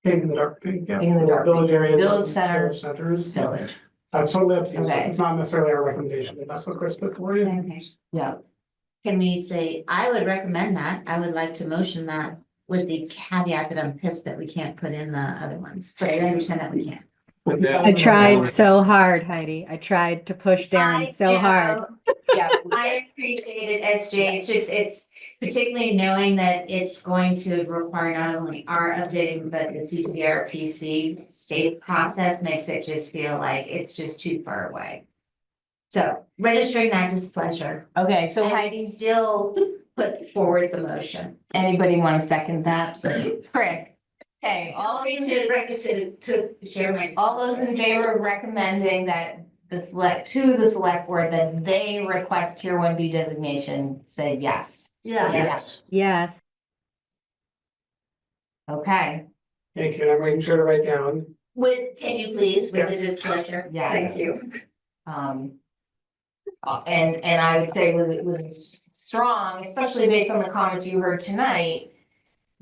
Pink and the dark pink, yeah. Pink and the dark Village pink. areas. Village and center. village Centers. village. That's totally up to you. Okay. It's not necessarily our recommendation, but that's what Chris put for you. Okay. Yeah, Can we say, I would recommend that, I would like to motion that with the caveat that I'm pissed that we can't put in the other ones, but I understand that we can't. I tried so hard, Heidi. I tried to push Darren so hard. yeah, I appreciate it, SJ, it's particularly knowing that it's going to require not only our updating, but the CCRPC state process makes it just feel like it's just too far away. So registering that displeasure, okay, so I Heidi, still put forward the motion. anybody want to second that? Chris? Okay, All to share my. all those in favor of recommending that the select board that they request tier 1B designation, say yes. Yeah. Yes. Yes. Okay, Thank you, and I'm making sure to write down. Can you please, with the displeasure? Yeah. Thank you. And I would say with strong, especially based on the comments you heard tonight,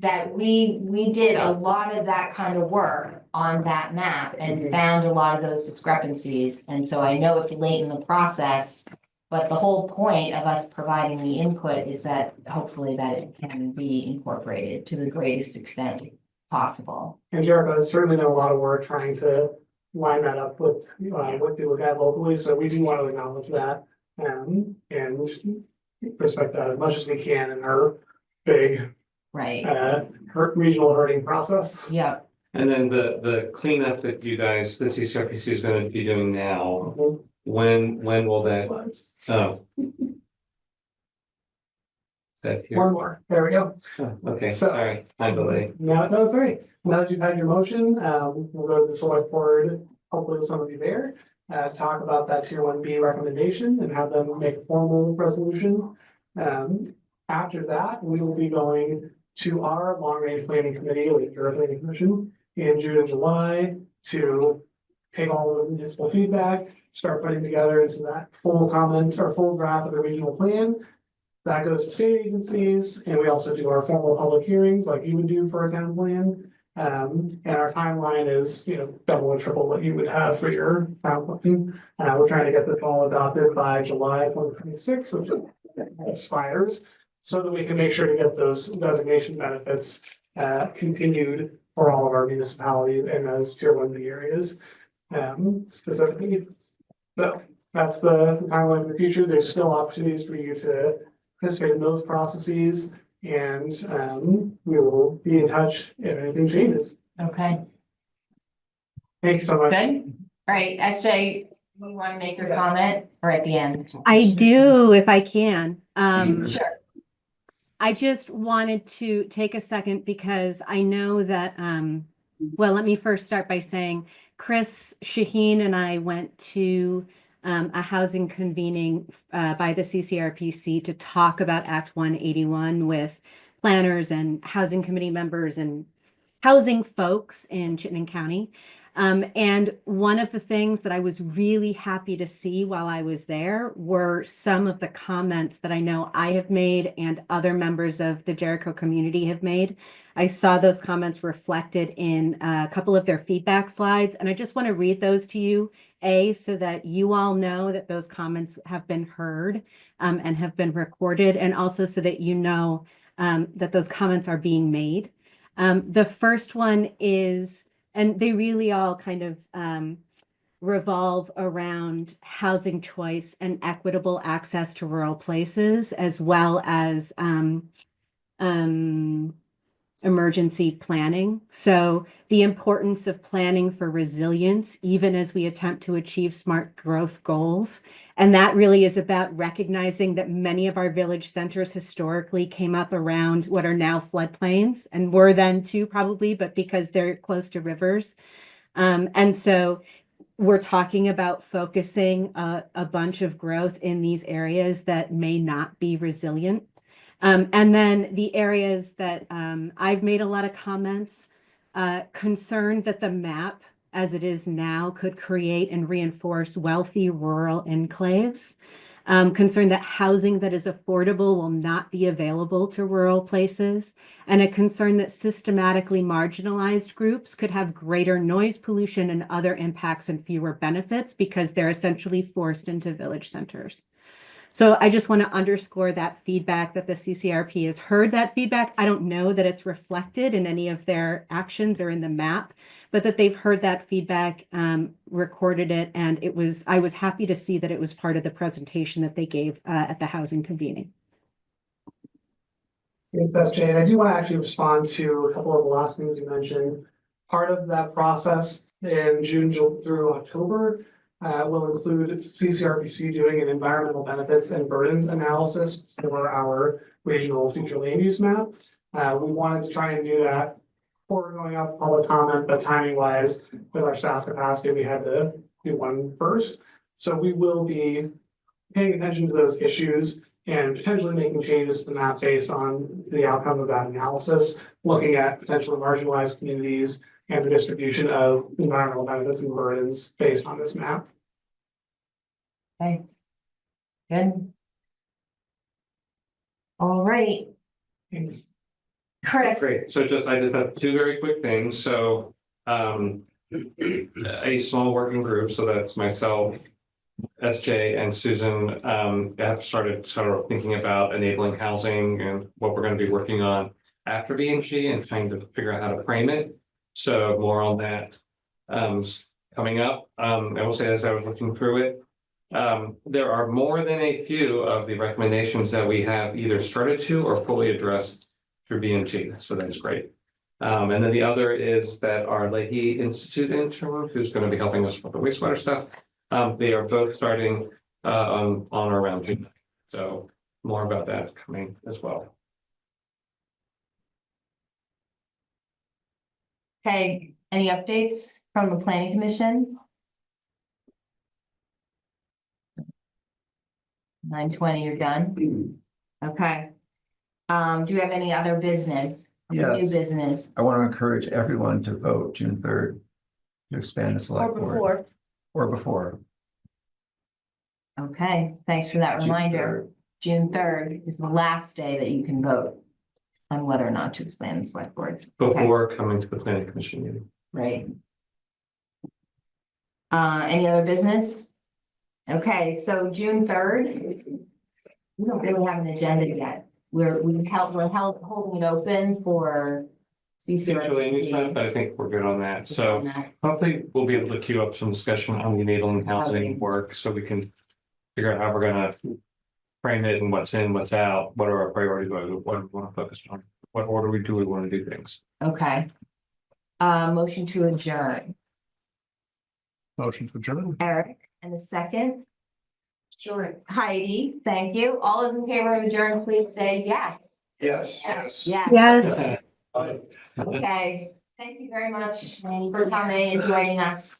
that we did a lot of that kind of work on that map and found a lot of those discrepancies. And so I know it's late in the process, but the whole point of us providing the input is that hopefully that it can be incorporated to the greatest extent possible. And Jericho has certainly done a lot of work trying to line that up with what they look at locally, so we do want to acknowledge that. And respect that as much as we can in our big Right, regional herding process. yeah. And then the cleanup that you guys, the CCRPC is gonna be doing now, when will that, Slides. oh. That's here. One more, there we go. Oh, okay, So- sorry, I believe. No, it's all right. Now that you've had your motion, we'll go to the select board, hopefully with some of you there. Talk about that tier 1B recommendation and have them make a formal resolution. After that, we will be going to our long range planning committee, like your planning commission, in June and July to take all the municipal feedback, start putting together into that full comment or full draft of the regional plan. That goes to state agencies, and we also do our formal public hearings like you would do for a town plan. And our timeline is, double or triple what you would have for your town plan. We're trying to get this all adopted by July 2026, which expires, so that we can make sure to get those designation benefits continued for all of our municipalities in those tier 1B areas. Specifically. So that's the timeline for the future. There's still opportunities for you to participate in those processes, and we will be in touch if anything changes. Okay, Thank you so much. good. All right, SJ, you want to make your comment or at the end? I do, if I can. Sure. I just wanted to take a second because I know that, well, let me first start by saying Chris Shaheen and I went to a housing convening by the CCRPC to talk about Act 181 with planners and housing committee members and housing folks in Chittenden County. And one of the things that I was really happy to see while I was there were some of the comments that I know I have made and other members of the Jericho community have made. I saw those comments reflected in a couple of their feedback slides, and I just want to read those to you, so that you all know that those comments have been heard and have been recorded, and also so that you know that those comments are being made. The first one is, and they really all kind of revolve around housing choice and equitable access to rural places, as well as emergency planning. So the importance of planning for resilience, even as we attempt to achieve smart growth goals. And that really is about recognizing that many of our village centers historically came up around what are now floodplains, and were then too probably, but because they're close to rivers. And so we're talking about focusing a bunch of growth in these areas that may not be resilient. And then the areas that I've made a lot of comments, concerned that the map as it is now could create and reinforce wealthy rural enclaves. Concerned that housing that is affordable will not be available to rural places, and a concern that systematically marginalized groups could have greater noise pollution and other impacts and fewer benefits because they're essentially forced into village centers. So I just want to underscore that feedback, that the CCRP has heard that feedback. I don't know that it's reflected in any of their actions or in the map, but that they've heard that feedback, recorded it, and I was happy to see that it was part of the presentation that they gave at the housing convening. Thanks, that's Jay. And I do want to actually respond to a couple of the last things you mentioned. Part of that process in June through October will include CCRPC doing an environmental benefits and burdens analysis for our regional future land use map. We wanted to try and do that before going out public comment, but timing wise, with our staff capacity, we had to do one first. So we will be paying attention to those issues and potentially making changes to the map based on the outcome of that analysis, looking at potentially marginalized communities and the distribution of environmental benefits and burdens based on this map. Okay. Good. All right. Thanks. Chris. Great, so I just have two very quick things, so, a small working group, so that's myself, SJ and Susan, have started sort of thinking about enabling housing and what we're gonna be working on after BNG and trying to figure out how to frame it. So more on that, coming up. I will say, as I was looking through it, there are more than a few of the recommendations that we have either started to or fully addressed through BMT, so that's great. And then the other is that our Leahy Institute intern, who's going to be helping us with the wastewater stuff, they are both starting on or around June. So more about that coming as well. Okay, any updates from the planning commission? 9:20, you're done? Okay. Do you have any other business? Yes. New business? I want to encourage everyone to vote June 3rd to expand the select board. Or before. Okay, thanks for that June reminder. June 3rd is the last day that you can vote on whether or not to expand the select board. Before coming to the planning commission meeting. Right. Any other business? Okay, so June 3rd. We don't really have an agenda yet. We're holding it open for CCRPC. But I think we're good on that. So hopefully we'll be able to queue up some discussion on the enabling housing work so we can figure out how we're gonna frame it and what's in, what's out, what are our priorities, what do we want to focus on, what order we want to do things. Okay. Motion to adjourn. Motion to adjourn. Eric, and the second? Sure. Heidi, thank you. All those in favor of adjourn, please say yes. Yes. Yes. Yes. Okay, thank you very much for coming and joining us.